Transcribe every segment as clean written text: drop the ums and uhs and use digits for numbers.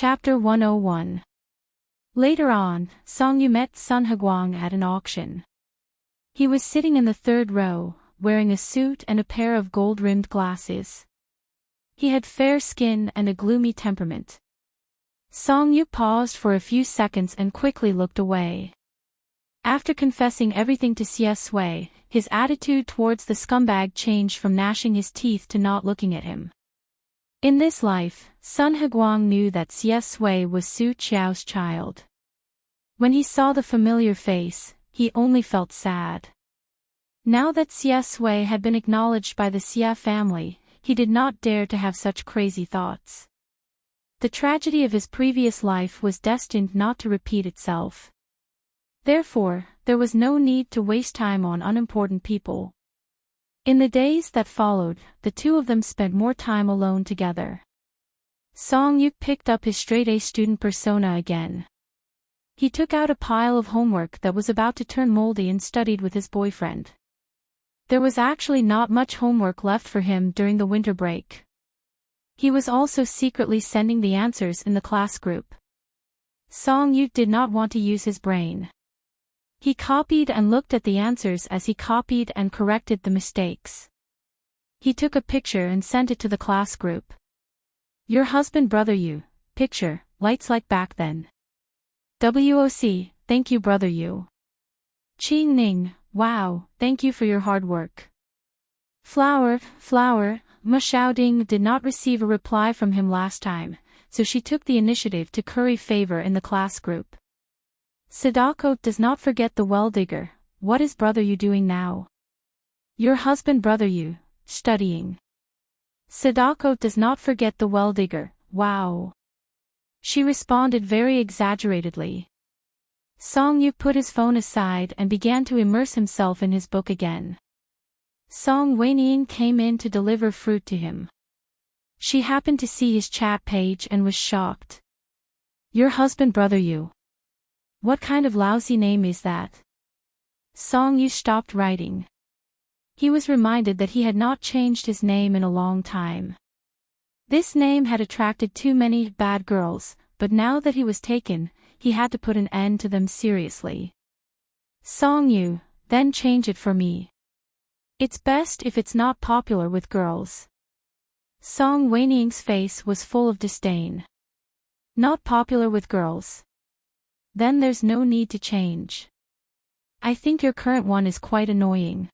Chapter 101. Later on, Song Yu met Sun Hagwang at an auction. He was sitting in the third row, wearing a suit and a pair of gold-rimmed glasses. He had fair skin and a gloomy temperament. Song Yu paused for a few seconds and quickly looked away. After confessing everything to Xie Sui, his attitude towards the scumbag changed from gnashing his teeth to not looking at him. In this life, Sun Hagwang knew that Xie Sui was Su Qiao's child. When he saw the familiar face, he only felt sad. Now that Xie Sui had been acknowledged by the Xie family, he did not dare to have such crazy thoughts. The tragedy of his previous life was destined not to repeat itself. Therefore, there was no need to waste time on unimportant people. In the days that followed, the two of them spent more time alone together. Song Yu picked up his straight-A student persona again. He took out a pile of homework that was about to turn moldy and studied with his boyfriend. There was actually not much homework left for him during the winter break. He was also secretly sending the answers in the class group. Song Yu did not want to use his brain. He copied and looked at the answers as he copied and corrected the mistakes. He took a picture and sent it to the class group. Your husband brother Yu, picture, lights like back then. WOC, thank you brother Yu. Qing Ning, wow, thank you for your hard work. Flower, Ma Xiaoding did not receive a reply from him last time, so she took the initiative to curry favor in the class group. Sadako does not forget the well-digger, what is brother Yu doing now? Your husband brother Yu, studying. Sadako does not forget the well-digger, wow. She responded very exaggeratedly. Song Yu put his phone aside and began to immerse himself in his book again. Song Weinian came in to deliver fruit to him. She happened to see his chat page and was shocked. Your husband brother Yu. What kind of lousy name is that? Song Yu stopped writing. He was reminded that he had not changed his name in a long time. This name had attracted too many bad girls, but now that he was taken, he had to put an end to them seriously. Song Yu, then change it for me. It's best if it's not popular with girls. Song Weiniang's face was full of disdain. Not popular with girls. Then there's no need to change. I think your current one is quite annoying.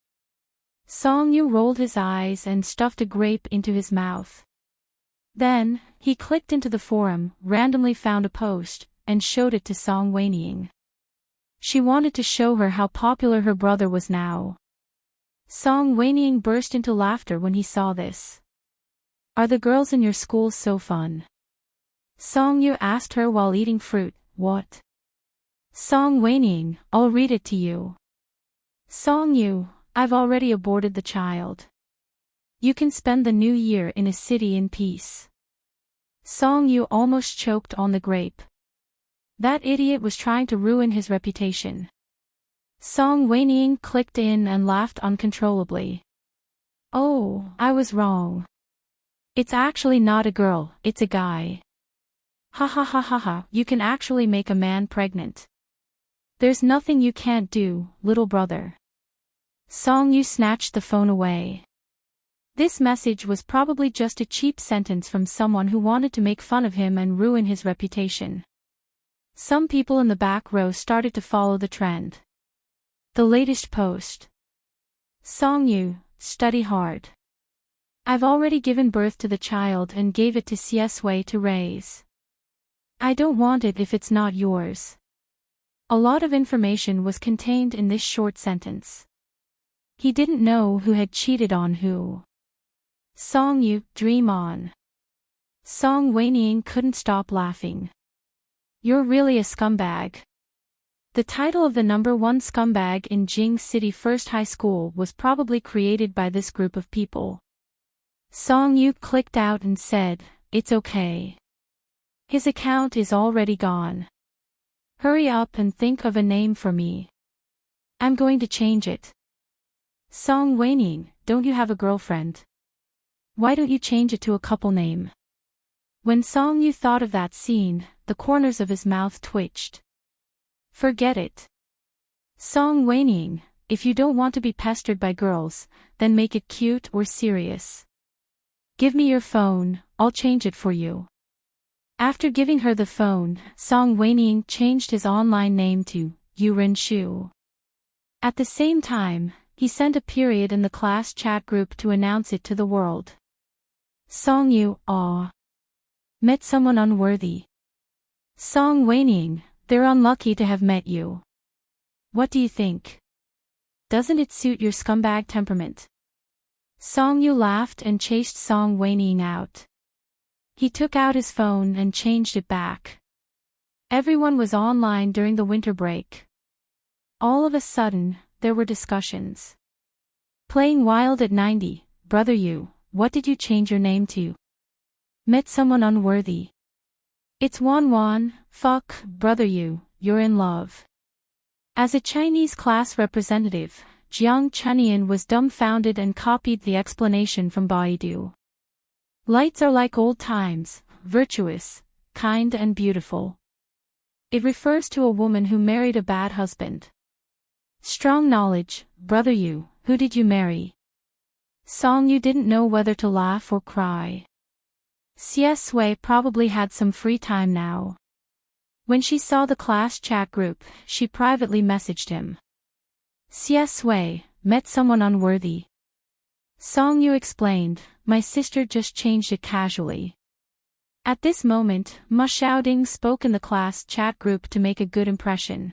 Song Yu rolled his eyes and stuffed a grape into his mouth. Then, he clicked into the forum, randomly found a post, and showed it to Song Weiniang. She wanted to show her how popular her brother was now. Song Weiniang burst into laughter when he saw this. Are the girls in your school so fun? Song Yu asked her while eating fruit. What? Song Weiniang, I'll read it to you. Song Yu, I've already aborted the child. You can spend the new year in a city in peace. Song Yu almost choked on the grape. That idiot was trying to ruin his reputation. Song Weiniang clicked in and laughed uncontrollably. Oh, I was wrong. It's actually not a girl, it's a guy. Ha ha ha ha ha, you can actually make a man pregnant. There's nothing you can't do, little brother. Song Yu snatched the phone away. This message was probably just a cheap sentence from someone who wanted to make fun of him and ruin his reputation. Some people in the back row started to follow the trend. The latest post. Song Yu, study hard. I've already given birth to the child and gave it to Xie Sui to raise. I don't want it if it's not yours. A lot of information was contained in this short sentence. He didn't know who had cheated on who. Song Yu, dream on. Song Weiniang couldn't stop laughing. You're really a scumbag. The title of the #1 scumbag in Jing City First High School was probably created by this group of people. Song Yu clicked out and said, it's okay. His account is already gone. Hurry up and think of a name for me. I'm going to change it. Song Weiniang, don't you have a girlfriend? Why don't you change it to a couple name? When Song Yu thought of that scene, the corners of his mouth twitched. Forget it. Song Wenying, if you don't want to be pestered by girls, then make it cute or serious. Give me your phone, I'll change it for you. After giving her the phone, Song Wenying changed his online name to Yu Ren Shu. At the same time, he sent a period in the class chat group to announce it to the world. Song Yu, met someone unworthy. Song Wenying, they're unlucky to have met you. What do you think? Doesn't it suit your scumbag temperament? Song Yu laughed and chased Song Wenying out. He took out his phone and changed it back. Everyone was online during the winter break. All of a sudden, there were discussions. Playing wild at 90, brother Yu, what did you change your name to? Met someone unworthy. It's Wan, fuck, brother Yu, you're in love. As a Chinese class representative, Jiang Chunian was dumbfounded and copied the explanation from Baidu. Lights are like old times, virtuous, kind and beautiful. It refers to a woman who married a bad husband. Strong knowledge, brother Yu, who did you marry? Song Yu didn't know whether to laugh or cry. Xie Sui probably had some free time now. When she saw the class chat group, she privately messaged him. Xie Sui, met someone unworthy. Song Yu explained, my sister just changed it casually. At this moment, Ma Xiaoding spoke in the class chat group to make a good impression.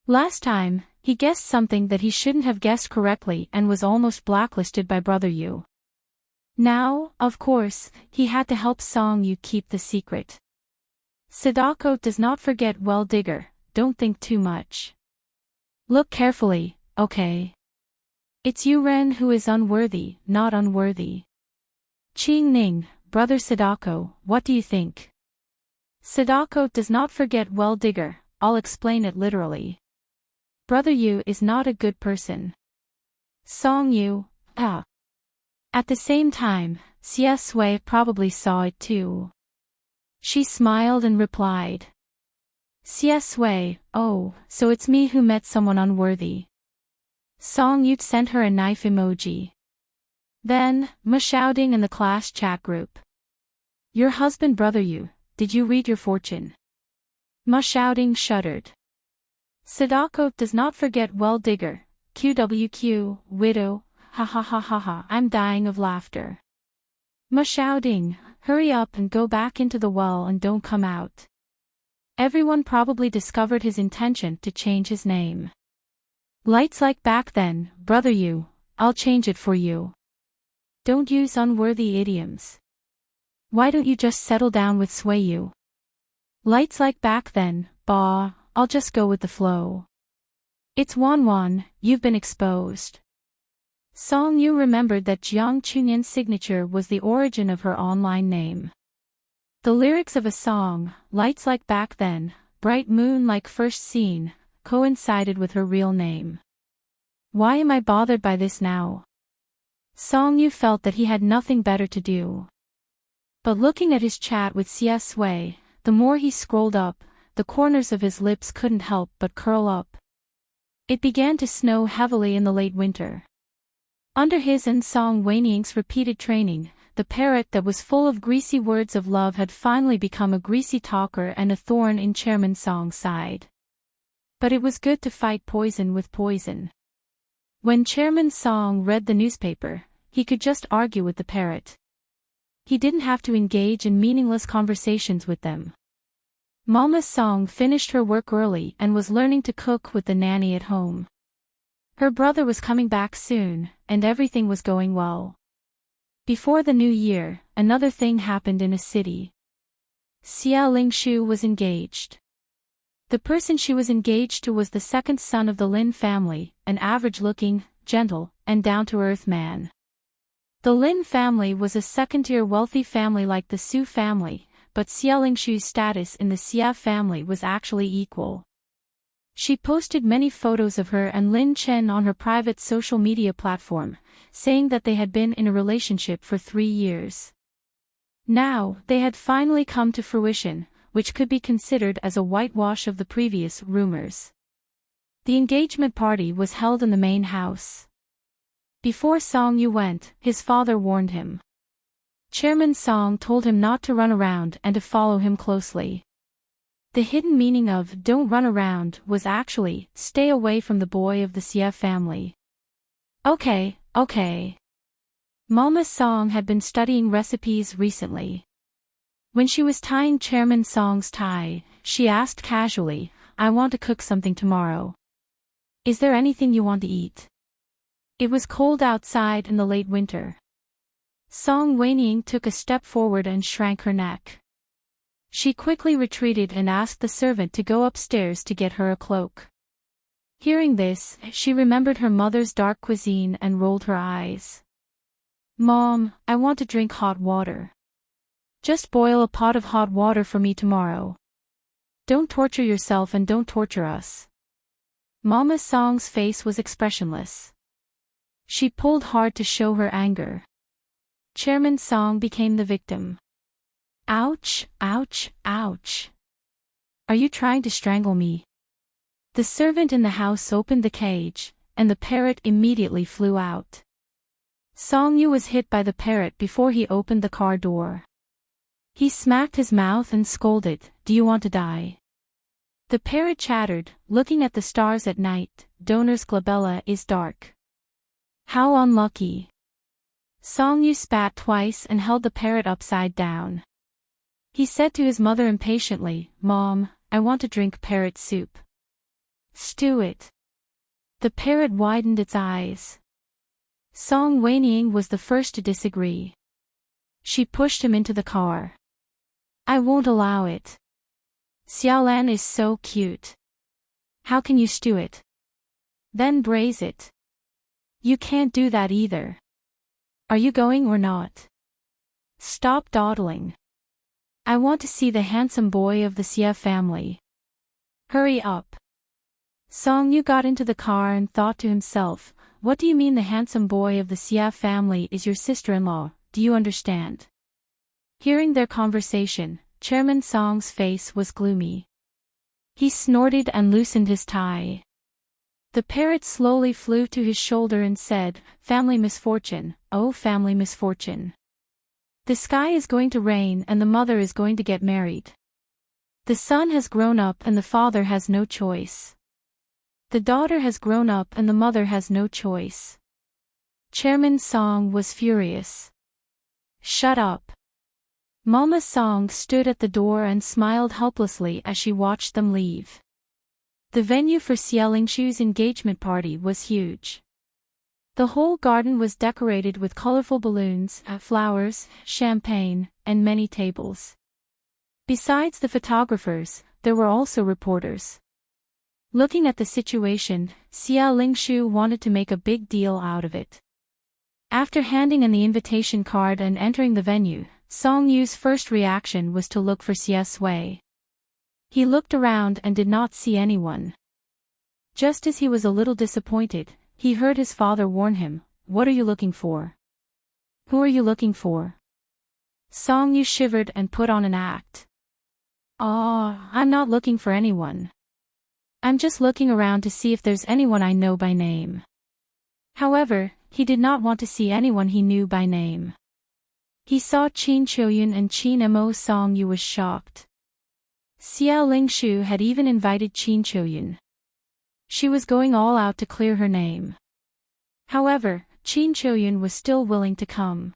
Last time, he guessed something that he shouldn't have guessed correctly and was almost blacklisted by brother Yu. Now, of course, he had to help Song Yu keep the secret. Sadako does not forget well digger, don't think too much. Look carefully, okay? It's Yu Ren who is unworthy, not unworthy. Qing Ning, brother Sadako, what do you think? Sadako does not forget well digger, I'll explain it literally. Brother Yu is not a good person. Song Yu, At the same time, Xie Sui probably saw it too. She smiled and replied. Xie Sui, oh, so it's me who met someone unworthy. Song Yu sent her a knife emoji. Then, Ma Xiaoding in the class chat group. Your husband brother Yu, did you read your fortune? Ma Xiaoding shuddered. Sadako does not forget well digger, QWQ, widow, ha ha ha ha ha, I'm dying of laughter. Ma Xiaoding, hurry up and go back into the well and don't come out. Everyone probably discovered his intention to change his name. Lights like back then, brother Yu, I'll change it for you. Don't use unworthy idioms. Why don't you just settle down with Sui Yu? Lights like back then, bah, I'll just go with the flow. It's Wan, you've been exposed. Song Yu remembered that Jiang Chunian's signature was the origin of her online name. The lyrics of a song, Lights Like Back Then, Bright Moon Like First Seen, coincided with her real name. Why am I bothered by this now? Song Yu felt that he had nothing better to do. But looking at his chat with Xie Sui, the more he scrolled up, the corners of his lips couldn't help but curl up. It began to snow heavily in the late winter. Under his and Song Wenying's repeated training, the parrot that was full of greasy words of love had finally become a greasy talker and a thorn in Chairman Song's side. But it was good to fight poison with poison. When Chairman Song read the newspaper, he could just argue with the parrot. He didn't have to engage in meaningless conversations with them. Mama Song finished her work early and was learning to cook with the nanny at home. Her brother was coming back soon, and everything was going well. Before the new year, another thing happened in a city. Xia Lingshu was engaged. The person she was engaged to was the second son of the Lin family, an average-looking, gentle, and down-to-earth man. The Lin family was a second-tier wealthy family like the Su family, but Xia Lingshu's status in the Xia family was actually equal. She posted many photos of her and Lin Chen on her private social media platform, saying that they had been in a relationship for 3 years. Now, they had finally come to fruition, which could be considered as a whitewash of the previous rumors. The engagement party was held in the main house. Before Song Yu went, his father warned him. Chairman Song told him not to run around and to follow him closely. The hidden meaning of "don't run around" was actually, stay away from the boy of the Xie family. Okay. Mama Song had been studying recipes recently. When she was tying Chairman Song's tie, she asked casually, "I want to cook something tomorrow. Is there anything you want to eat?" It was cold outside in the late winter. Song Wenying took a step forward and shrank her neck. She quickly retreated and asked the servant to go upstairs to get her a cloak. Hearing this, she remembered her mother's dark cuisine and rolled her eyes. "Mom, I want to drink hot water. Just boil a pot of hot water for me tomorrow. Don't torture yourself and don't torture us." Mama Song's face was expressionless. She pulled hard to show her anger. Chairman Song became the victim. "Ouch, ouch, ouch. Are you trying to strangle me?" The servant in the house opened the cage, and the parrot immediately flew out. Song Yu was hit by the parrot before he opened the car door. He smacked his mouth and scolded, "Do you want to die?" The parrot chattered, "Looking at the stars at night, Donor's glabella is dark." "How unlucky." Song Yu spat twice and held the parrot upside down. He said to his mother impatiently, "Mom, I want to drink parrot soup." "Stew it." The parrot widened its eyes. Song Wenying was the first to disagree. She pushed him into the car. "I won't allow it. Xiaolan is so cute. How can you stew it? Then braise it. You can't do that either. Are you going or not? Stop dawdling. I want to see the handsome boy of the Xie family. Hurry up." Song Yu got into the car and thought to himself, "What do you mean the handsome boy of the Xie family is your sister-in-law, do you understand?" Hearing their conversation, Chairman Song's face was gloomy. He snorted and loosened his tie. The parrot slowly flew to his shoulder and said, "Family misfortune, oh family misfortune. The sky is going to rain and the mother is going to get married. The son has grown up and the father has no choice. The daughter has grown up and the mother has no choice." Chairman Song was furious. "Shut up." Mama Song stood at the door and smiled helplessly as she watched them leave. The venue for Xie Lingshu's engagement party was huge. The whole garden was decorated with colorful balloons, flowers, champagne, and many tables. Besides the photographers, there were also reporters. Looking at the situation, Xie Lingshu wanted to make a big deal out of it. After handing in the invitation card and entering the venue, Song Yu's first reaction was to look for Xie Sui. He looked around and did not see anyone. Just as he was a little disappointed, he heard his father warn him, "What are you looking for? Who are you looking for?" Song Yu shivered and put on an act. I'm not looking for anyone. I'm just looking around to see if there's anyone I know by name." However, he did not want to see anyone he knew by name. He saw Qin Qiuyun and Qin Mo. Song Yu was shocked. Xie Lingshu had even invited Qin Qiuyun. She was going all out to clear her name. However, Qin Qiuyun was still willing to come.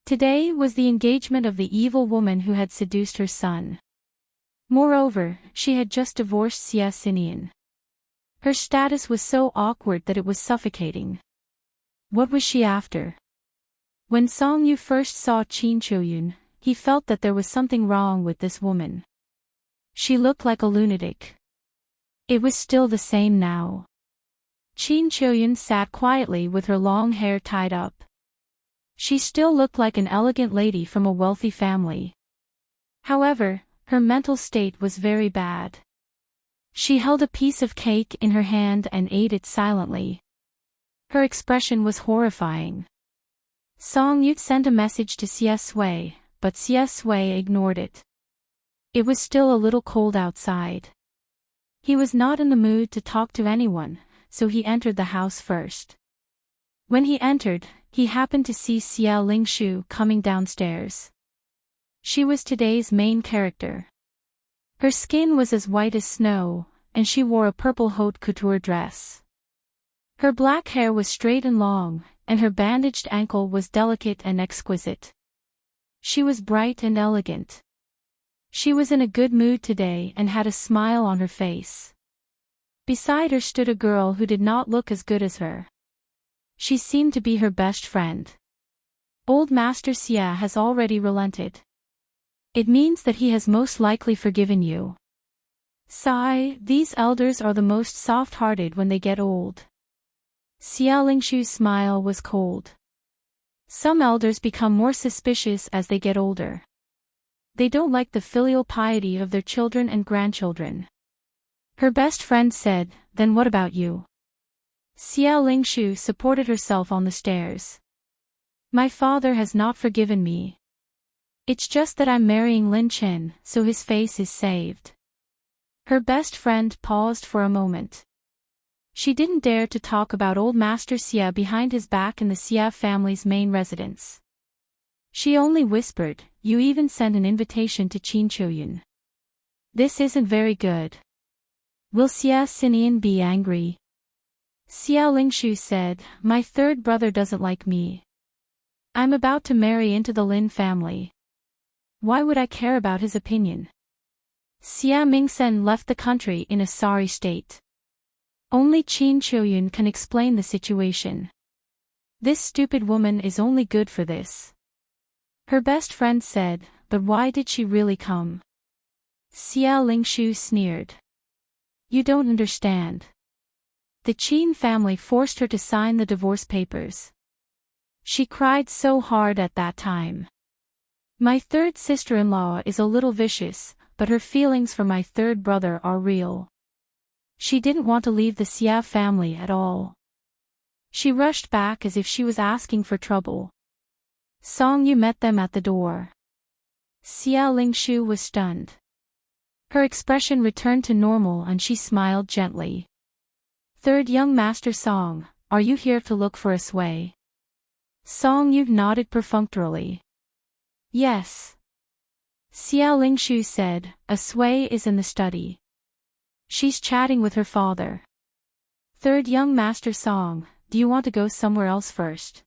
Today was the engagement of the evil woman who had seduced her son. Moreover, she had just divorced Xie Xinian. Her status was so awkward that it was suffocating. What was she after? When Song Yu first saw Qin Qiuyun, he felt that there was something wrong with this woman. She looked like a lunatic. It was still the same now. Qin Qiuyun sat quietly with her long hair tied up. She still looked like an elegant lady from a wealthy family. However, her mental state was very bad. She held a piece of cake in her hand and ate it silently. Her expression was horrifying. Song Yu sent a message to Xie Sui, but Xie Sui ignored it. It was still a little cold outside. He was not in the mood to talk to anyone, so he entered the house first. When he entered, he happened to see Xia Lingshu coming downstairs. She was today's main character. Her skin was as white as snow, and she wore a purple haute couture dress. Her black hair was straight and long, and her bandaged ankle was delicate and exquisite. She was bright and elegant. She was in a good mood today and had a smile on her face. Beside her stood a girl who did not look as good as her. She seemed to be her best friend. Old Master Xia has already relented. It means that he has most likely forgiven you. Sigh, these elders are the most soft-hearted when they get old. Xia Lingshu's smile was cold. Some elders become more suspicious as they get older. They don't like the filial piety of their children and grandchildren. Her best friend said, "Then what about you?" Xia Lingshu supported herself on the stairs. "My father has not forgiven me. It's just that I'm marrying Lin Chen, so his face is saved." Her best friend paused for a moment. She didn't dare to talk about old Master Xia behind his back in the Xia family's main residence. She only whispered, "You even sent an invitation to Qin Chuyan. This isn't very good. Will Xia Xinian be angry?" Xia Lingshu said, "My third brother doesn't like me. I'm about to marry into the Lin family. Why would I care about his opinion?" Xia Mingsen left the country in a sorry state. Only Qin Chuyan can explain the situation. This stupid woman is only good for this. Her best friend said, "But why did she really come?" Xia Lingshu sneered. "You don't understand. The Qin family forced her to sign the divorce papers. She cried so hard at that time. My third sister-in-law is a little vicious, but her feelings for my third brother are real. She didn't want to leave the Xia family at all. She rushed back as if she was asking for trouble. Song Yu met them at the door. Xia Lingshu was stunned. Her expression returned to normal and she smiled gently. "Third young master Song, are you here to look for a Sui?" Song Yu nodded perfunctorily. "Yes." Xia Lingshu said, "A Sui is in the study. She's chatting with her father." "Third young master Song, do you want to go somewhere else first?"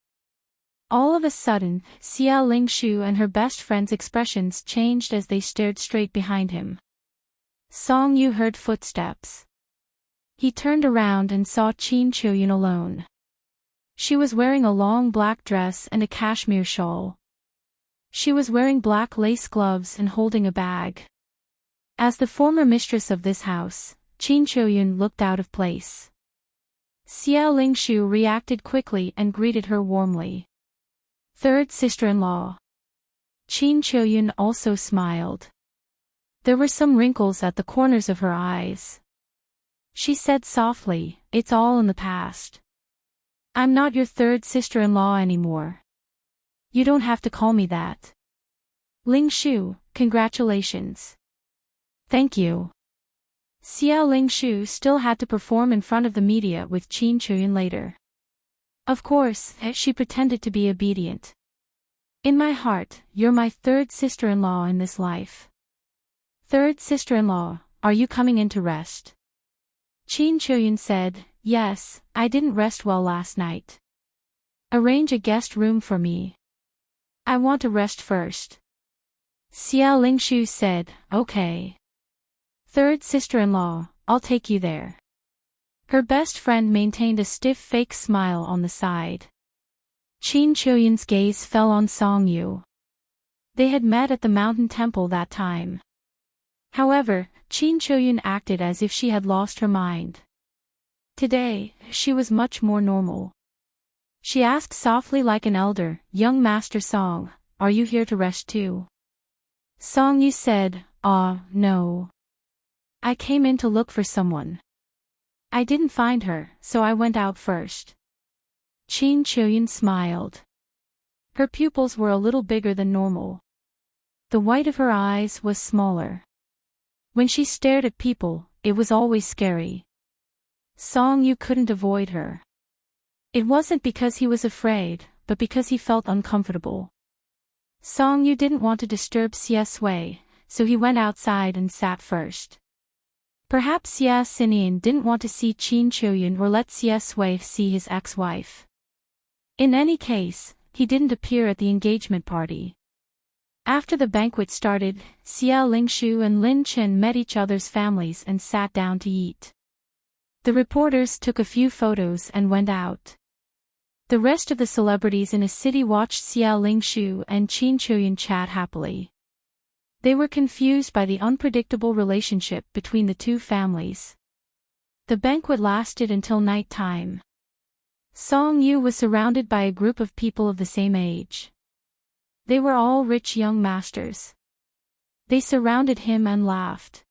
All of a sudden, Xia Lingshu and her best friend's expressions changed as they stared straight behind him. Song Yu heard footsteps. He turned around and saw Qin Chuyan alone. She was wearing a long black dress and a cashmere shawl. She was wearing black lace gloves and holding a bag. As the former mistress of this house, Qin Chuyan looked out of place. Xia Lingshu reacted quickly and greeted her warmly. "Third sister-in-law." Qin Chuyan also smiled. There were some wrinkles at the corners of her eyes. She said softly, "It's all in the past. I'm not your third sister-in-law anymore. You don't have to call me that." "Lingshu, congratulations." "Thank you." Xia Lingshu still had to perform in front of the media with Qin Chuyan later. Of course, she pretended to be obedient. "In my heart, you're my third sister-in-law in this life." "Third sister-in-law, are you coming in to rest?" Qin Chuyan said, "Yes, I didn't rest well last night. Arrange a guest room for me. I want to rest first." Xia Lingshu said, "Okay. Third sister-in-law, I'll take you there." Her best friend maintained a stiff fake smile on the side. Qin Chuyan's gaze fell on Song Yu. They had met at the mountain temple that time. However, Qin Chuyan acted as if she had lost her mind. Today, she was much more normal. She asked softly like an elder, "Young Master Song, are you here to rest too?" Song Yu said, No. I came in to look for someone. I didn't find her, so I went out first." Qin Chuyan smiled. Her pupils were a little bigger than normal. The white of her eyes was smaller. When she stared at people, it was always scary. Song Yu couldn't avoid her. It wasn't because he was afraid, but because he felt uncomfortable. Song Yu didn't want to disturb Xie Sui, so he went outside and sat first. Perhaps Xie Xinian didn't want to see Qin Chuyan or let Xie Sui see his ex-wife. In any case, he didn't appear at the engagement party. After the banquet started, Xie Lingshu and Lin Chen met each other's families and sat down to eat. The reporters took a few photos and went out. The rest of the celebrities in a city watched Xie Lingshu and Qin Chuyan chat happily. They were confused by the unpredictable relationship between the two families. The banquet lasted until night time. Song Yu was surrounded by a group of people of the same age. They were all rich young masters. They surrounded him and laughed.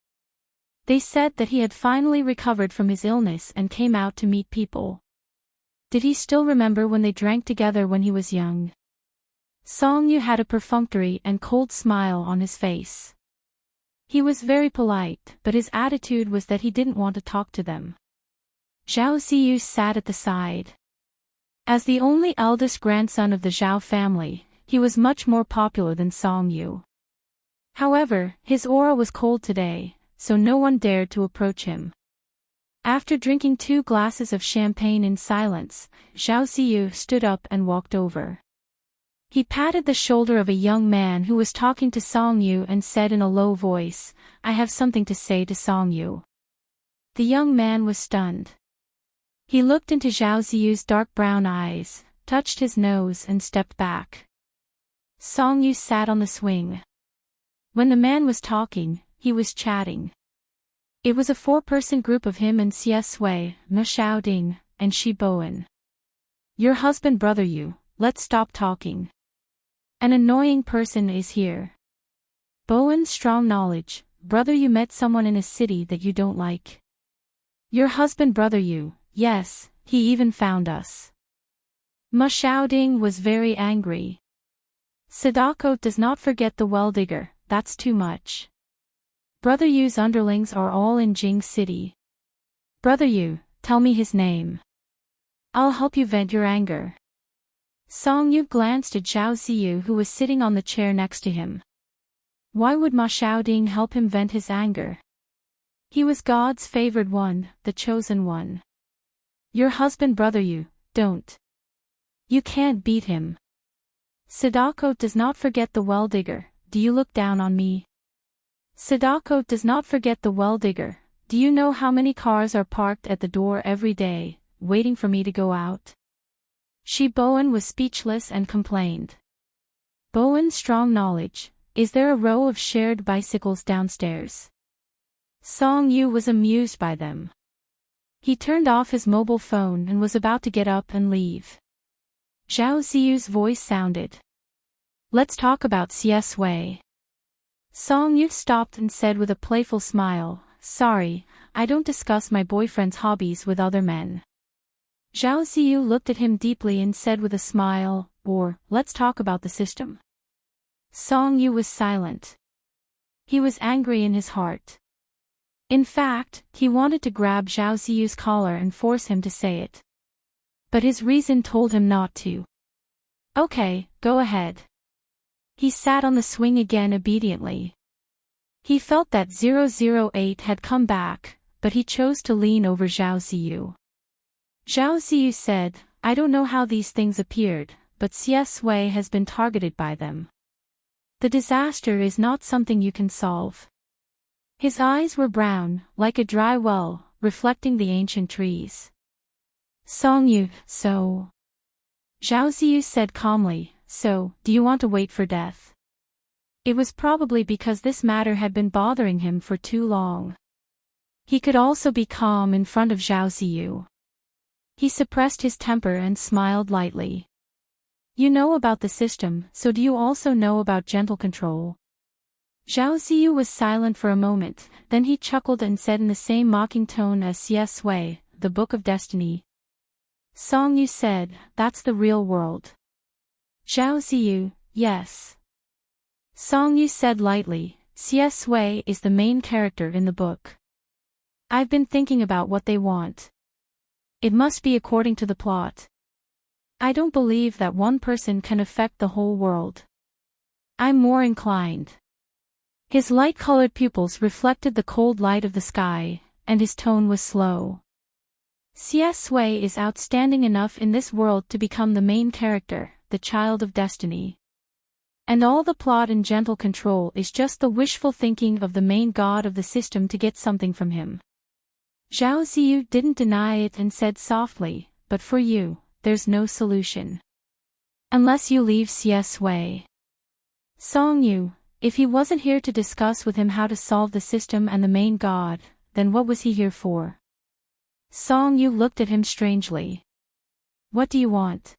They said that he had finally recovered from his illness and came out to meet people. Did he still remember when they drank together when he was young? Song Yu had a perfunctory and cold smile on his face. He was very polite, but his attitude was that he didn't want to talk to them. Zhao Ziyu sat at the side. As the only eldest grandson of the Zhao family, he was much more popular than Song Yu. However, his aura was cold today, so no one dared to approach him. After drinking 2 glasses of champagne in silence, Zhao Ziyu stood up and walked over. He patted the shoulder of a young man who was talking to Song Yu and said in a low voice, "I have something to say to Song Yu." The young man was stunned. He looked into Zhao Ziyu's dark brown eyes, touched his nose and stepped back. Song Yu sat on the swing. When the man was talking, he was chatting. It was a 4-person group of him and Xie Sui, Ma Xiaoding, and Shi Bowen. "Your husband brother Yu, let's stop talking. An annoying person is here." Bowen's strong knowledge, "Brother Yu met someone in a city that you don't like." "Your husband brother Yu, yes, he even found us." Ma Xiaoding was very angry. "Sadako does not forget the well-digger, that's too much. Brother Yu's underlings are all in Jing City. Brother Yu, tell me his name. I'll help you vent your anger." Song Yu glanced at Zhao Ziyu who was sitting on the chair next to him. Why would Ma Xiaoding help him vent his anger? He was God's favored one, the chosen one. "Your husband brother Yu, don't. You can't beat him. Sadako does not forget the well-digger, do you look down on me? Sadako does not forget the well-digger, do you know how many cars are parked at the door every day, waiting for me to go out?" Shi Bowen was speechless and complained. Bowen's strong knowledge, is there a row of shared bicycles downstairs? Song Yu was amused by them. He turned off his mobile phone and was about to get up and leave. Zhao Ziyu's voice sounded. "Let's talk about Xie Sui." Song Yu stopped and said with a playful smile, "Sorry, I don't discuss my boyfriend's hobbies with other men." Zhao Ziyu looked at him deeply and said with a smile, "Or, let's talk about the system." Song Yu was silent. He was angry in his heart. In fact, he wanted to grab Zhao Ziyu's collar and force him to say it. But his reason told him not to. "Okay, go ahead." He sat on the swing again obediently. He felt that 008 had come back, but he chose to lean over Zhao Ziyu. Zhao Ziyu said, "I don't know how these things appeared, but Xie Sui has been targeted by them. The disaster is not something you can solve." His eyes were brown, like a dry well, reflecting the ancient trees. Song Yu, so? Zhao Ziyu said calmly, "So, do you want to wait for death?" It was probably because this matter had been bothering him for too long. He could also be calm in front of Zhao Ziyu. He suppressed his temper and smiled lightly. "You know about the system, so do you also know about gentle control?" Zhao Ziyu was silent for a moment, then he chuckled and said in the same mocking tone as Xie Sui, "The Book of Destiny." Song Yu said, "That's the real world." Zhao Ziyu, "Yes." Song Yu said lightly, Xie Sui is the main character in the book. I've been thinking about what they want. It must be according to the plot. I don't believe that one person can affect the whole world. I'm more inclined. His light-colored pupils reflected the cold light of the sky, and his tone was slow. Xie Sui is outstanding enough in this world to become the main character, the child of destiny. And all the plot and gentle control is just the wishful thinking of the main god of the system to get something from him. Zhao Ziyu didn't deny it and said softly, but for you, there's no solution. Unless you leave Xie Sui. Song Yu, if he wasn't here to discuss with him how to solve the system and the main god, then what was he here for? Song Yu looked at him strangely. What do you want?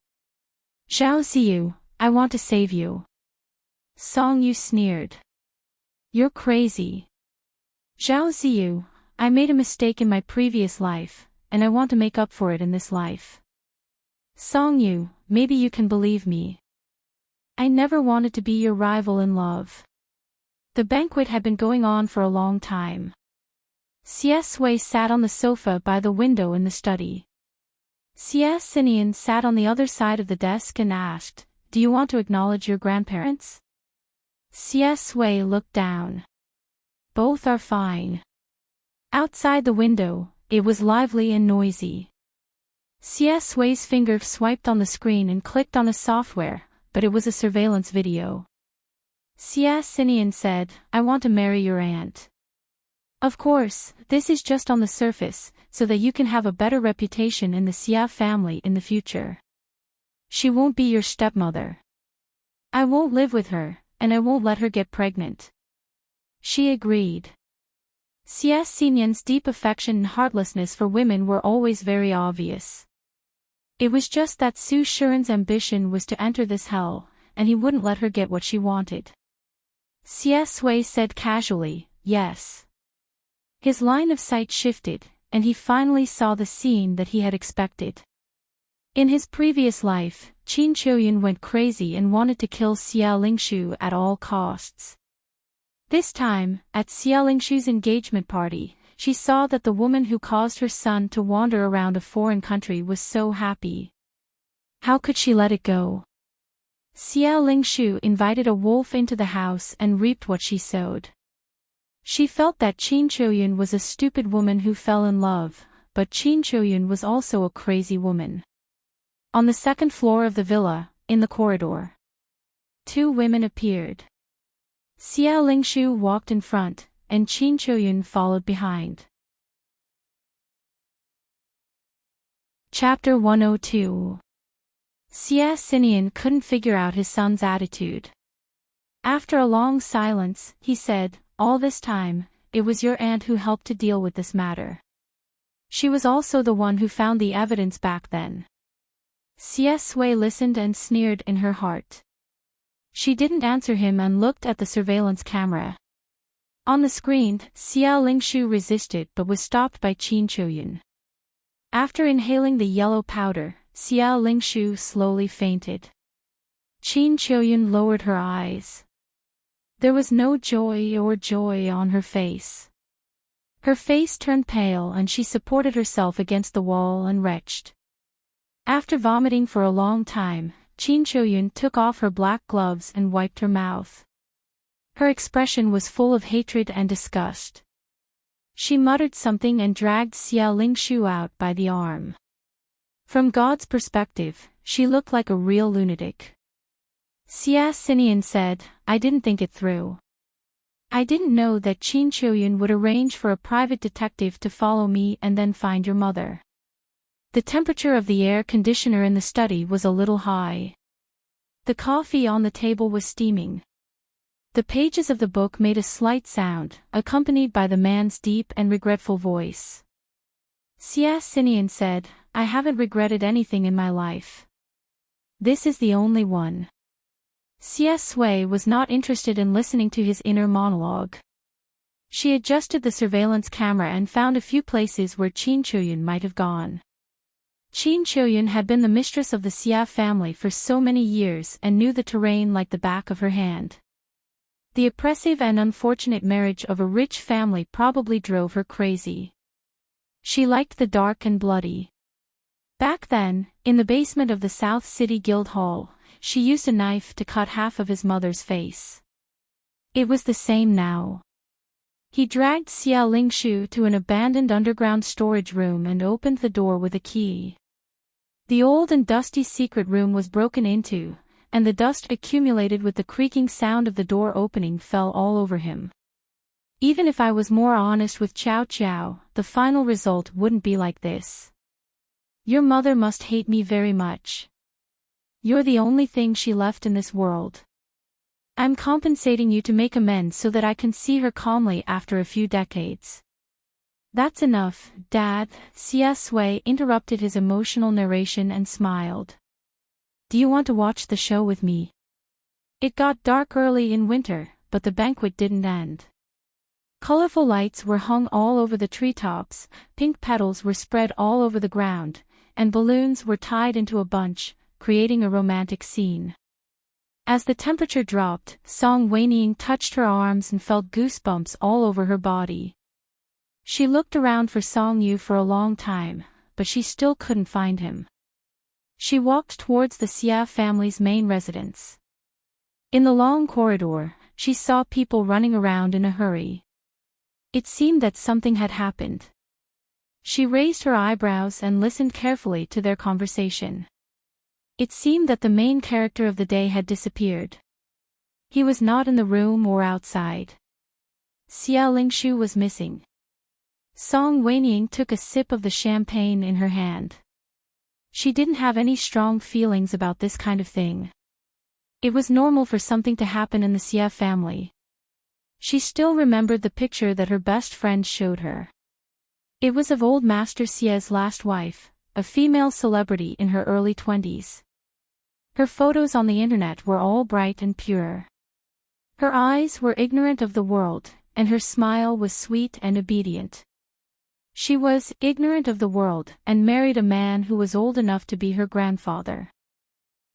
Zhao Ziyu, I want to save you. Song Yu sneered. You're crazy. Zhao Ziyu, I made a mistake in my previous life, and I want to make up for it in this life. Song Yu, maybe you can believe me. I never wanted to be your rival in love. The banquet had been going on for a long time. Xie Sui sat on the sofa by the window in the study. Xie Xinian sat on the other side of the desk and asked, Do you want to acknowledge your grandparents? Xie Sui looked down. Both are fine. Outside the window, it was lively and noisy. Xie Sui's finger swiped on the screen and clicked on a software, but it was a surveillance video. Xie Xinian said, I want to marry your aunt. Of course, this is just on the surface, so that you can have a better reputation in the Xia family in the future. She won't be your stepmother. I won't live with her, and I won't let her get pregnant. She agreed. Xie Xinian's deep affection and heartlessness for women were always very obvious. It was just that Su Shiren's ambition was to enter this hell, and he wouldn't let her get what she wanted. Xie Sui said casually, yes. His line of sight shifted, and he finally saw the scene that he had expected. In his previous life, Qin Qiuyun went crazy and wanted to kill Xia Lingshu at all costs. This time, at Xia Lingshu's engagement party, she saw that the woman who caused her son to wander around a foreign country was so happy. How could she let it go? Xia Lingshu invited a wolf into the house and reaped what she sowed. She felt that Qin Qiuyun was a stupid woman who fell in love, but Qin Qiuyun was also a crazy woman. On the second floor of the villa, in the corridor, two women appeared. Xia Lingshu walked in front, and Qin Qiuyun followed behind. Chapter 102. Xie Xinian couldn't figure out his son's attitude. After a long silence, he said, all this time, it was your aunt who helped to deal with this matter. She was also the one who found the evidence back then. Xie Sui listened and sneered in her heart. She didn't answer him and looked at the surveillance camera. On the screen, Xia Lingshu resisted but was stopped by Qin Qiuyun. After inhaling the yellow powder, Xia Lingshu slowly fainted. Qin Qiuyun lowered her eyes. There was no joy on her face. Her face turned pale and she supported herself against the wall and retched. After vomiting for a long time, Qin Qiuyun took off her black gloves and wiped her mouth. Her expression was full of hatred and disgust. She muttered something and dragged Xia Lingshu out by the arm. From God's perspective, she looked like a real lunatic. Xie Xinian said, I didn't think it through. I didn't know that Qin Qiuyun would arrange for a private detective to follow me and then find your mother. The temperature of the air conditioner in the study was a little high. The coffee on the table was steaming. The pages of the book made a slight sound, accompanied by the man's deep and regretful voice. Xie Xinian said, I haven't regretted anything in my life. This is the only one. Xie Sui was not interested in listening to his inner monologue. She adjusted the surveillance camera and found a few places where Qin Qiuyun might have gone. Qin Qiuyun had been the mistress of the Xia family for so many years and knew the terrain like the back of her hand. The oppressive and unfortunate marriage of a rich family probably drove her crazy. She liked the dark and bloody. Back then, in the basement of the South City Guild Hall, she used a knife to cut half of his mother's face. It was the same now. He dragged Xia Lingshu to an abandoned underground storage room and opened the door with a key. The old and dusty secret room was broken into, and the dust accumulated with the creaking sound of the door opening fell all over him. Even if I was more honest with Chow Chow, the final result wouldn't be like this. Your mother must hate me very much. You're the only thing she left in this world. I'm compensating you to make amends so that I can see her calmly after a few decades. That's enough, Dad, Xia Sui interrupted his emotional narration and smiled. Do you want to watch the show with me? It got dark early in winter, but the banquet didn't end. Colorful lights were hung all over the treetops, pink petals were spread all over the ground, and balloons were tied into a bunch, creating a romantic scene. As the temperature dropped, Song Weiniing touched her arms and felt goosebumps all over her body. She looked around for Song Yu for a long time, but she still couldn't find him. She walked towards the Xia family's main residence. In the long corridor, she saw people running around in a hurry. It seemed that something had happened. She raised her eyebrows and listened carefully to their conversation. It seemed that the main character of the day had disappeared. He was not in the room or outside. Xia Lingshu was missing. Song Weiniing took a sip of the champagne in her hand. She didn't have any strong feelings about this kind of thing. It was normal for something to happen in the Xia family. She still remembered the picture that her best friend showed her. It was of old Master Xia's last wife, a female celebrity in her early 20s. Her photos on the internet were all bright and pure. Her eyes were ignorant of the world, and her smile was sweet and obedient. She was ignorant of the world and married a man who was old enough to be her grandfather.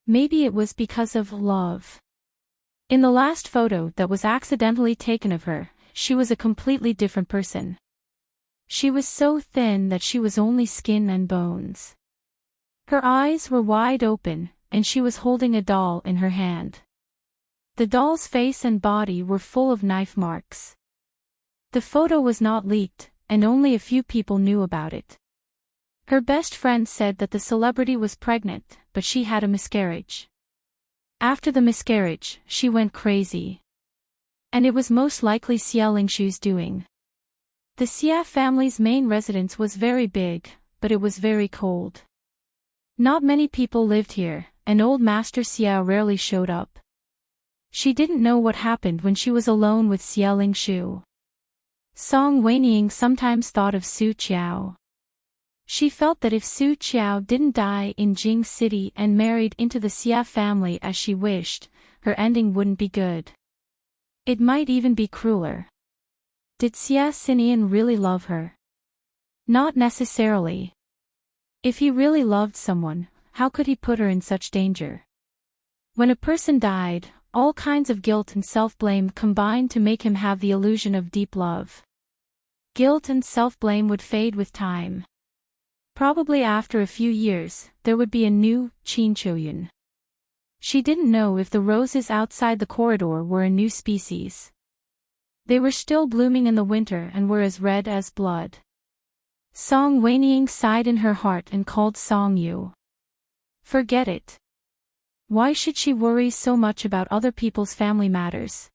Maybe it was because of love. In the last photo that was accidentally taken of her, she was a completely different person. She was so thin that she was only skin and bones. Her eyes were wide open, and she was holding a doll in her hand. The doll's face and body were full of knife marks. The photo was not leaked, and only a few people knew about it. Her best friend said that the celebrity was pregnant, but she had a miscarriage. After the miscarriage, she went crazy. And it was most likely Xia Lingshu's doing. The Xia family's main residence was very big, but it was very cold. Not many people lived here, and old Master Xia rarely showed up. She didn't know what happened when she was alone with Xia Lingshu. Song Weiniing sometimes thought of Su Qiao. She felt that if Su Qiao didn't die in Jing City and married into the Xia family as she wished, her ending wouldn't be good. It might even be crueler. Did Xia Xinian really love her? Not necessarily. If he really loved someone, how could he put her in such danger? When a person died, all kinds of guilt and self-blame combined to make him have the illusion of deep love. Guilt and self-blame would fade with time. Probably after a few years, there would be a new Qin Choyun. She didn't know if the roses outside the corridor were a new species. They were still blooming in the winter and were as red as blood. Song Weiniing sighed in her heart and called Song Yu. Forget it. Why should she worry so much about other people's family matters?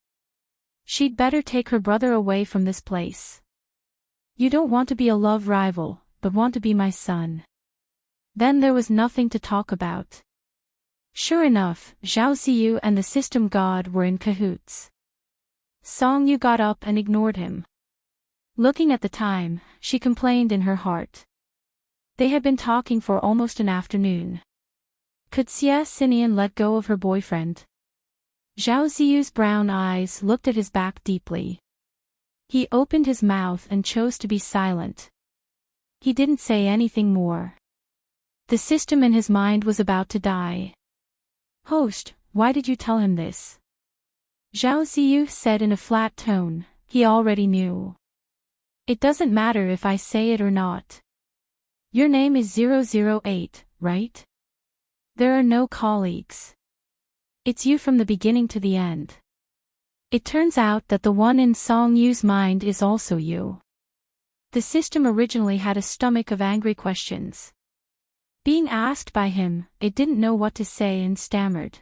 She'd better take her brother away from this place. You don't want to be a love rival, but want to be my son. Then there was nothing to talk about. Sure enough, Zhao Ziyu and the system god were in cahoots. Song Yu got up and ignored him. Looking at the time, she complained in her heart. They had been talking for almost an afternoon. Could Xia Xinian let go of her boyfriend? Zhao Ziyu's brown eyes looked at his back deeply. He opened his mouth and chose to be silent. He didn't say anything more. The system in his mind was about to die. Host, why did you tell him this? Zhao Ziyu said in a flat tone. He already knew. It doesn't matter if I say it or not. Your name is 008, right? There are no colleagues. It's you from the beginning to the end. It turns out that the one in Song Yu's mind is also you. The system originally had a stomach of angry questions. Being asked by him, it didn't know what to say and stammered.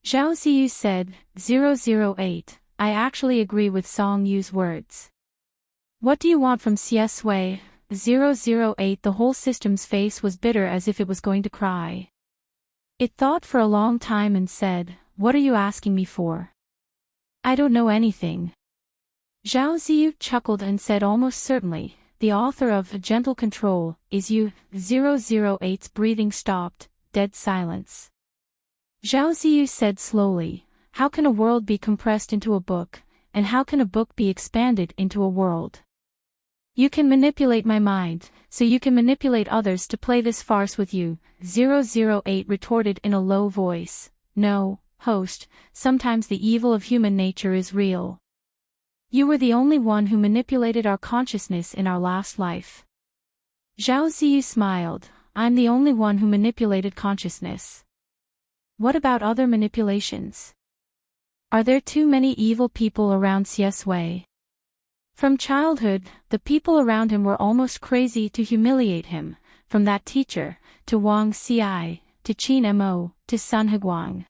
Zhao Ziyu said, 008, I actually agree with Song Yu's words. What do you want from CS Wei? 008. The whole system's face was bitter as if it was going to cry. It thought for a long time and said, what are you asking me for? I don't know anything. Zhao Ziyu chuckled and said almost certainly, the author of Gentle Control, is you. 008's breathing stopped, dead silence. Zhao Ziyu said slowly, how can a world be compressed into a book, and how can a book be expanded into a world? You can manipulate my mind, so you can manipulate others to play this farce with you. 008 retorted in a low voice. No, host, sometimes the evil of human nature is real. You were the only one who manipulated our consciousness in our last life. Zhao Ziyu smiled. I'm the only one who manipulated consciousness. What about other manipulations? Are there too many evil people around CS Wei? From childhood, the people around him were almost crazy to humiliate him, from that teacher, to Wang Ci, to Qin Mo, to Sun Heguang.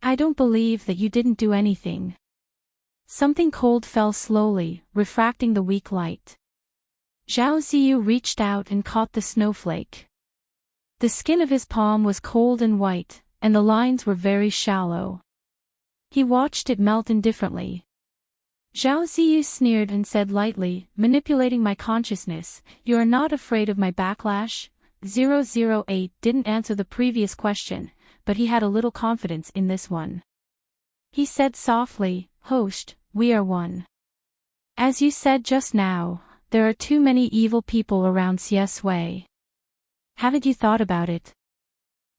I don't believe that you didn't do anything. Something cold fell slowly, refracting the weak light. Zhao Ziyu reached out and caught the snowflake. The skin of his palm was cold and white, and the lines were very shallow. He watched it melt indifferently. Zhao Ziyu sneered and said lightly, manipulating my consciousness, you are not afraid of my backlash? 008 didn't answer the previous question, but he had a little confidence in this one. He said softly, host, we are one. As you said just now, there are too many evil people around CS Wei. Haven't you thought about it?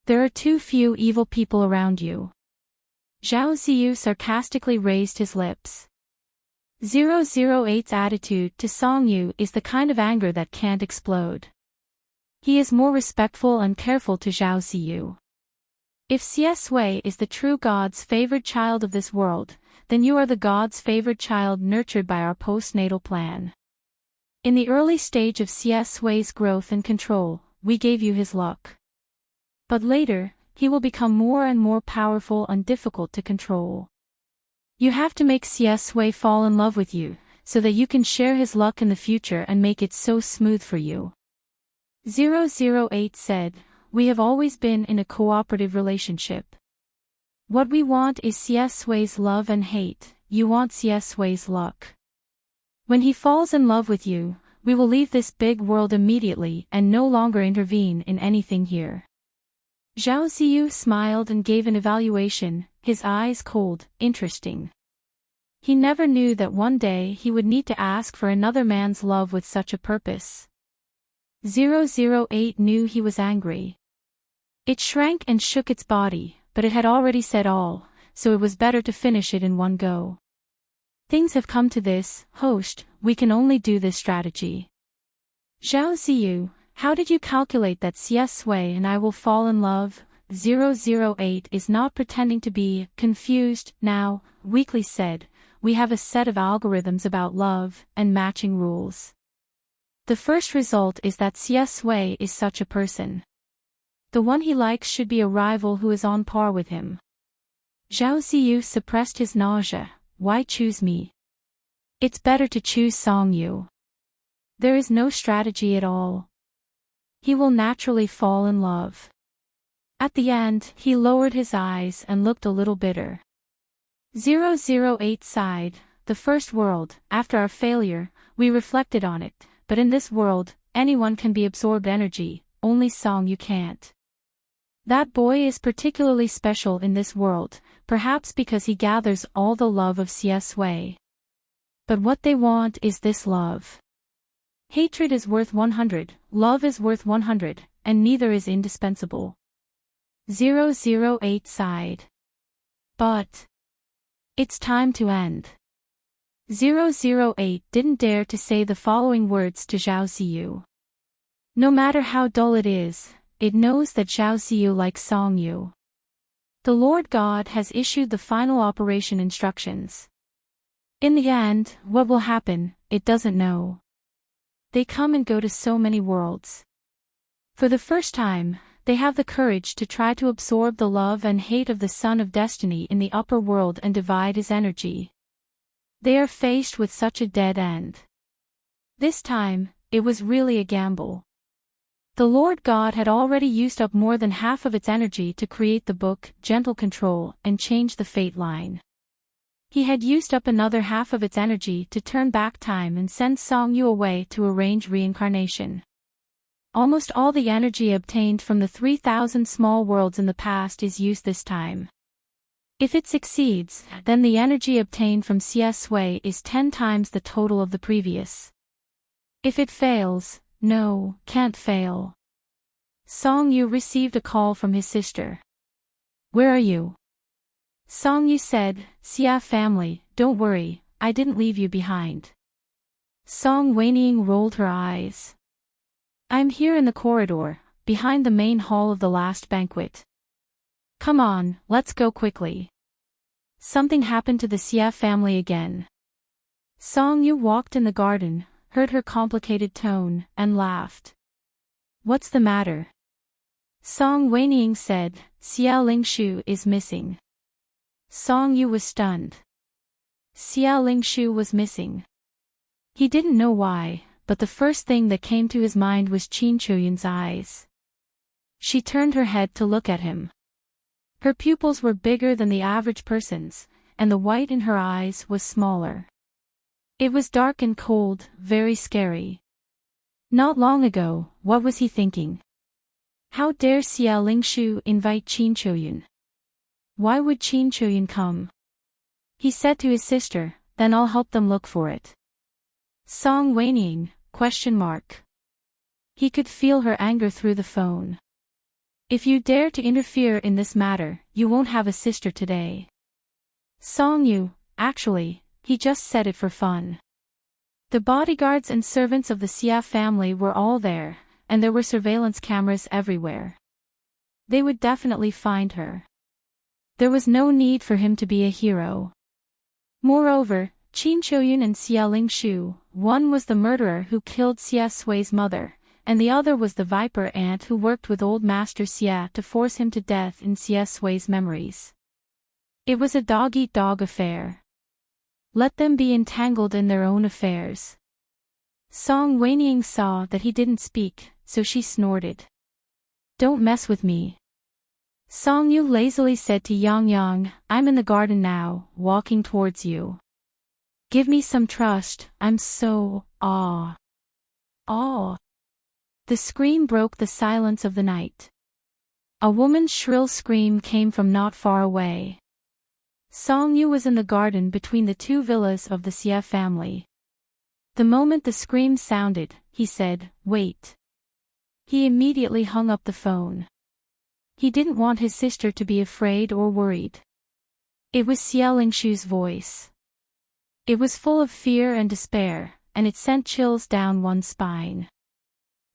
There are too few evil people around you. Zhao Ziyu sarcastically raised his lips. 008's attitude to Song Yu is the kind of anger that can't explode. He is more respectful and careful to Zhao Ziyu. If CS Wei is the true God's favored child of this world, then you are the God's favored child nurtured by our postnatal plan. In the early stage of CS Wei's growth and control, we gave you his luck. But later, he will become more and more powerful and difficult to control. You have to make CS Wei fall in love with you, so that you can share his luck in the future and make it so smooth for you. 008 said, we have always been in a cooperative relationship. What we want is CS Wei's love and hate, you want CS Wei's luck. When he falls in love with you, we will leave this big world immediately and no longer intervene in anything here. Zhao Ziyu smiled and gave an evaluation, his eyes cold, interesting. He never knew that one day he would need to ask for another man's love with such a purpose. 008 knew he was angry. It shrank and shook its body, but it had already said all, so it was better to finish it in one go. Things have come to this, host, we can only do this strategy. Zhao Ziyu, how did you calculate that CS Wei and I will fall in love? 008 is not pretending to be confused now, weakly said, we have a set of algorithms about love and matching rules. The first result is that CS Wei is such a person. The one he likes should be a rival who is on par with him. Zhao Ziyu suppressed his nausea. Why choose me? It's better to choose Song Yu. There is no strategy at all. He will naturally fall in love. At the end, he lowered his eyes and looked a little bitter. 008 sighed, the first world, after our failure, we reflected on it, but in this world, anyone can be absorbed energy, only Song Yu can't. That boy is particularly special in this world, perhaps because he gathers all the love of CS Wei. But what they want is this love. Hatred is worth 100, love is worth 100, and neither is indispensable. 008 sighed. But It's time to end. 008 didn't dare to say the following words to Zhao Ziyu. No matter how dull it is, it knows that Zhao Ziyu likes Song Yu. The Lord God has issued the final operation instructions. In the end, what will happen, it doesn't know. They come and go to so many worlds. For the first time, they have the courage to try to absorb the love and hate of the Son of Destiny in the upper world and divide his energy. They are faced with such a dead end. This time, it was really a gamble. The Lord God had already used up more than half of its energy to create the book, Gentle Control, and change the fate line. He had used up another half of its energy to turn back time and send Song Yu away to arrange reincarnation. Almost all the energy obtained from the 3,000 small worlds in the past is used this time. If it succeeds, then the energy obtained from Xia Sui is 10 times the total of the previous. If it fails, no, can't fail. Song Yu received a call from his sister. Where are you? Song Yu said, Xia family, don't worry, I didn't leave you behind. Song Weiniang rolled her eyes. I'm here in the corridor, behind the main hall of the last banquet. Come on, let's go quickly. Something happened to the Xia family again. Song Yu walked in the garden, heard her complicated tone, and laughed. What's the matter? Song Weiniang said, Xia Lingshu is missing. Song Yu was stunned. Xia Lingshu was missing. He didn't know why, but the first thing that came to his mind was Qin Chuyan's eyes. She turned her head to look at him. Her pupils were bigger than the average person's, and the white in her eyes was smaller. It was dark and cold, very scary. Not long ago, what was he thinking? How dare Xia Lingshu invite Qin Chuyan? Why would Qin Chuyan come? He said to his sister, then I'll help them look for it. Song Weiniang, ? He could feel her anger through the phone. If you dare to interfere in this matter, you won't have a sister today. Song Yu, actually, he just said it for fun. The bodyguards and servants of the Xia family were all there, and there were surveillance cameras everywhere. They would definitely find her. There was no need for him to be a hero. Moreover, Qin Chuyan and Xia Lingshu, one was the murderer who killed Xia Sui's mother, and the other was the viper ant who worked with old Master Xia to force him to death in Xia Sui's memories. It was a dog-eat-dog affair. Let them be entangled in their own affairs. Song Weiniang saw that he didn't speak, so she snorted. Don't mess with me. Song Yu lazily said to Yang Yang, I'm in the garden now, walking towards you. Give me some trust, I'm so, aw. The scream broke the silence of the night. A woman's shrill scream came from not far away. Song Yu was in the garden between the two villas of the Xia family. The moment the scream sounded, he said, wait. He immediately hung up the phone. He didn't want his sister to be afraid or worried. It was Xia Lingshu's voice. It was full of fear and despair, and it sent chills down one's spine.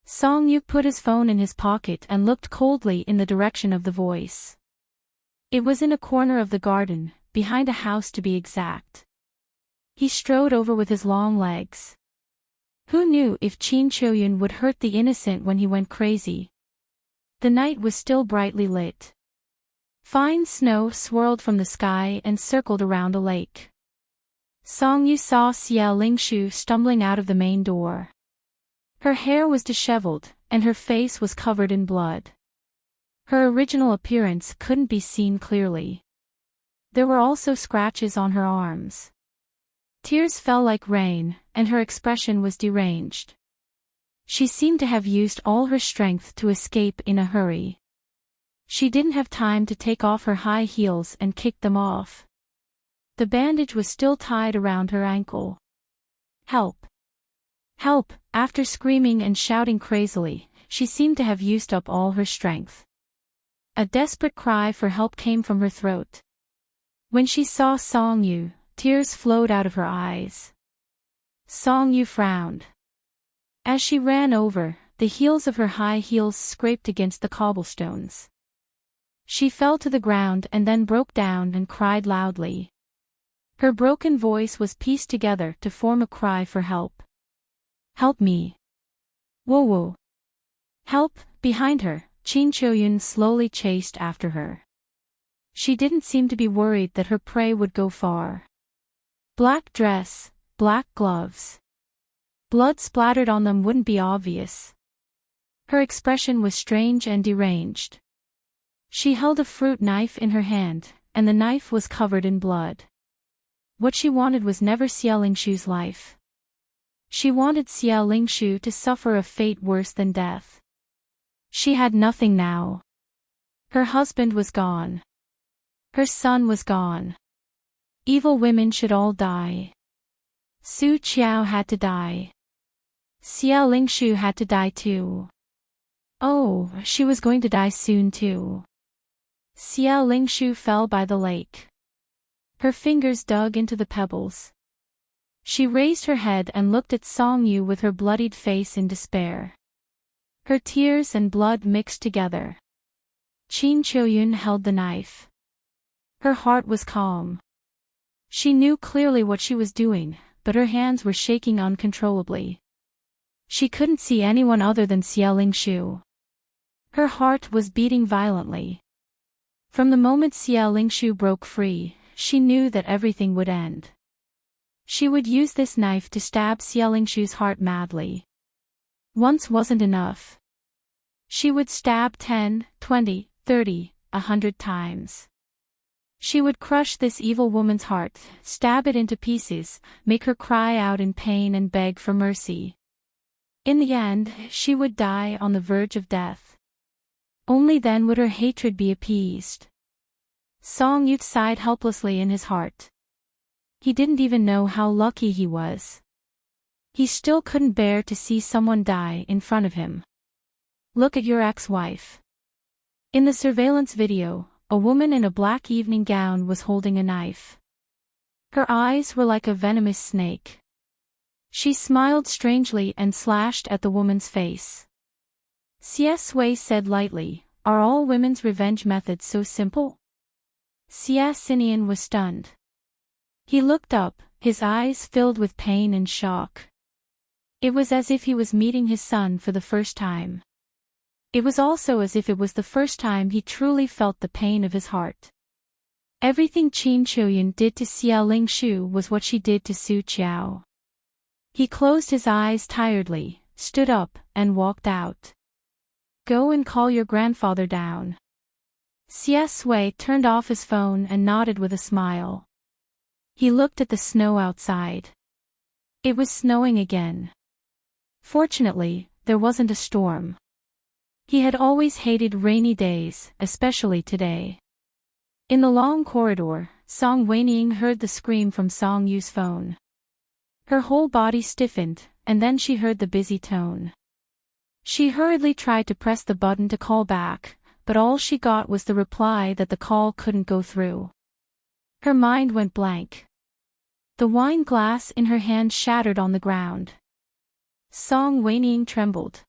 Song Yu put his phone in his pocket and looked coldly in the direction of the voice. It was in a corner of the garden, behind a house to be exact. He strode over with his long legs. Who knew if Qin Chuyan would hurt the innocent when he went crazy? The night was still brightly lit. Fine snow swirled from the sky and circled around a lake. Song Yu saw Xia Lingshu stumbling out of the main door. Her hair was disheveled, and her face was covered in blood. Her original appearance couldn't be seen clearly. There were also scratches on her arms. Tears fell like rain, and her expression was deranged. She seemed to have used all her strength to escape in a hurry. She didn't have time to take off her high heels and kick them off. The bandage was still tied around her ankle. Help! Help! After screaming and shouting crazily, she seemed to have used up all her strength. A desperate cry for help came from her throat. When she saw Song Yu, tears flowed out of her eyes. Song Yu frowned. As she ran over, the heels of her high heels scraped against the cobblestones. She fell to the ground and then broke down and cried loudly. Her broken voice was pieced together to form a cry for help. Help me. Whoa whoa. Help, behind her, Qin Choyun slowly chased after her. She didn't seem to be worried that her prey would go far. Black dress, black gloves. Blood splattered on them wouldn't be obvious. Her expression was strange and deranged. She held a fruit knife in her hand, and the knife was covered in blood. What she wanted was never Xia Lingshu's life. She wanted Xia Lingshu to suffer a fate worse than death. She had nothing now. Her husband was gone. Her son was gone. Evil women should all die. Su Qiao had to die. Xia Lingshu had to die too. Oh, she was going to die soon too. Xia Lingshu fell by the lake. Her fingers dug into the pebbles. She raised her head and looked at Song Yu with her bloodied face in despair. Her tears and blood mixed together. Qin Choyun held the knife. Her heart was calm. She knew clearly what she was doing, but her hands were shaking uncontrollably. She couldn't see anyone other than Xia Lingshu. Her heart was beating violently. From the moment Xia Lingshu broke free, she knew that everything would end. She would use this knife to stab Xia Lingshu's heart madly. Once wasn't enough. She would stab 10, 20, 30, 100 times. She would crush this evil woman's heart, stab it into pieces, make her cry out in pain and beg for mercy. In the end, she would die on the verge of death. Only then would her hatred be appeased. Song Yu sighed helplessly in his heart. He didn't even know how lucky he was. He still couldn't bear to see someone die in front of him. Look at your ex-wife. In the surveillance video, a woman in a black evening gown was holding a knife. Her eyes were like a venomous snake. She smiled strangely and slashed at the woman's face. Xie Sui said lightly, "Are all women's revenge methods so simple?" Xie Xinian was stunned. He looked up, his eyes filled with pain and shock. It was as if he was meeting his son for the first time. It was also as if it was the first time he truly felt the pain of his heart. Everything Qin Choyun did to Xia Lingshu was what she did to Su Qiao. He closed his eyes tiredly, stood up, and walked out. Go and call your grandfather down. Xie Sui turned off his phone and nodded with a smile. He looked at the snow outside. It was snowing again. Fortunately, there wasn't a storm. He had always hated rainy days, especially today. In the long corridor, Song Weining heard the scream from Song Yu's phone. Her whole body stiffened, and then she heard the busy tone. She hurriedly tried to press the button to call back, but all she got was the reply that the call couldn't go through. Her mind went blank. The wine glass in her hand shattered on the ground. Song Weining trembled.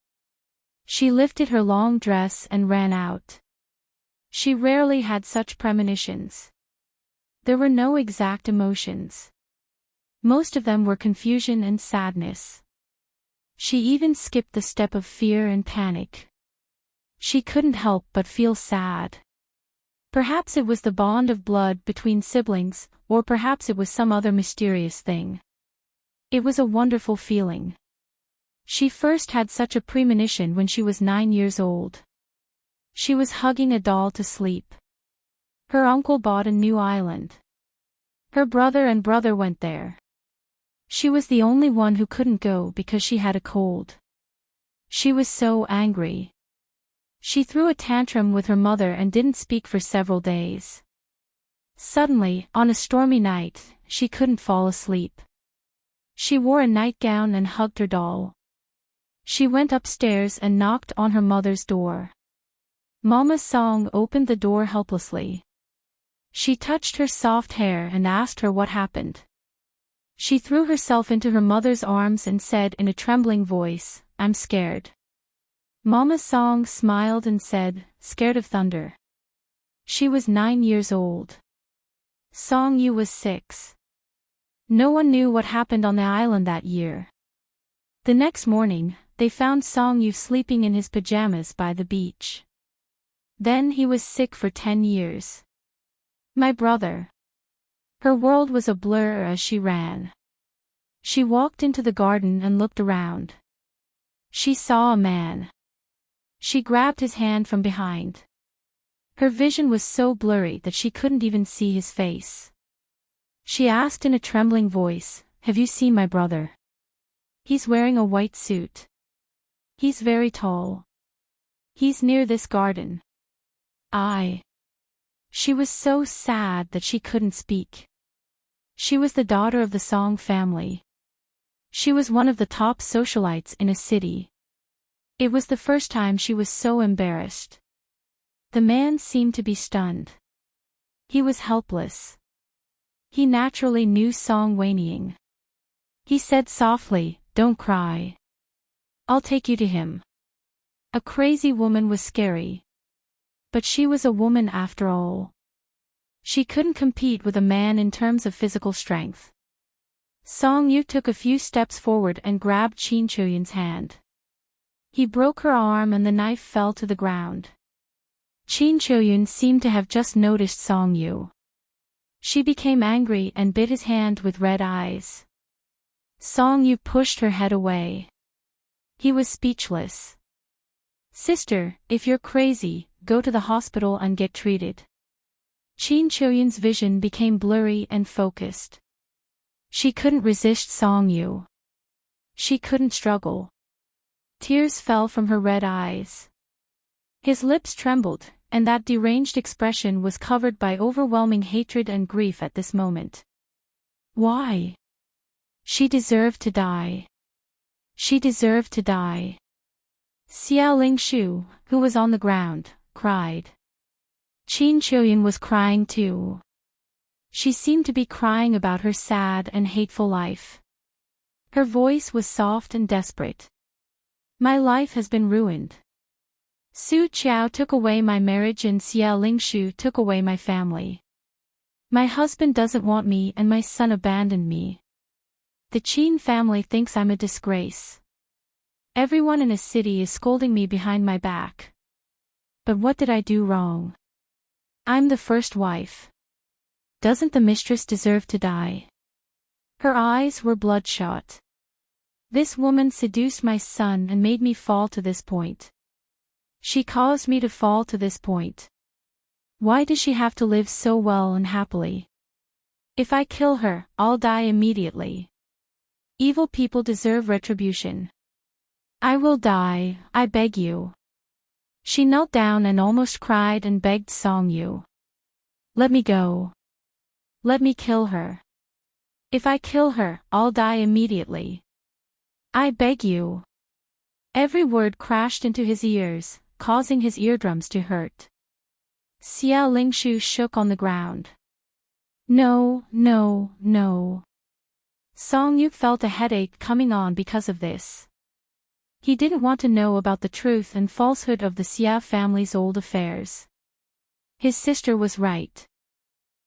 She lifted her long dress and ran out. She rarely had such premonitions. There were no exact emotions. Most of them were confusion and sadness. She even skipped the step of fear and panic. She couldn't help but feel sad. Perhaps it was the bond of blood between siblings, or perhaps it was some other mysterious thing. It was a wonderful feeling. She first had such a premonition when she was 9 years old. She was hugging a doll to sleep. Her uncle bought a new island. Her brother and brother went there. She was the only one who couldn't go because she had a cold. She was so angry. She threw a tantrum with her mother and didn't speak for several days. Suddenly, on a stormy night, she couldn't fall asleep. She wore a nightgown and hugged her doll. She went upstairs and knocked on her mother's door. Mama Song opened the door helplessly. She touched her soft hair and asked her what happened. She threw herself into her mother's arms and said in a trembling voice, "I'm scared." Mama Song smiled and said, "Scared of thunder?" She was 9 years old. Song Yu was 6. No one knew what happened on the island that year. The next morning, they found Song Yu sleeping in his pajamas by the beach. Then he was sick for 10 years. My brother. Her world was a blur as she ran. She walked into the garden and looked around. She saw a man. She grabbed his hand from behind. Her vision was so blurry that she couldn't even see his face. She asked in a trembling voice, "Have you seen my brother? He's wearing a white suit. He's very tall. He's near this garden." She was so sad that she couldn't speak. She was the daughter of the Song family. She was one of the top socialites in a city. It was the first time she was so embarrassed. The man seemed to be stunned. He was helpless. He naturally knew Song whinnying. He said softly, "Don't cry. I'll take you to him." A crazy woman was scary. But she was a woman after all. She couldn't compete with a man in terms of physical strength. Song Yu took a few steps forward and grabbed Chin Choyun's hand. He broke her arm and the knife fell to the ground. Chin Choyun seemed to have just noticed Song Yu. She became angry and bit his hand with red eyes. Song Yu pushed her head away. He was speechless. "Sister, if you're crazy, go to the hospital and get treated." Chin Choyun's vision became blurry and focused. She couldn't resist Song Yu. She couldn't struggle. Tears fell from her red eyes. His lips trembled, and that deranged expression was covered by overwhelming hatred and grief at this moment. Why? She deserved to die. She deserved to die. Xiao Lingshu, who was on the ground, cried. Chin Choyun was crying too. She seemed to be crying about her sad and hateful life. Her voice was soft and desperate. "My life has been ruined. Su Qiao took away my marriage and Xiao Lingshu took away my family. My husband doesn't want me and my son abandoned me. The Qin family thinks I'm a disgrace. Everyone in a city is scolding me behind my back. But what did I do wrong? I'm the first wife. Doesn't the mistress deserve to die?" Her eyes were bloodshot. "This woman seduced my son and made me fall to this point. She caused me to fall to this point. Why does she have to live so well and happily? If I kill her, I'll die immediately. Evil people deserve retribution. I will die, I beg you." She knelt down and almost cried and begged Song Yu. "Let me go. Let me kill her. If I kill her, I'll die immediately. I beg you." Every word crashed into his ears, causing his eardrums to hurt. Xiao Lingshu shook on the ground. No, no, no. Song Yu felt a headache coming on because of this. He didn't want to know about the truth and falsehood of the Xia family's old affairs. His sister was right.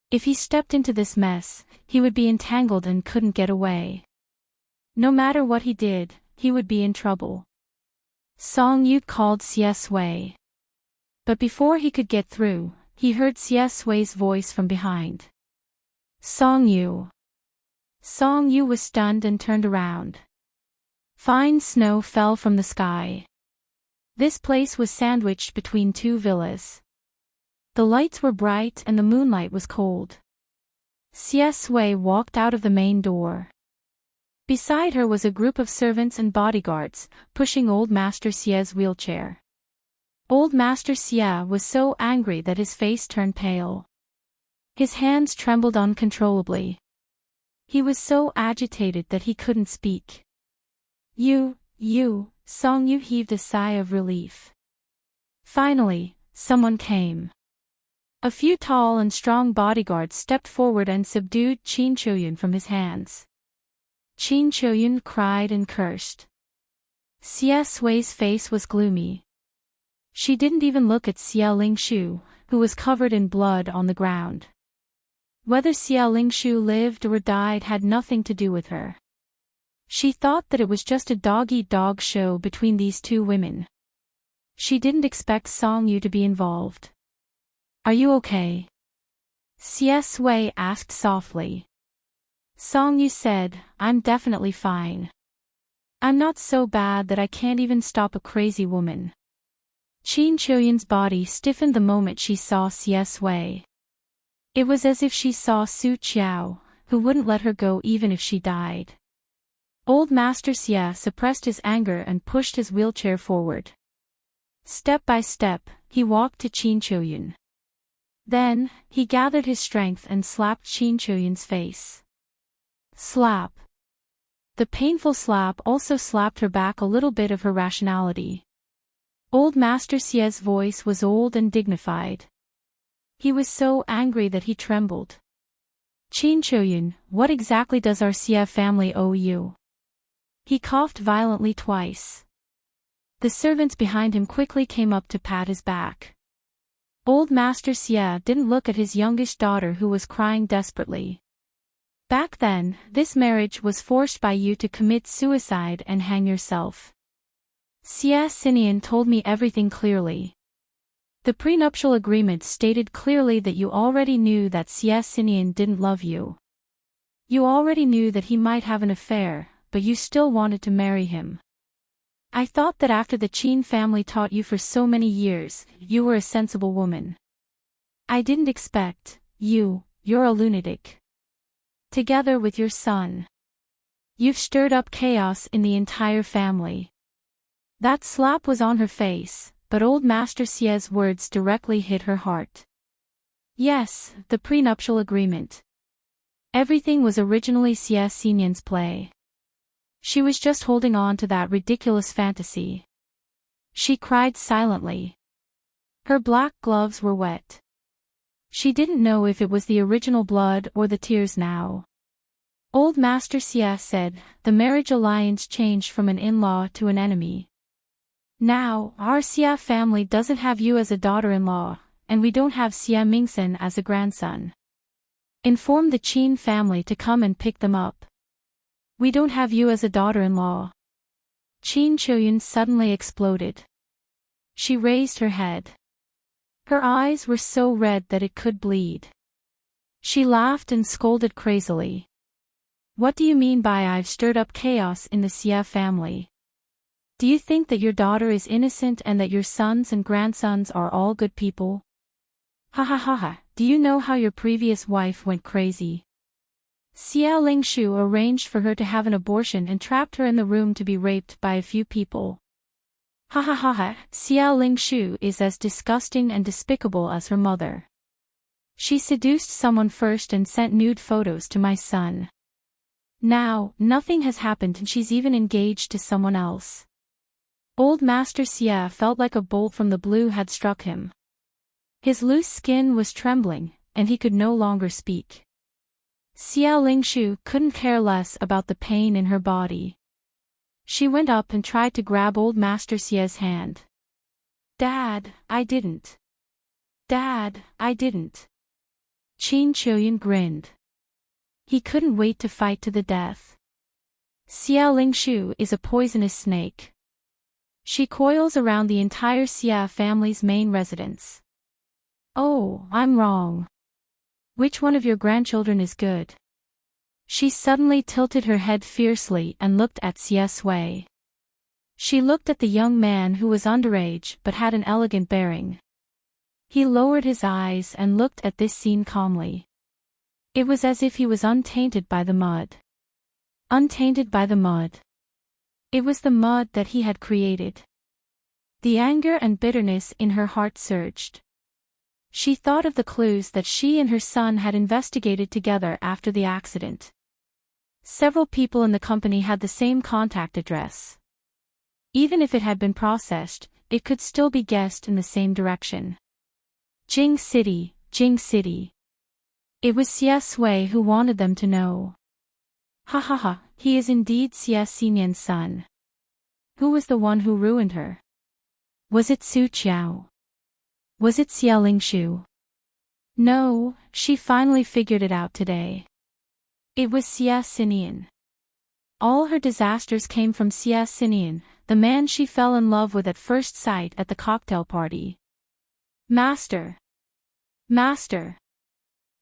If he stepped into this mess, he would be entangled and couldn't get away. No matter what he did, he would be in trouble. Song Yu called Xie Sui. But before he could get through, he heard Xie Sui's voice from behind. "Song Yu." Song Yu was stunned and turned around. Fine snow fell from the sky. This place was sandwiched between two villas. The lights were bright and the moonlight was cold. Xie Sui walked out of the main door. Beside her was a group of servants and bodyguards, pushing Old Master Xie's wheelchair. Old Master Xie was so angry that his face turned pale. His hands trembled uncontrollably. He was so agitated that he couldn't speak. You, Song Yu heaved a sigh of relief. Finally, someone came. A few tall and strong bodyguards stepped forward and subdued Qin Choyun from his hands. Qin Choyun cried and cursed. Xie Sui's face was gloomy. She didn't even look at Xie Lingshu, who was covered in blood on the ground. Whether Xie Lingshu lived or died had nothing to do with her. She thought that it was just a dog-eat-dog show between these two women. She didn't expect Song Yu to be involved. "Are you okay?" Xie Sui asked softly. Song Yu said, "I'm definitely fine. I'm not so bad that I can't even stop a crazy woman." Qin Choyun's body stiffened the moment she saw Xie Sui. It was as if she saw Su Qiao, who wouldn't let her go even if she died. Old Master Xie suppressed his anger and pushed his wheelchair forward. Step by step, he walked to Qin Choyun. Then, he gathered his strength and slapped Qin Choyun's face. Slap. The painful slap also slapped her back a little bit of her rationality. Old Master Xie's voice was old and dignified. He was so angry that he trembled. "Qin Choyun, what exactly does our Xie family owe you?" He coughed violently twice. The servants behind him quickly came up to pat his back. Old Master Xie didn't look at his youngest daughter who was crying desperately. "Back then, this marriage was forced by you to commit suicide and hang yourself. Xie Xinian told me everything clearly. The prenuptial agreement stated clearly that you already knew that Xie Xinian didn't love you. You already knew that he might have an affair, but you still wanted to marry him. I thought that after the Qin family taught you for so many years, you were a sensible woman. I didn't expect, you're a lunatic. Together with your son. You've stirred up chaos in the entire family." That slap was on her face, but old Master Xie's words directly hit her heart. Yes, the prenuptial agreement. Everything was originally Xie Xinian's play. She was just holding on to that ridiculous fantasy. She cried silently. Her black gloves were wet. She didn't know if it was the original blood or the tears now. Old Master Xie said, "The marriage alliance changed from an in-law to an enemy. Now, our Xie family doesn't have you as a daughter-in-law, and we don't have Xie Mingsen as a grandson. Inform the Qin family to come and pick them up. We don't have you as a daughter-in-law." Qin Choyun suddenly exploded. She raised her head. Her eyes were so red that it could bleed. She laughed and scolded crazily. "What do you mean by I've stirred up chaos in the Xie family? Do you think that your daughter is innocent and that your sons and grandsons are all good people? Ha ha ha ha, do you know how your previous wife went crazy? Xie Lingshu arranged for her to have an abortion and trapped her in the room to be raped by a few people. Ha ha ha ha, Xie Lingshu is as disgusting and despicable as her mother. She seduced someone first and sent nude photos to my son. Now, nothing has happened and she's even engaged to someone else." Old Master Xie felt like a bolt from the blue had struck him. His loose skin was trembling, and he could no longer speak. Xie Lingshu couldn't care less about the pain in her body. She went up and tried to grab Old Master Xie's hand. "Dad, I didn't. Dad, I didn't." Qin Choyun grinned. He couldn't wait to fight to the death. Xie Lingshu is a poisonous snake. She coils around the entire Xie family's main residence. "Oh, I'm wrong. Which one of your grandchildren is good?" She suddenly tilted her head fiercely and looked at Xie Sui. She looked at the young man who was underage but had an elegant bearing. He lowered his eyes and looked at this scene calmly. It was as if he was untainted by the mud. Untainted by the mud. It was the mud that he had created. The anger and bitterness in her heart surged. She thought of the clues that she and her son had investigated together after the accident. Several people in the company had the same contact address. Even if it had been processed, it could still be guessed in the same direction. Jing City, Jing City. It was Xie Sui who wanted them to know. Ha ha ha, he is indeed Xie Xinyan's son. Who was the one who ruined her? Was it Su Qiao? Was it Xie Lingshu? No, she finally figured it out today. It was Xie Xinyan. All her disasters came from Xie Xinyan, the man she fell in love with at first sight at the cocktail party. Master! Master!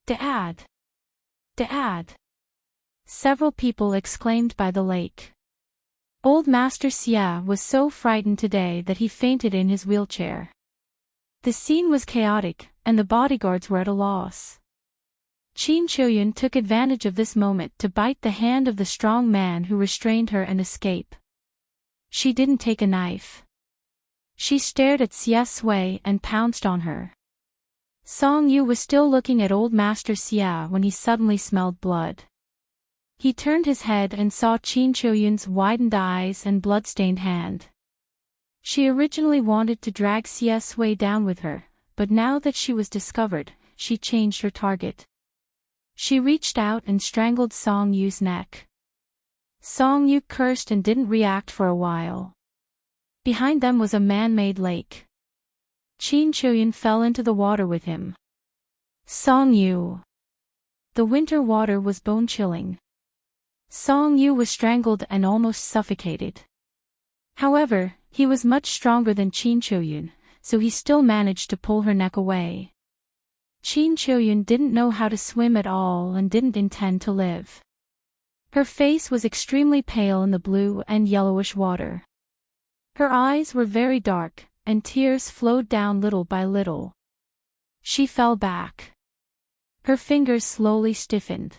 Dad! Dad! Several people exclaimed by the lake. Old Master Xie was so frightened today that he fainted in his wheelchair. The scene was chaotic, and the bodyguards were at a loss. Qin Chuyan took advantage of this moment to bite the hand of the strong man who restrained her and escape. She didn't take a knife. She stared at Xie Sui and pounced on her. Song Yu was still looking at old Master Xie when he suddenly smelled blood. He turned his head and saw Qin Chuyan's widened eyes and blood-stained hand. She originally wanted to drag Xie Sui down with her, but now that she was discovered, she changed her target. She reached out and strangled Song Yu's neck. Song Yu cursed and didn't react for a while. Behind them was a man-made lake. Qin Chuyan fell into the water with him. Song Yu. The winter water was bone-chilling. Song Yu was strangled and almost suffocated. However, he was much stronger than Qin Chuyan, so he still managed to pull her neck away. Qin Chuyan didn't know how to swim at all and didn't intend to live. Her face was extremely pale in the blue and yellowish water. Her eyes were very dark, and tears flowed down little by little. She fell back. Her fingers slowly stiffened.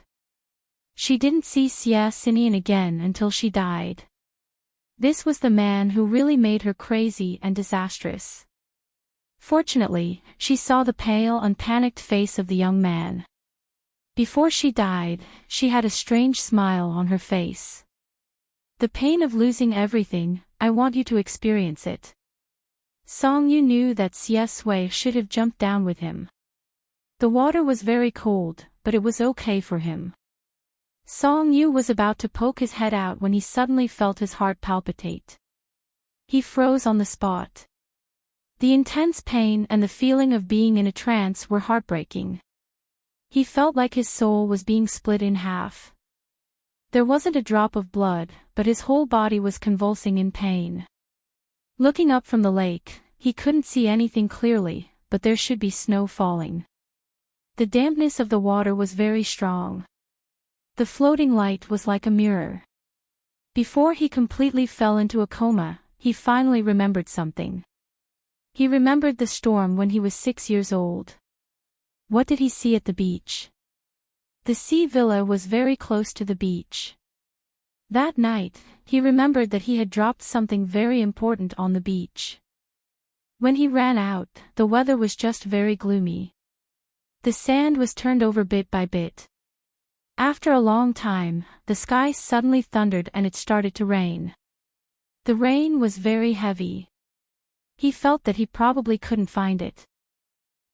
She didn't see Xie Xinyan again until she died. This was the man who really made her crazy and disastrous. Fortunately, she saw the pale and panicked face of the young man. Before she died, she had a strange smile on her face. The pain of losing everything, I want you to experience it. Song Yu knew that Xie Sui should have jumped down with him. The water was very cold, but it was okay for him. Song Yu was about to poke his head out when he suddenly felt his heart palpitate. He froze on the spot. The intense pain and the feeling of being in a trance were heartbreaking. He felt like his soul was being split in half. There wasn't a drop of blood, but his whole body was convulsing in pain. Looking up from the lake, he couldn't see anything clearly, but there should be snow falling. The dampness of the water was very strong. The floating light was like a mirror. Before he completely fell into a coma, he finally remembered something. He remembered the storm when he was 6 years old. What did he see at the beach? The sea villa was very close to the beach. That night, he remembered that he had dropped something very important on the beach. When he ran out, the weather was just very gloomy. The sand was turned over bit by bit. After a long time, the sky suddenly thundered and it started to rain. The rain was very heavy. He felt that he probably couldn't find it.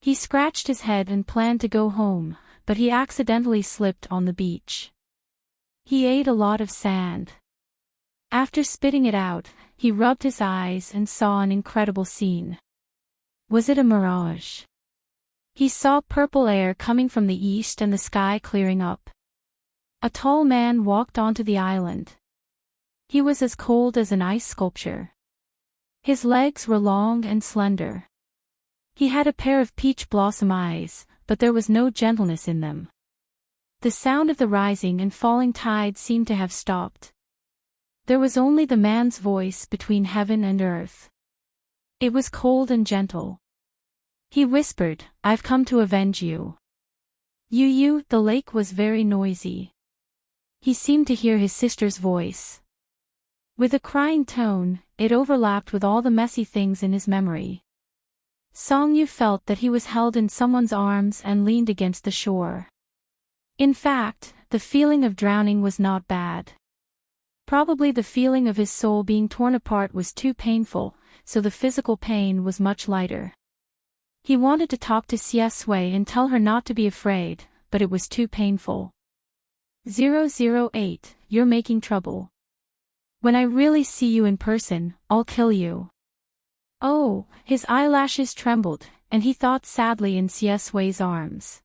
He scratched his head and planned to go home, but he accidentally slipped on the beach. He ate a lot of sand. After spitting it out, he rubbed his eyes and saw an incredible scene. Was it a mirage? He saw purple air coming from the east and the sky clearing up. A tall man walked onto the island. He was as cold as an ice sculpture. His legs were long and slender. He had a pair of peach blossom eyes, but there was no gentleness in them. The sound of the rising and falling tide seemed to have stopped. There was only the man's voice between heaven and earth. It was cold and gentle. He whispered, "I've come to avenge you." You, the lake was very noisy. He seemed to hear his sister's voice. With a crying tone, it overlapped with all the messy things in his memory. Song Yu felt that he was held in someone's arms and leaned against the shore. In fact, the feeling of drowning was not bad. Probably the feeling of his soul being torn apart was too painful, so the physical pain was much lighter. He wanted to talk to Siesue and tell her not to be afraid, but it was too painful. 008, you're making trouble. When I really see you in person, I'll kill you. Oh, his eyelashes trembled, and he thought sadly in Siesue's arms.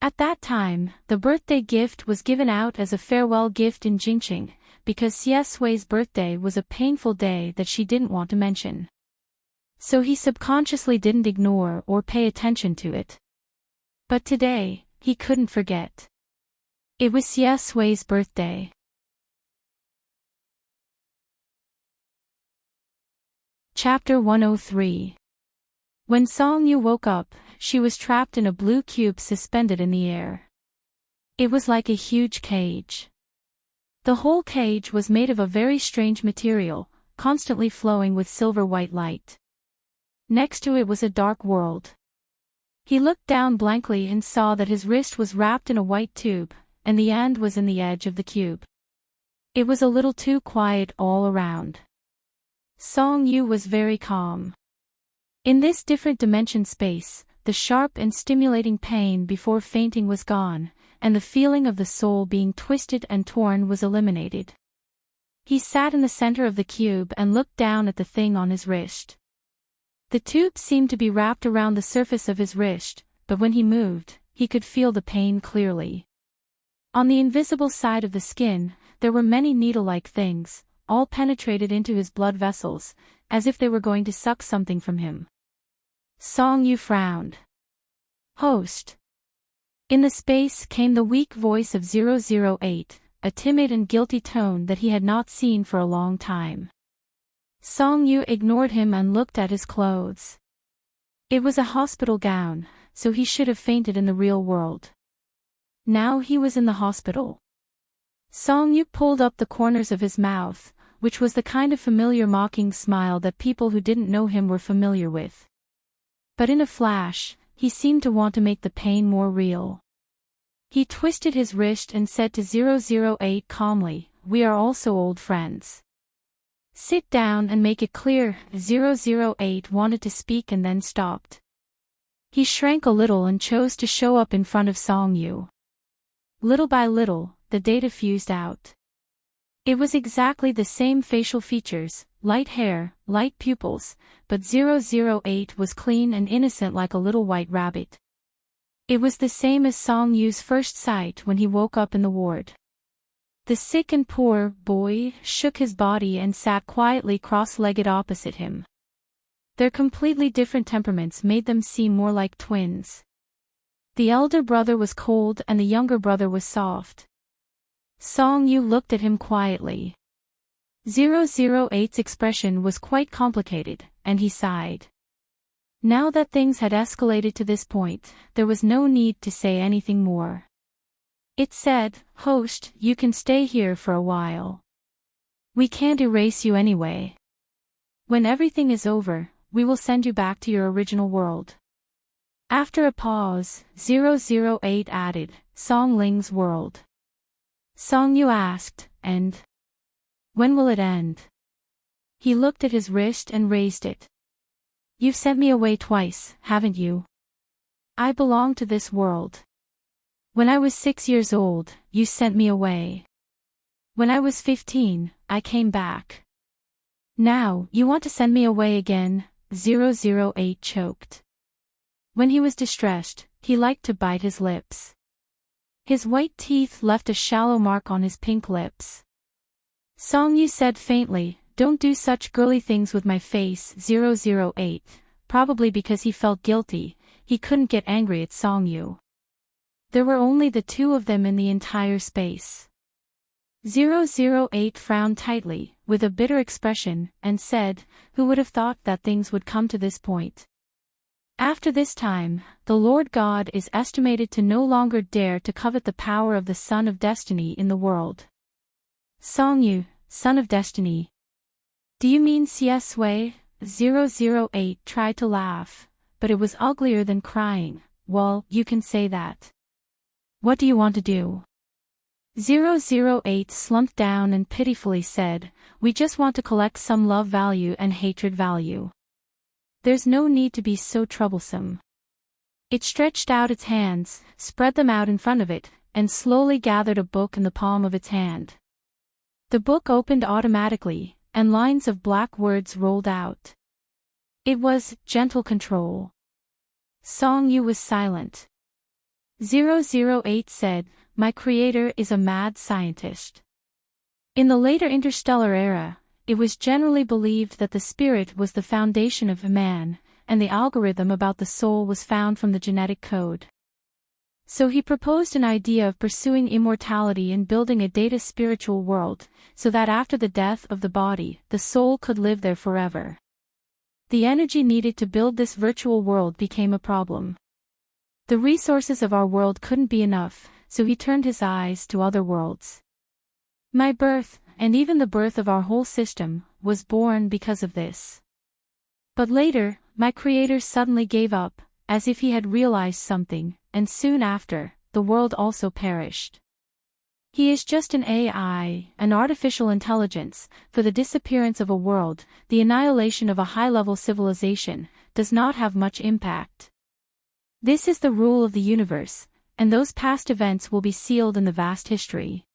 At that time, the birthday gift was given out as a farewell gift in Jinqing, because Siesue's birthday was a painful day that she didn't want to mention. So he subconsciously didn't ignore or pay attention to it. But today, he couldn't forget. It was Siesue's birthday. Chapter 103. When Song Yu woke up, she was trapped in a blue cube suspended in the air. It was like a huge cage. The whole cage was made of a very strange material, constantly flowing with silver-white light. Next to it was a dark world. He looked down blankly and saw that his wrist was wrapped in a white tube, and the end was in the edge of the cube. It was a little too quiet all around. Song Yu was very calm. In this different dimension space, the sharp and stimulating pain before fainting was gone, and the feeling of the soul being twisted and torn was eliminated. He sat in the center of the cube and looked down at the thing on his wrist. The tube seemed to be wrapped around the surface of his wrist, but when he moved, he could feel the pain clearly. On the invisible side of the skin, there were many needle-like things, all penetrated into his blood vessels, as if they were going to suck something from him. Song Yu frowned. Host. In the space came the weak voice of 008, a timid and guilty tone that he had not seen for a long time. Song Yu ignored him and looked at his clothes. It was a hospital gown, so he should have fainted in the real world. Now he was in the hospital. Song Yu pulled up the corners of his mouth, which was the kind of familiar mocking smile that people who didn't know him were familiar with. But in a flash, he seemed to want to make the pain more real. He twisted his wrist and said to 008 calmly, "We are also old friends. Sit down and make it clear." 008 wanted to speak and then stopped. He shrank a little and chose to show up in front of Song Yu. Little by little, the data fused out. It was exactly the same facial features, light hair, light pupils, but 008 was clean and innocent like a little white rabbit. It was the same as Song Yu's first sight when he woke up in the ward. The sick and poor boy shook his body and sat quietly cross-legged opposite him. Their completely different temperaments made them seem more like twins. The elder brother was cold and the younger brother was soft. Song Yu looked at him quietly. 008's expression was quite complicated, and he sighed. Now that things had escalated to this point, there was no need to say anything more. It said, "Host, you can stay here for a while. We can't erase you anyway. When everything is over, we will send you back to your original world." After a pause, 008 added, "Song Ling's world." Song Yu asked, "And when will it end?" He looked at his wrist and raised it. "You've sent me away twice, haven't you? I belong to this world. When I was 6 years old, you sent me away. When I was 15, I came back. Now, you want to send me away again?" 008 choked. When he was distressed, he liked to bite his lips. His white teeth left a shallow mark on his pink lips. Song Yu said faintly, "Don't do such girly things with my face." 008, probably because he felt guilty, he couldn't get angry at Song Yu. There were only the two of them in the entire space. 008 frowned tightly, with a bitter expression, and said, "Who would have thought that things would come to this point? After this time, the Lord God is estimated to no longer dare to covet the power of the Son of Destiny in the world." Song Yu, Son of Destiny. Do you mean Siesue? 008 tried to laugh, but it was uglier than crying. Well, you can say that. What do you want to do? 008 slumped down and pitifully said, "We just want to collect some love value and hatred value." There's no need to be so troublesome. It stretched out its hands, spread them out in front of it, and slowly gathered a book in the palm of its hand. The book opened automatically, and lines of black words rolled out. It was Gentle Control. Song Yu was silent. 008 said, "My creator is a mad scientist." In the later interstellar era, it was generally believed that the spirit was the foundation of man, and the algorithm about the soul was found from the genetic code. So he proposed an idea of pursuing immortality and building a data spiritual world, so that after the death of the body, the soul could live there forever. The energy needed to build this virtual world became a problem. The resources of our world couldn't be enough, so he turned his eyes to other worlds. My birth, and even the birth of our whole system, was born because of this. But later, my creator suddenly gave up, as if he had realized something, and soon after, the world also perished. He is just an AI, an artificial intelligence. For the disappearance of a world, the annihilation of a high-level civilization, does not have much impact. This is the rule of the universe, and those past events will be sealed in the vast history.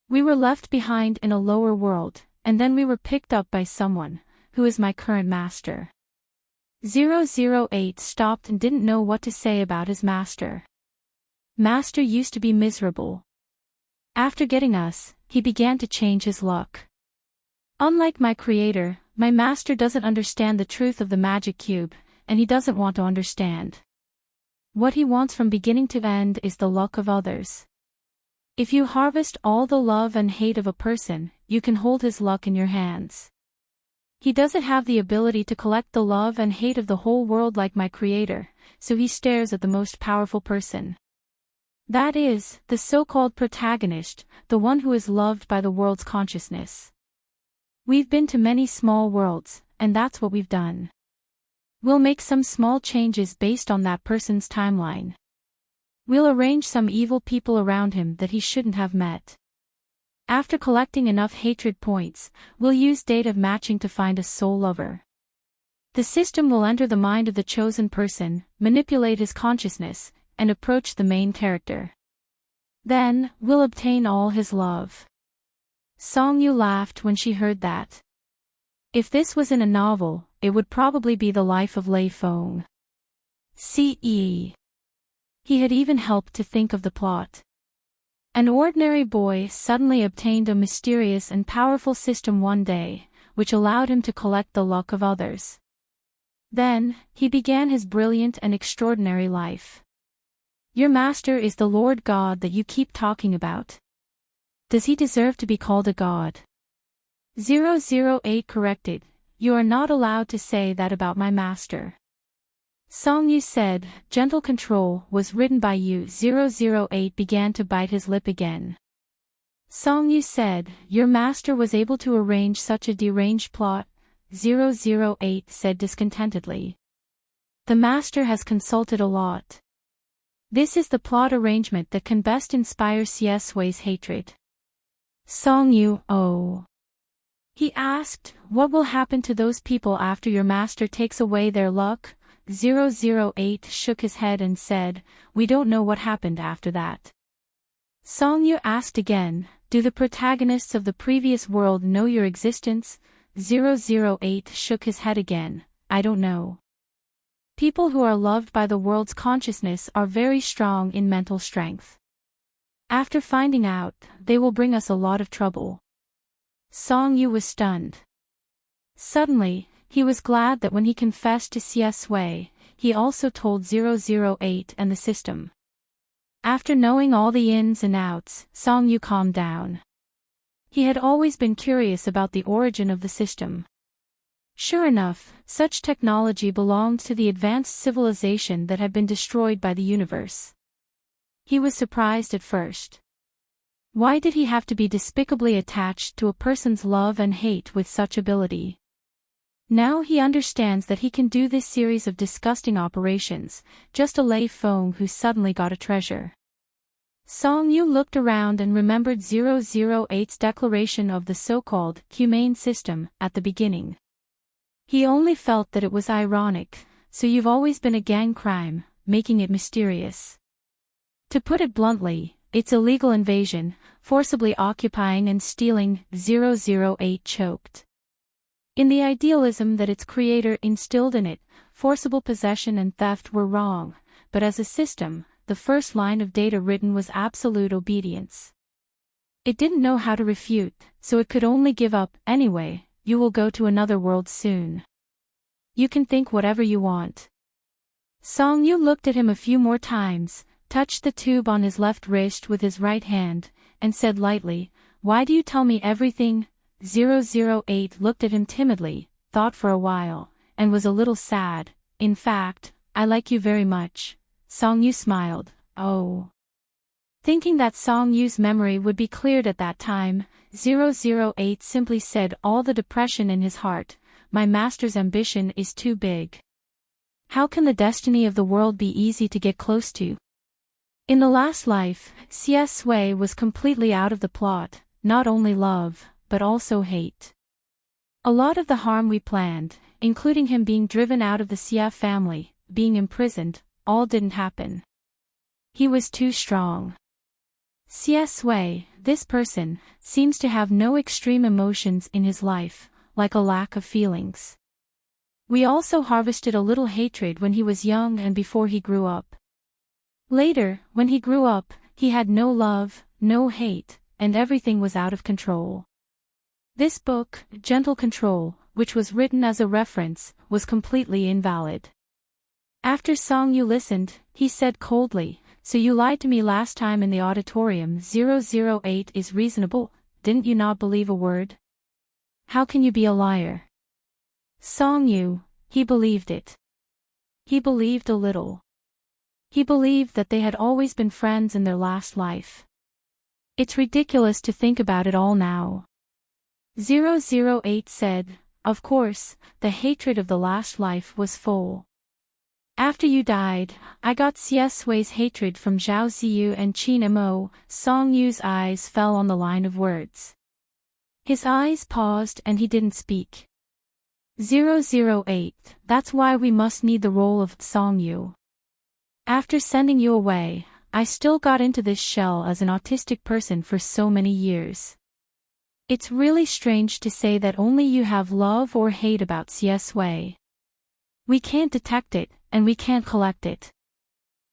We were left behind in a lower world, and then we were picked up by someone, who is my current master. 008 stopped and didn't know what to say about his master. Master used to be miserable. After getting us, he began to change his luck. Unlike my creator, my master doesn't understand the truth of the magic cube, and he doesn't want to understand. What he wants from beginning to end is the luck of others. If you harvest all the love and hate of a person, you can hold his luck in your hands. He doesn't have the ability to collect the love and hate of the whole world like my creator, so he stares at the most powerful person. That is, the so-called protagonist, the one who is loved by the world's consciousness. We've been to many small worlds, and that's what we've done. We'll make some small changes based on that person's timeline. We'll arrange some evil people around him that he shouldn't have met. After collecting enough hatred points, we'll use data matching to find a soul lover. The system will enter the mind of the chosen person, manipulate his consciousness, and approach the main character. Then, we'll obtain all his love. Song Yu laughed when she heard that. If this was in a novel, it would probably be the life of Lei Feng. C.E. He had even helped to think of the plot. An ordinary boy suddenly obtained a mysterious and powerful system one day, which allowed him to collect the luck of others. Then, he began his brilliant and extraordinary life. Your master is the Lord God that you keep talking about. Does he deserve to be called a god? 008 corrected, you are not allowed to say that about my master. Song Yu said, Gentle Control was written by you. 008 began to bite his lip again. Song Yu said, your master was able to arrange such a deranged plot. 008 said discontentedly. The master has consulted a lot. This is the plot arrangement that can best inspire Siesui's hatred. Song Yu, oh. He asked, what will happen to those people after your master takes away their luck? 008 shook his head and said, we don't know what happened after that. Song Yu asked again, do the protagonists of the previous world know your existence? 008 shook his head again, I don't know. People who are loved by the world's consciousness are very strong in mental strength. After finding out, they will bring us a lot of trouble. Song Yu was stunned. Suddenly, he was glad that when he confessed to Siesui, he also told 008 and the system. After knowing all the ins and outs, Song Yu calmed down. He had always been curious about the origin of the system. Sure enough, such technology belonged to the advanced civilization that had been destroyed by the universe. He was surprised at first. Why did he have to be despicably attached to a person's love and hate with such ability? Now he understands that he can do this series of disgusting operations, just a Lei Feng who suddenly got a treasure. Song Yu looked around and remembered 008's declaration of the so-called humane system at the beginning. He only felt that it was ironic, so you've always been a gang crime, making it mysterious. To put it bluntly, it's illegal invasion, forcibly occupying and stealing. 008 choked. In the idealism that its creator instilled in it, forcible possession and theft were wrong, but as a system, the first line of data written was absolute obedience. It didn't know how to refute, so it could only give up. Anyway, you will go to another world soon. You can think whatever you want. Song Yu looked at him a few more times, touched the tube on his left wrist with his right hand, and said lightly, "Why do you tell me everything?" 008 looked at him timidly, thought for a while, and was a little sad. "In fact, I like you very much." Song Yu smiled. "Oh." Thinking that Song Yu's memory would be cleared at that time, 008 simply said, all the depression in his heart, "My master's ambition is too big. How can the destiny of the world be easy to get close to?" In the last life, CS Sui was completely out of the plot, not only love, but also hate. A lot of the harm we planned, including him being driven out of the Xia family, being imprisoned, all didn't happen. He was too strong. CS Sui, this person, seems to have no extreme emotions in his life, like a lack of feelings. We also harvested a little hatred when he was young and before he grew up. Later, when he grew up, he had no love, no hate, and everything was out of control. This book, Gentle Control, which was written as a reference, was completely invalid. After Song Yu listened, he said coldly, "So you lied to me last time in the auditorium." 008 is reasonable, didn't you not believe a word? How can you be a liar? Song Yu, he believed it. He believed a little. He believed that they had always been friends in their last life. It's ridiculous to think about it all now. 008 said, "Of course, the hatred of the last life was full. After you died, I got CS Sui's hatred from Zhao Ziyu and Qin Mo." Song Yu's eyes fell on the line of words. His eyes paused and he didn't speak. 008, that's why we must need the role of Song Yu. After sending you away, I still got into this shell as an autistic person for so many years. It's really strange to say that only you have love or hate about CS Sui. We can't detect it, and we can't collect it.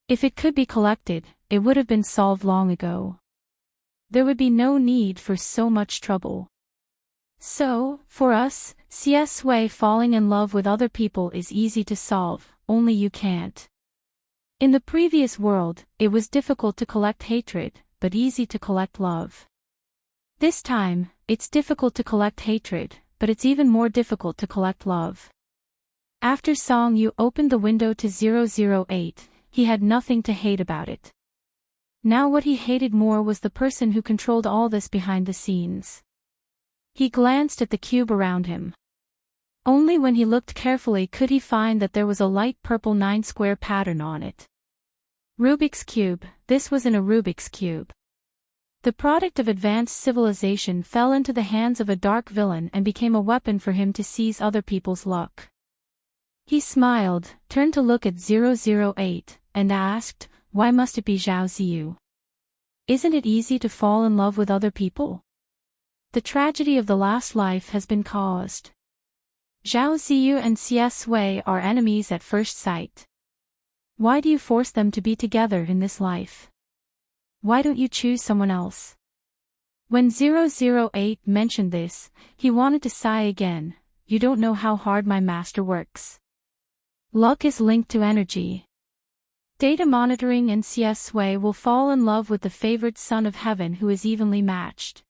If it could be collected, it would have been solved long ago. There would be no need for so much trouble. So, for us, CS Sui falling in love with other people is easy to solve, only you can't. In the previous world, it was difficult to collect hatred, but easy to collect love. This time, it's difficult to collect hatred, but it's even more difficult to collect love. After Song Yu opened the window to 008, he had nothing to hate about it. Now what he hated more was the person who controlled all this behind the scenes. He glanced at the cube around him. Only when he looked carefully could he find that there was a light purple 9-square pattern on it. Rubik's Cube, this was in a Rubik's Cube. The product of advanced civilization fell into the hands of a dark villain and became a weapon for him to seize other people's luck. He smiled, turned to look at 008, and asked, "Why must it be Zhao Ziyu? Isn't it easy to fall in love with other people? The tragedy of the last life has been caused. Zhao Ziyu and CS Sui are enemies at first sight. Why do you force them to be together in this life? Why don't you choose someone else?" When 008 mentioned this, he wanted to sigh again. "You don't know how hard my master works. Luck is linked to energy. Data monitoring and CS Sui will fall in love with the favored son of heaven who is evenly matched.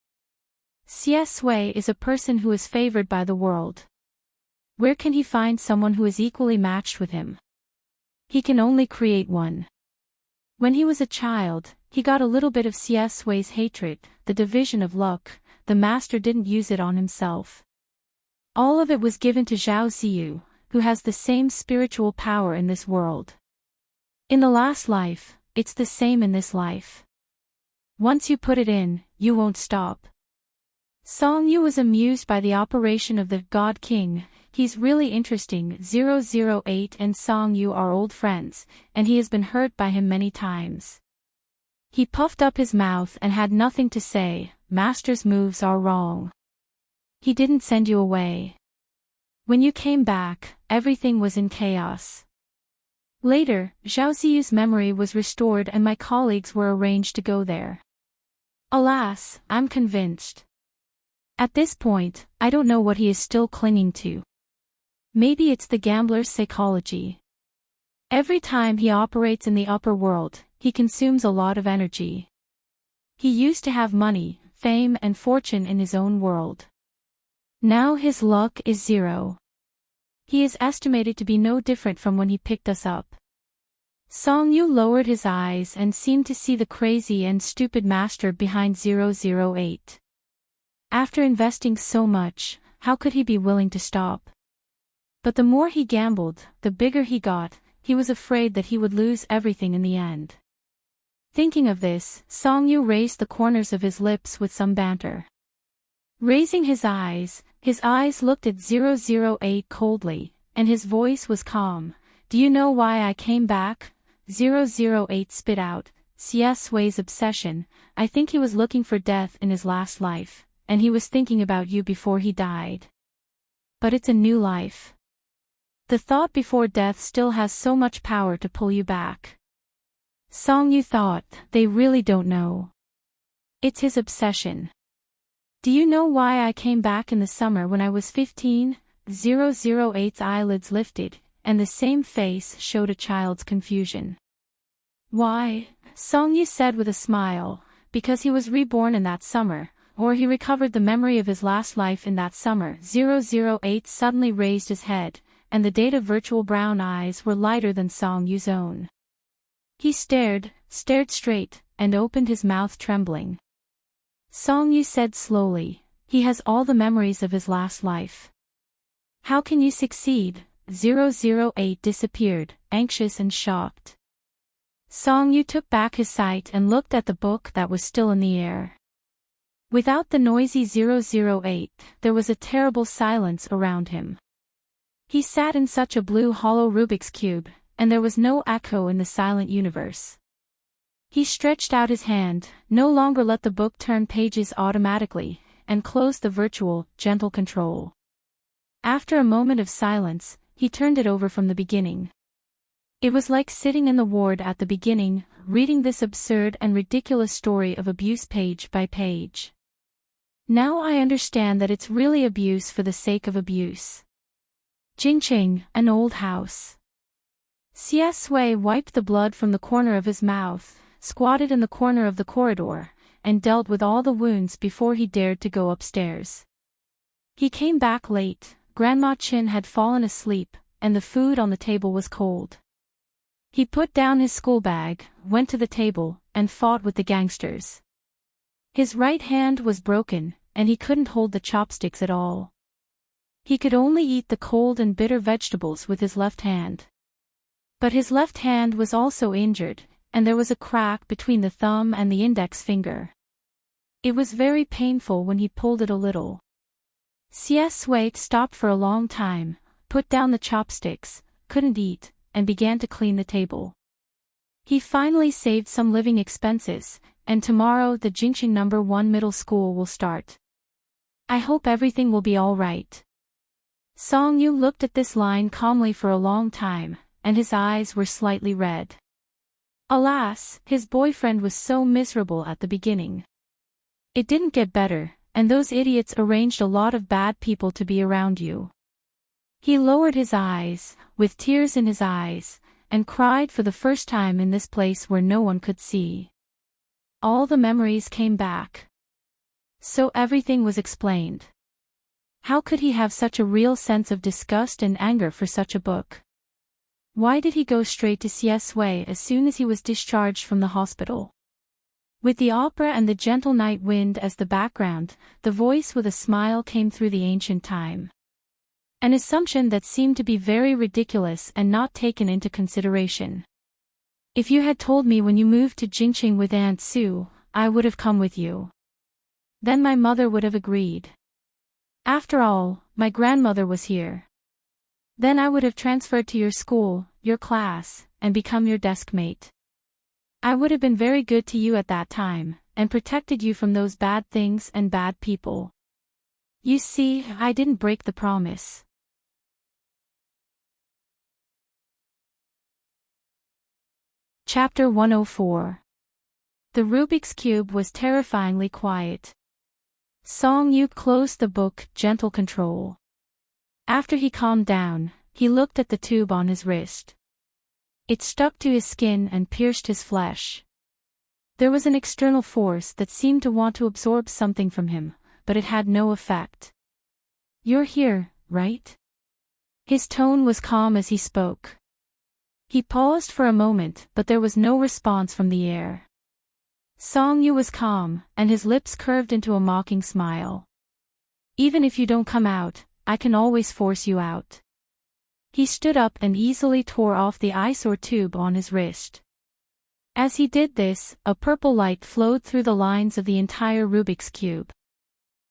CS Sui is a person who is favored by the world. Where can he find someone who is equally matched with him? He can only create one. When he was a child, he got a little bit of CS Sui's hatred, the division of luck. The master didn't use it on himself. All of it was given to Zhao Ziyu, who has the same spiritual power in this world. In the last life, it's the same in this life. Once you put it in, you won't stop." Song Yu was amused by the operation of the God King. he's really interesting. 008 and Song Yu are old friends, and he has been hurt by him many times. He puffed up his mouth and had nothing to say. Master's moves are wrong. He didn't send you away. When you came back, everything was in chaos. Later, Zhao Ziyu's memory was restored and my colleagues were arranged to go there. Alas, I'm convinced. At this point, I don't know what he is still clinging to. Maybe it's the gambler's psychology. Every time he operates in the upper world, he consumes a lot of energy. He used to have money, fame and fortune in his own world. Now his luck is 0. He is estimated to be no different from when he picked us up. Song Yu lowered his eyes and seemed to see the crazy and stupid master behind 008. After investing so much, how could he be willing to stop? But the more he gambled, the bigger he got. He was afraid that he would lose everything in the end. Thinking of this, Song Yu raised the corners of his lips with some banter. Raising his eyes looked at 008 coldly, and his voice was calm. Do you know why I came back? 008 spit out, Xie Sui's obsession. I think he was looking for death in his last life, and he was thinking about you before he died. But it's a new life. The thought before death still has so much power to pull you back. Song Yu thought, they really don't know. It's his obsession. Do you know why I came back in the summer when I was 15? 008's eyelids lifted, and the same face showed a child's confusion. Why? Song Yu said with a smile, because he was reborn in that summer, or he recovered the memory of his last life in that summer. 008 suddenly raised his head, and the data virtual brown eyes were lighter than Song Yu's own. He stared straight, and opened his mouth trembling. Song Yu said slowly, he has all the memories of his last life. How can you succeed? 008 disappeared, anxious and shocked. Song Yu took back his sight and looked at the book that was still in the air. Without the noisy 008, there was a terrible silence around him. He sat in such a blue hollow Rubik's Cube, and there was no echo in the silent universe. He stretched out his hand, no longer let the book turn pages automatically, and closed the virtual, gentle control. After a moment of silence, he turned it over from the beginning. It was like sitting in the ward at the beginning, reading this absurd and ridiculous story of abuse page by page. Now I understand that it's really abuse for the sake of abuse. Jingqing, an old house. Xie Sui wiped the blood from the corner of his mouth, squatted in the corner of the corridor, and dealt with all the wounds before he dared to go upstairs. He came back late. Grandma Chin had fallen asleep, and the food on the table was cold. He put down his school bag, went to the table, and fought with the gangsters. His right hand was broken, and he couldn't hold the chopsticks at all. He could only eat the cold and bitter vegetables with his left hand. But his left hand was also injured, and there was a crack between the thumb and the index finger. It was very painful when he pulled it a little. Xie Sui stopped for a long time, put down the chopsticks, couldn't eat, and began to clean the table. He finally saved some living expenses, and tomorrow the Jingqing No. 1 middle school will start. I hope everything will be all right. Song Yu looked at this line calmly for a long time, and his eyes were slightly red. Alas, his boyfriend was so miserable at the beginning. It didn't get better, and those idiots arranged a lot of bad people to be around you. He lowered his eyes, with tears in his eyes, and cried for the first time in this place where no one could see. All the memories came back. So everything was explained. How could he have such a real sense of disgust and anger for such a book? Why did he go straight to Xie Sui as soon as he was discharged from the hospital? With the opera and the gentle night wind as the background, the voice with a smile came through the ancient time. An assumption that seemed to be very ridiculous and not taken into consideration. If you had told me when you moved to Jingqing with Aunt Sue, I would have come with you. Then my mother would have agreed. After all, my grandmother was here. Then I would have transferred to your school, your class, and become your desk mate. I would have been very good to you at that time, and protected you from those bad things and bad people. You see, I didn't break the promise. Chapter 104. The Rubik's Cube was terrifyingly quiet. Song Yu closed the book, gentle control. After he calmed down, he looked at the tube on his wrist. It stuck to his skin and pierced his flesh. There was an external force that seemed to want to absorb something from him, but it had no effect. You're here, right? His tone was calm as he spoke. He paused for a moment, but there was no response from the air. Song Yu was calm, and his lips curved into a mocking smile. Even if you don't come out, I can always force you out. He stood up and easily tore off the eyesore tube on his wrist. As he did this, a purple light flowed through the lines of the entire Rubik's Cube.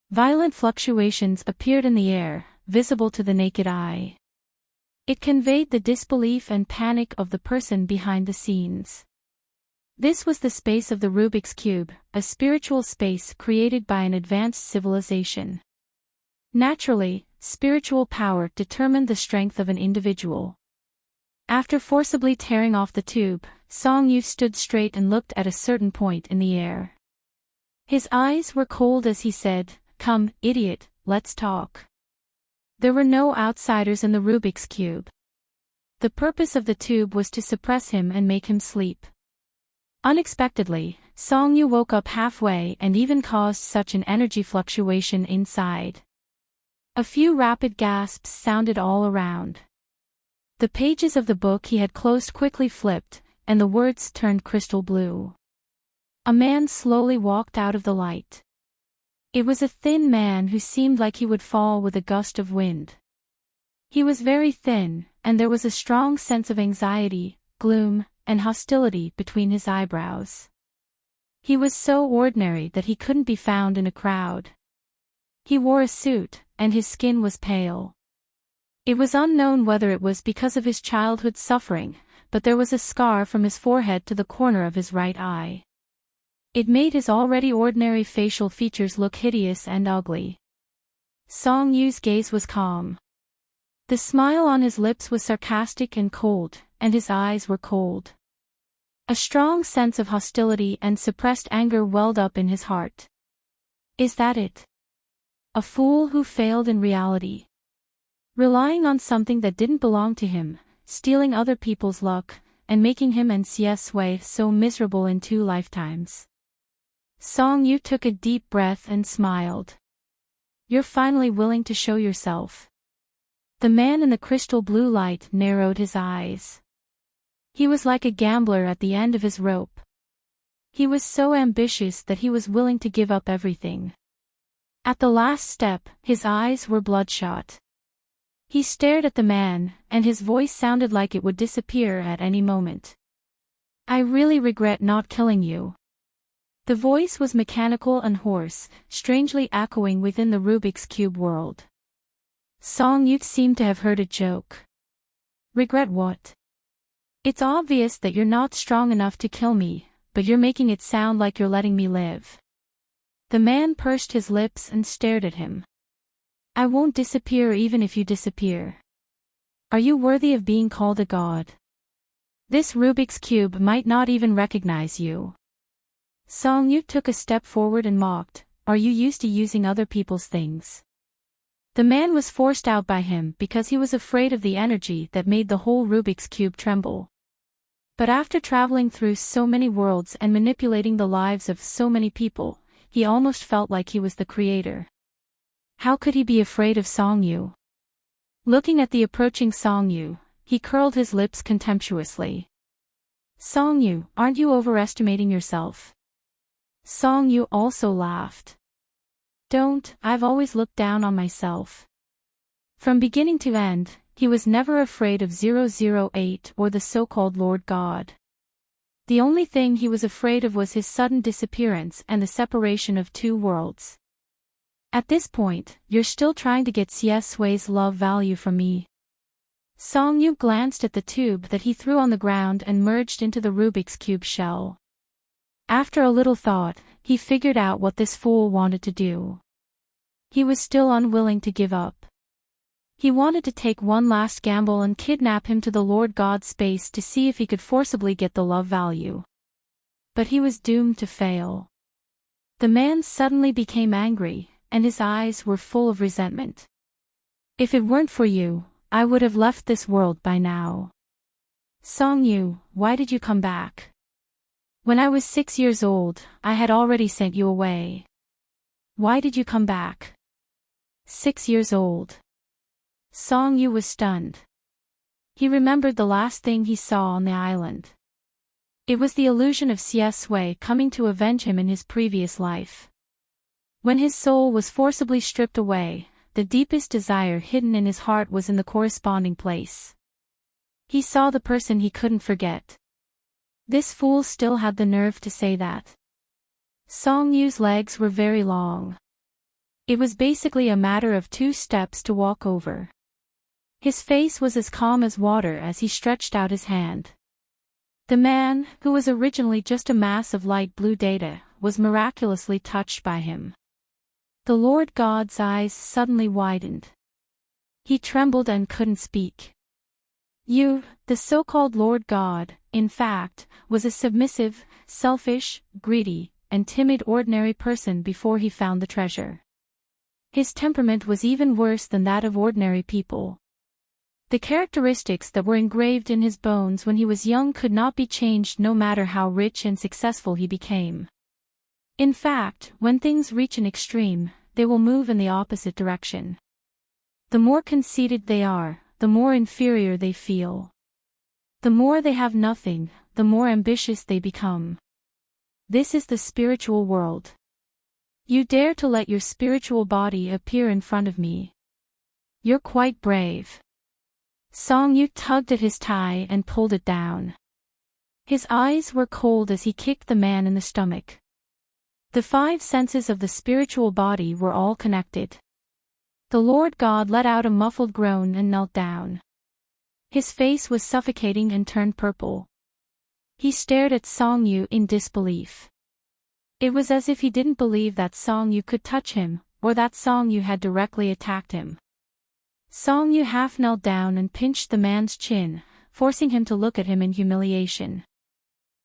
Violent fluctuations appeared in the air, visible to the naked eye. It conveyed the disbelief and panic of the person behind the scenes. This was the space of the Rubik's Cube, a spiritual space created by an advanced civilization. Naturally, spiritual power determined the strength of an individual. After forcibly tearing off the tube, Song Yu stood straight and looked at a certain point in the air. His eyes were cold as he said, "Come, idiot, let's talk." There were no outsiders in the Rubik's Cube. The purpose of the tube was to suppress him and make him sleep. Unexpectedly, Song Yu woke up halfway and even caused such an energy fluctuation inside. A few rapid gasps sounded all around. The pages of the book he had closed quickly flipped, and the words turned crystal blue. A man slowly walked out of the light. It was a thin man who seemed like he would fall with a gust of wind. He was very thin, and there was a strong sense of anxiety, gloom, and hostility between his eyebrows. He was so ordinary that he couldn't be found in a crowd. He wore a suit, and his skin was pale. It was unknown whether it was because of his childhood suffering, but there was a scar from his forehead to the corner of his right eye. It made his already ordinary facial features look hideous and ugly. Song Yu's gaze was calm. The smile on his lips was sarcastic and cold, and his eyes were cold. A strong sense of hostility and suppressed anger welled up in his heart. Is that it? A fool who failed in reality. Relying on something that didn't belong to him, stealing other people's luck, and making him and Sui so miserable in 2 lifetimes. Song Yu took a deep breath and smiled. You're finally willing to show yourself. The man in the crystal blue light narrowed his eyes. He was like a gambler at the end of his rope. He was so ambitious that he was willing to give up everything. At the last step, his eyes were bloodshot. He stared at the man, and his voice sounded like it would disappear at any moment. I really regret not killing you. The voice was mechanical and hoarse, strangely echoing within the Rubik's Cube world. Song Yu seemed to have heard a joke. Regret what? It's obvious that you're not strong enough to kill me, but you're making it sound like you're letting me live. The man pursed his lips and stared at him. I won't disappear even if you disappear. Are you worthy of being called a god? This Rubik's Cube might not even recognize you. Song Yu took a step forward and mocked, are you used to using other people's things? The man was forced out by him because he was afraid of the energy that made the whole Rubik's Cube tremble. But after traveling through so many worlds and manipulating the lives of so many people, he almost felt like he was the creator. How could he be afraid of Song Yu? Looking at the approaching Song Yu, he curled his lips contemptuously. Song Yu, aren't you overestimating yourself? Song Yu also laughed. Don't, I've always looked down on myself. From beginning to end, he was never afraid of 008 or the so-called Lord God. The only thing he was afraid of was his sudden disappearance and the separation of 2 worlds. At this point, you're still trying to get Sui's love value from me. Song Yu glanced at the tube that he threw on the ground and merged into the Rubik's Cube shell. After a little thought, he figured out what this fool wanted to do. He was still unwilling to give up. He wanted to take one last gamble and kidnap him to the Lord God's space to see if he could forcibly get the love value. But he was doomed to fail. The man suddenly became angry, and his eyes were full of resentment. If it weren't for you, I would have left this world by now. Song Yu, why did you come back? When I was 6 years old, I had already sent you away. Why did you come back? 6 years old. Song Yu was stunned. He remembered the last thing he saw on the island. It was the illusion of Xie Sui coming to avenge him in his previous life. When his soul was forcibly stripped away, the deepest desire hidden in his heart was in the corresponding place. He saw the person he couldn't forget. This fool still had the nerve to say that. Song Yu's legs were very long. It was basically a matter of 2 steps to walk over. His face was as calm as water as he stretched out his hand. The man, who was originally just a mass of light blue data, was miraculously touched by him. The Lord God's eyes suddenly widened. He trembled and couldn't speak. You, the so-called Lord God, in fact, was a submissive, selfish, greedy, and timid ordinary person before he found the treasure. His temperament was even worse than that of ordinary people. The characteristics that were engraved in his bones when he was young could not be changed no matter how rich and successful he became. In fact, when things reach an extreme, they will move in the opposite direction. The more conceited they are, the more inferior they feel. The more they have nothing, the more ambitious they become. This is the spiritual world. You dare to let your spiritual body appear in front of me. You're quite brave. Song Yu tugged at his tie and pulled it down. His eyes were cold as he kicked the man in the stomach. The 5 senses of the spiritual body were all connected. The Lord God let out a muffled groan and knelt down. His face was suffocating and turned purple. He stared at Song Yu in disbelief. It was as if he didn't believe that Song Yu could touch him, or that Song Yu had directly attacked him. Song Yu half knelt down and pinched the man's chin, forcing him to look at him in humiliation.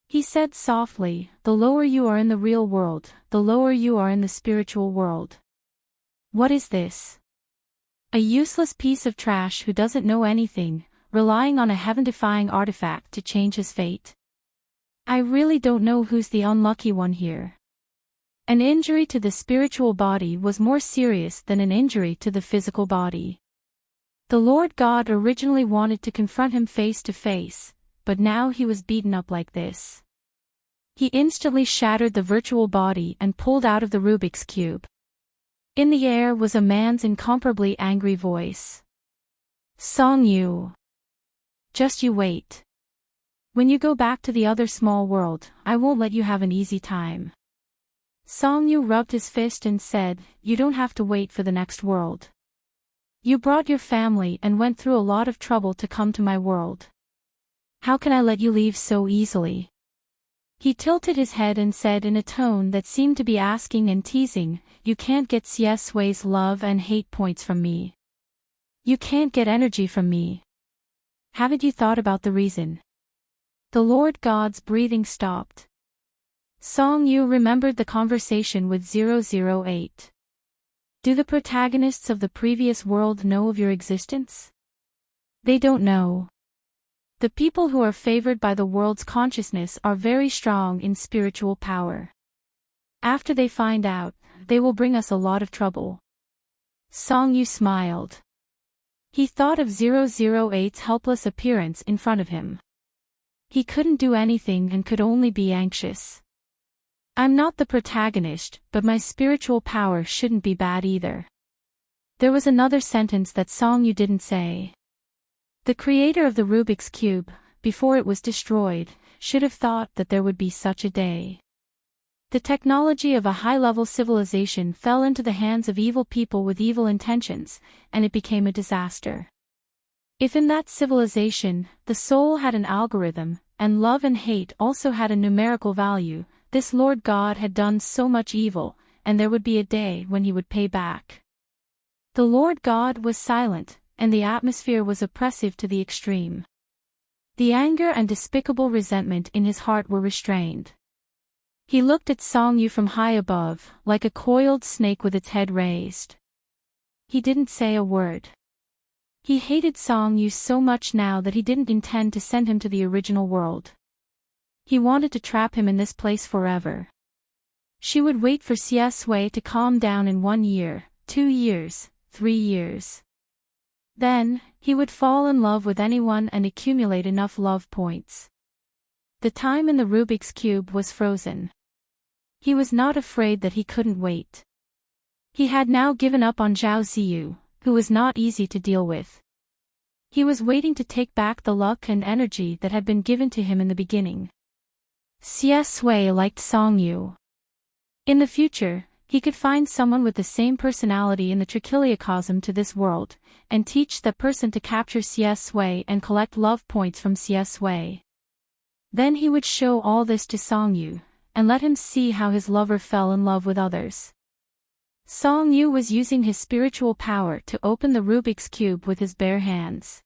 He said softly, "The lower you are in the real world, the lower you are in the spiritual world." What is this? A useless piece of trash who doesn't know anything, relying on a heaven-defying artifact to change his fate. I really don't know who's the unlucky one here. An injury to the spiritual body was more serious than an injury to the physical body. The Lord God originally wanted to confront him face to face, but now he was beaten up like this. He instantly shattered the virtual body and pulled out of the Rubik's Cube. In the air was a man's incomparably angry voice. Song Yu. Just you wait. When you go back to the other small world, I won't let you have an easy time. Song Yu rubbed his fist and said, You don't have to wait for the next world. You brought your family and went through a lot of trouble to come to my world. How can I let you leave so easily? He tilted his head and said in a tone that seemed to be asking and teasing, You can't get Xie Sui's love and hate points from me. You can't get energy from me. Haven't you thought about the reason? The Lord God's breathing stopped. Song Yu remembered the conversation with 008. Do the protagonists of the previous world know of your existence? They don't know. The people who are favored by the world's consciousness are very strong in spiritual power. After they find out, they will bring us a lot of trouble. Song Yu smiled. He thought of 008's helpless appearance in front of him. He couldn't do anything and could only be anxious. I'm not the protagonist, but my spiritual power shouldn't be bad either. There was another sentence that Song Yu didn't say. The creator of the Rubik's Cube, before it was destroyed, should have thought that there would be such a day. The technology of a high-level civilization fell into the hands of evil people with evil intentions, and it became a disaster. If in that civilization, the soul had an algorithm, and love and hate also had a numerical value, this Lord God had done so much evil, and there would be a day when he would pay back. The Lord God was silent, and the atmosphere was oppressive to the extreme. The anger and despicable resentment in his heart were restrained. He looked at Song Yu from high above, like a coiled snake with its head raised. He didn't say a word. He hated Song Yu so much now that he didn't intend to send him to the original world. He wanted to trap him in this place forever. She would wait for Xie Sui to calm down in 1 year, 2 years, 3 years. Then, he would fall in love with anyone and accumulate enough love points. The time in the Rubik's Cube was frozen. He was not afraid that he couldn't wait. He had now given up on Zhao Ziyu, who was not easy to deal with. He was waiting to take back the luck and energy that had been given to him in the beginning. Xie Sui liked Song Yu. In the future, he could find someone with the same personality in the trichiliocosm to this world, and teach that person to capture Xie Sui and collect love points from Xie Sui. Then he would show all this to Song Yu, and let him see how his lover fell in love with others. Song Yu was using his spiritual power to open the Rubik's Cube with his bare hands.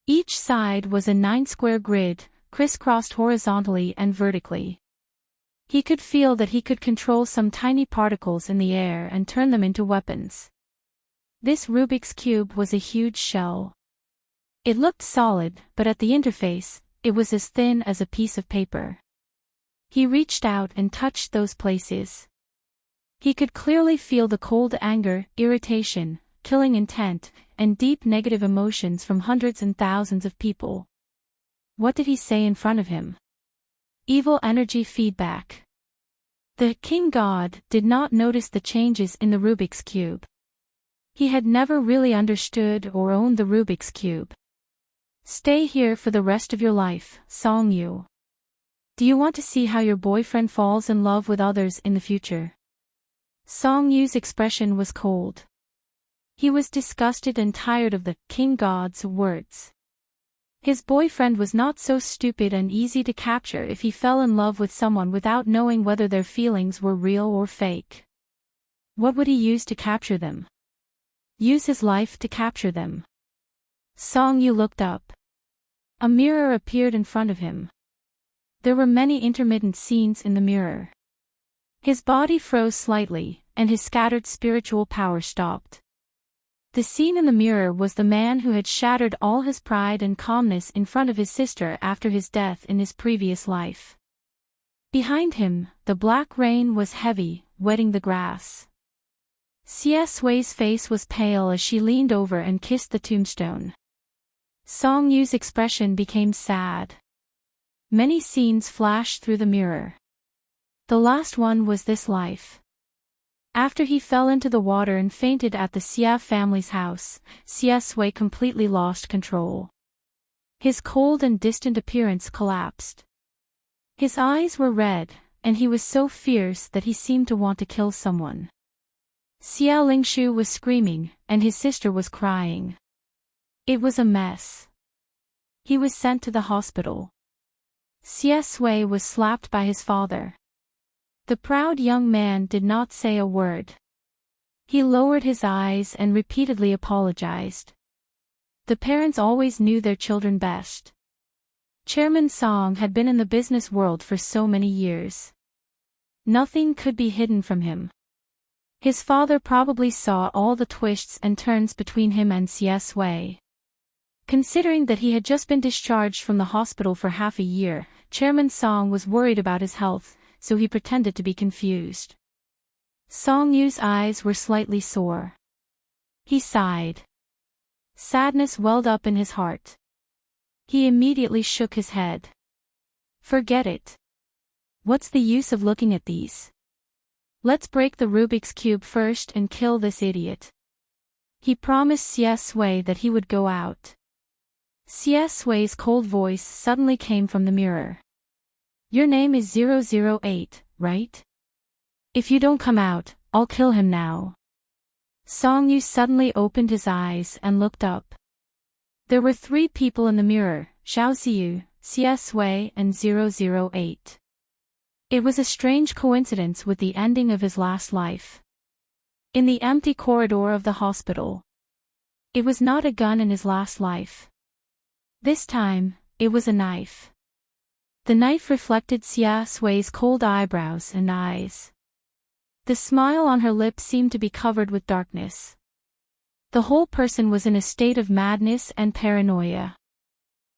Each side was a 9-square grid, crisscrossed horizontally and vertically. He could feel that he could control some tiny particles in the air and turn them into weapons. This Rubik's Cube was a huge shell. It looked solid, but at the interface, it was as thin as a piece of paper. He reached out and touched those places. He could clearly feel the cold anger, irritation, killing intent, and deep negative emotions from hundreds and thousands of people. What did he say in front of him? Evil energy feedback. The King God did not notice the changes in the Rubik's Cube. He had never really understood or owned the Rubik's Cube. Stay here for the rest of your life, Song Yu. Do you want to see how your boyfriend falls in love with others in the future? Song Yu's expression was cold. He was disgusted and tired of the King God's words. His boyfriend was not so stupid and easy to capture if he fell in love with someone without knowing whether their feelings were real or fake. What would he use to capture them? Use his life to capture them. Song Yu looked up. A mirror appeared in front of him. There were many intermittent scenes in the mirror. His body froze slightly, and his scattered spiritual power stopped. The scene in the mirror was the man who had shattered all his pride and calmness in front of his sister after his death in his previous life. Behind him, the black rain was heavy, wetting the grass. Xie Sui's face was pale as she leaned over and kissed the tombstone. Song Yu's expression became sad. Many scenes flashed through the mirror. The last one was this life. After he fell into the water and fainted at the Xia family's house, Xie Sui completely lost control. His cold and distant appearance collapsed. His eyes were red, and he was so fierce that he seemed to want to kill someone. Xia Lingshu was screaming, and his sister was crying. It was a mess. He was sent to the hospital. Xie Sui was slapped by his father. The proud young man did not say a word. He lowered his eyes and repeatedly apologized. The parents always knew their children best. Chairman Song had been in the business world for so many years. Nothing could be hidden from him. His father probably saw all the twists and turns between him and Xie Sui. Considering that he had just been discharged from the hospital for half a year, Chairman Song was worried about his health, so he pretended to be confused. Song Yu's eyes were slightly sore. He sighed. Sadness welled up in his heart. He immediately shook his head. Forget it. What's the use of looking at these? Let's break the Rubik's Cube first and kill this idiot. He promised Xie Sui that he would go out. Xie Sui's cold voice suddenly came from the mirror. Your name is 008, right? If you don't come out, I'll kill him now. Song Yu suddenly opened his eyes and looked up. There were 3 people in the mirror, Xiao Ziyu, CS Wei and 008. It was a strange coincidence with the ending of his last life. In the empty corridor of the hospital. It was not a gun in his last life. This time, it was a knife. The knife reflected Xia Sui's cold eyebrows and eyes. The smile on her lips seemed to be covered with darkness. The whole person was in a state of madness and paranoia.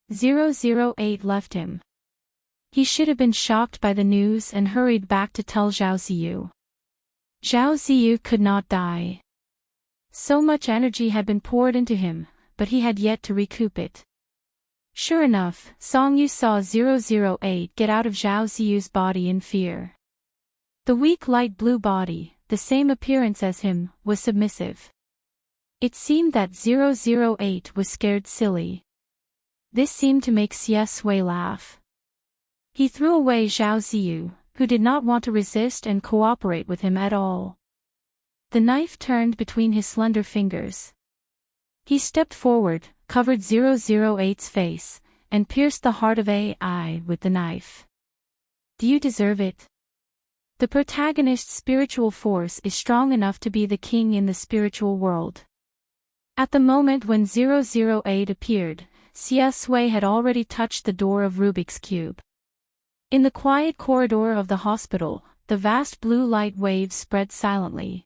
008 left him. He should have been shocked by the news and hurried back to tell Zhao Ziyu. Zhao Ziyu could not die. So much energy had been poured into him, but he had yet to recoup it. Sure enough, Song Yu saw 008 get out of Zhao Ziyu's body in fear. The weak light blue body, the same appearance as him, was submissive. It seemed that 008 was scared silly. This seemed to make Xie Sui laugh. He threw away Zhao Ziyu, who did not want to resist and cooperate with him at all. The knife turned between his slender fingers. He stepped forward, covered 008's face, and pierced the heart of AI with the knife. Do you deserve it? The protagonist's spiritual force is strong enough to be the king in the spiritual world. At the moment when 008 appeared, Xie Sui had already touched the door of Rubik's Cube. In the quiet corridor of the hospital, the vast blue light waves spread silently.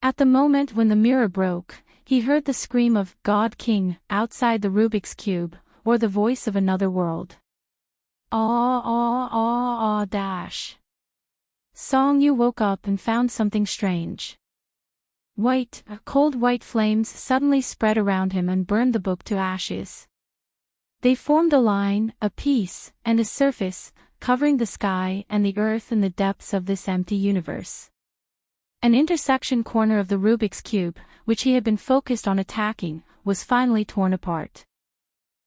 At the moment when the mirror broke, he heard the scream of God King outside the Rubik's Cube, or the voice of another world. Dash. Song Yu woke up and found something strange. Cold white flames suddenly spread around him and burned the book to ashes. They formed a line, a piece, and a surface, covering the sky and the earth in the depths of this empty universe. An intersection corner of the Rubik's Cube, which he had been focused on attacking, was finally torn apart.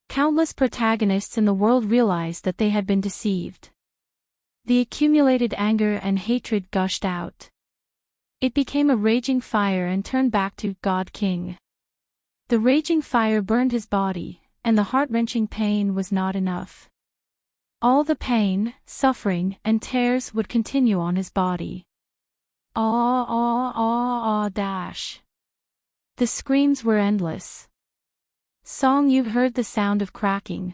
Countless protagonists in the world realized that they had been deceived. The accumulated anger and hatred gushed out. It became a raging fire and turned back to God King. The raging fire burned his body, and the heart-wrenching pain was not enough. All the pain, suffering, and tears would continue on his body. Dash. The screams were endless. Song Yu heard the sound of cracking.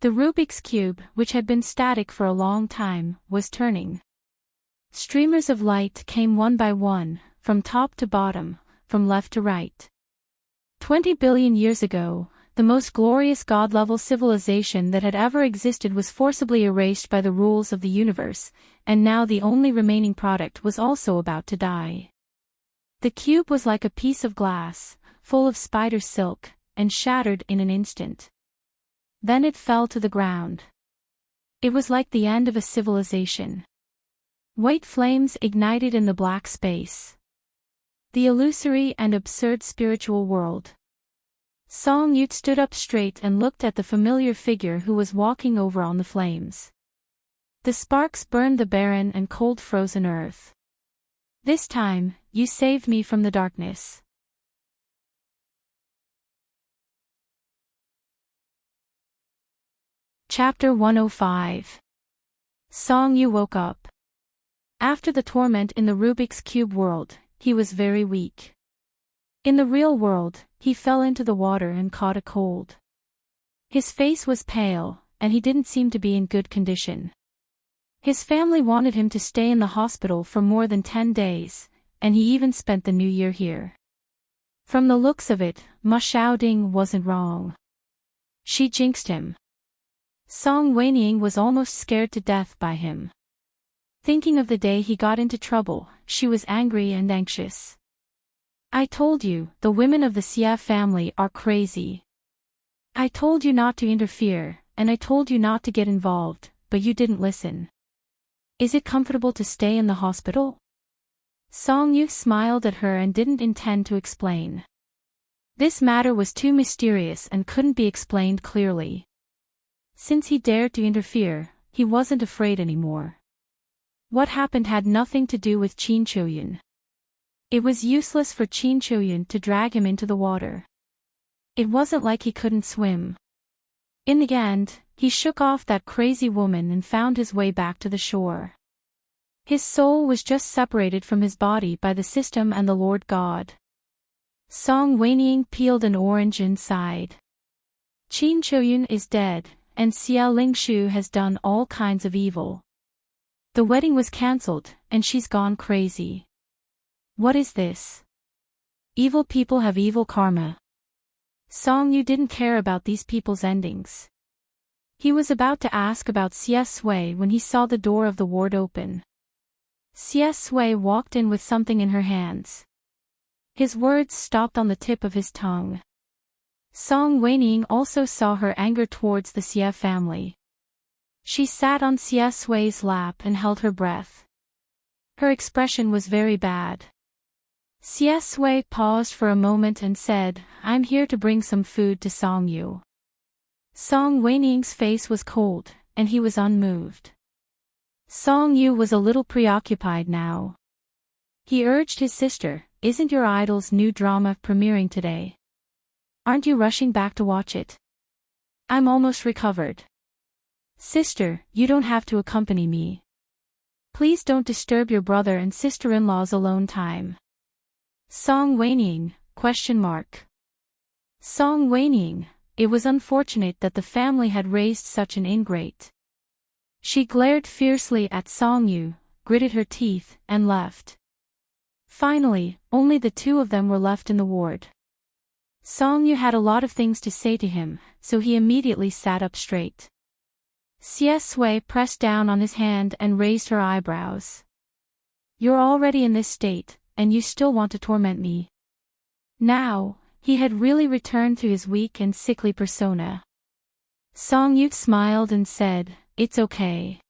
The Rubik's Cube, which had been static for a long time, was turning. Streamers of light came one by one, from top to bottom, from left to right. 20 billion years ago, the most glorious God-level civilization that had ever existed was forcibly erased by the rules of the universe, and now the only remaining product was also about to die. The cube was like a piece of glass, full of spider silk, and shattered in an instant. Then it fell to the ground. It was like the end of a civilization. White flames ignited in the black space. The illusory and absurd spiritual world. Song Yu stood up straight and looked at the familiar figure who was walking over on the flames. The sparks burned the barren and cold frozen earth. This time, you saved me from the darkness. Chapter 105. Song Yu woke up. After the torment in the Rubik's Cube world, he was very weak. In the real world, he fell into the water and caught a cold. His face was pale, and he didn't seem to be in good condition. His family wanted him to stay in the hospital for more than 10 days, and he even spent the new year here. From the looks of it, Ma Xiaoding wasn't wrong. She jinxed him. Song Weining was almost scared to death by him. Thinking of the day he got into trouble, she was angry and anxious. I told you, the women of the Xia family are crazy. I told you not to interfere, and I told you not to get involved, but you didn't listen. Is it comfortable to stay in the hospital? Song Yu smiled at her and didn't intend to explain. This matter was too mysterious and couldn't be explained clearly. Since he dared to interfere, he wasn't afraid anymore. What happened had nothing to do with Qin Chuyin. It was useless for Qin Chuyin to drag him into the water. It wasn't like he couldn't swim. In the end, he shook off that crazy woman and found his way back to the shore. His soul was just separated from his body by the system and the Lord God. Song Wenying peeled an orange inside. Qin Choyun is dead, and Xia Lingshu has done all kinds of evil. The wedding was cancelled, and she's gone crazy. What is this? Evil people have evil karma. Song Yu didn't care about these people's endings. He was about to ask about Xie Sui when he saw the door of the ward open. Xie Sui walked in with something in her hands. His words stopped on the tip of his tongue. Song Wenying also saw her anger towards the Xie family. She sat on Xie Sui's lap and held her breath. Her expression was very bad. Xie Sui paused for a moment and said, "I'm here to bring some food to Song Yu." Song Wenying's face was cold, and he was unmoved. Song Yu was a little preoccupied now. He urged his sister, "Isn't your idol's new drama premiering today? Aren't you rushing back to watch it?" "I'm almost recovered." "Sister, you don't have to accompany me. Please don't disturb your brother and sister-in-law's alone time." Song Wenying, ? Song Wenying, it was unfortunate that the family had raised such an ingrate. She glared fiercely at Song Yu, gritted her teeth, and left. Finally, only the two of them were left in the ward. Song Yu had a lot of things to say to him, so he immediately sat up straight. Xie Sui pressed down on his hand and raised her eyebrows. "You're already in this state, and you still want to torment me." Now, he had really returned to his weak and sickly persona. Song Yu smiled and said, "It's okay.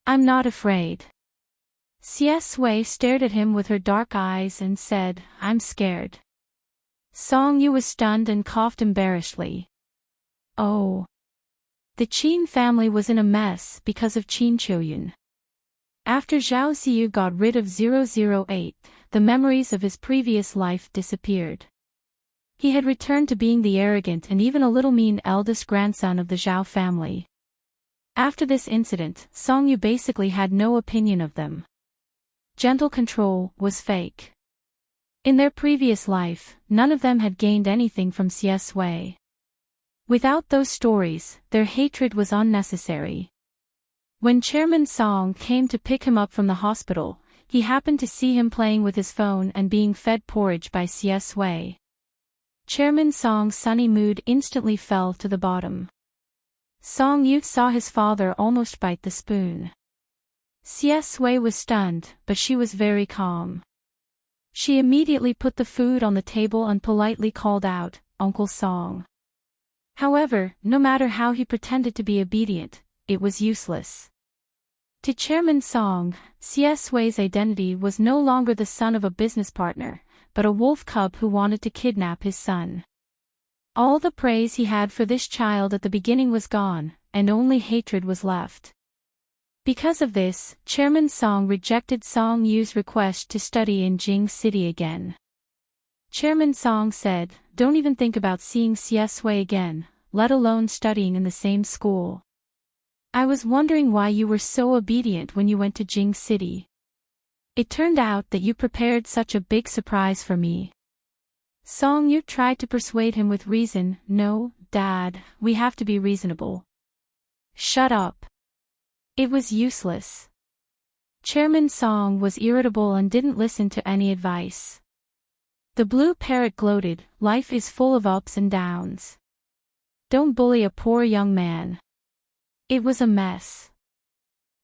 I'm not afraid." Xie Sui stared at him with her dark eyes and said, "I'm scared." Song Yu was stunned and coughed embarrassedly. Oh. The Qin family was in a mess because of Qin Choyun. After Zhao Ziyu got rid of 008, the memories of his previous life disappeared. He had returned to being the arrogant and even a little mean eldest grandson of the Zhao family. After this incident, Song Yu basically had no opinion of them. Gentle control was fake. In their previous life, none of them had gained anything from Xie Sui. Without those stories, their hatred was unnecessary. When Chairman Song came to pick him up from the hospital, he happened to see him playing with his phone and being fed porridge by Xie Sui. Chairman Song's sunny mood instantly fell to the bottom. Song Yu saw his father almost bite the spoon. Xie Sui was stunned, but she was very calm. She immediately put the food on the table and politely called out, "Uncle Song." However, no matter how he pretended to be obedient, it was useless. To Chairman Song, Xie Sui's identity was no longer the son of a business partner, but a wolf cub who wanted to kidnap his son. All the praise he had for this child at the beginning was gone, and only hatred was left. Because of this, Chairman Song rejected Song Yu's request to study in Jing City again. Chairman Song said, "Don't even think about seeing Xie Sui again, let alone studying in the same school. I was wondering why you were so obedient when you went to Jing City. It turned out that you prepared such a big surprise for me." Song Yu tried to persuade him with reason. "No, Dad, we have to be reasonable." "Shut up." It was useless. Chairman Song was irritable and didn't listen to any advice. The blue parrot gloated, "Life is full of ups and downs. Don't bully a poor young man." It was a mess.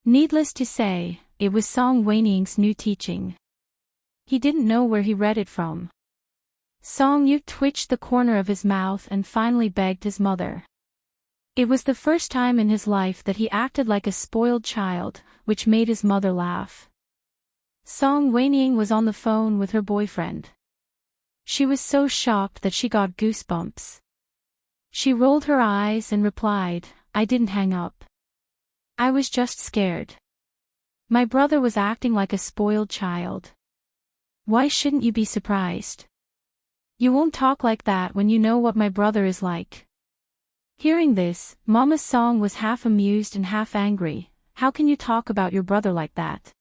Needless to say, it was Song Wenying's new teaching. He didn't know where he read it from. Song Yu twitched the corner of his mouth and finally begged his mother. It was the first time in his life that he acted like a spoiled child, which made his mother laugh. Song Wenying was on the phone with her boyfriend. She was so shocked that she got goosebumps. She rolled her eyes and replied, "I didn't hang up. I was just scared. My brother was acting like a spoiled child." "Why shouldn't you be surprised? You won't talk like that when you know what my brother is like. Hearing this, Mama Song was half amused and half angry. How can you talk about your brother like that?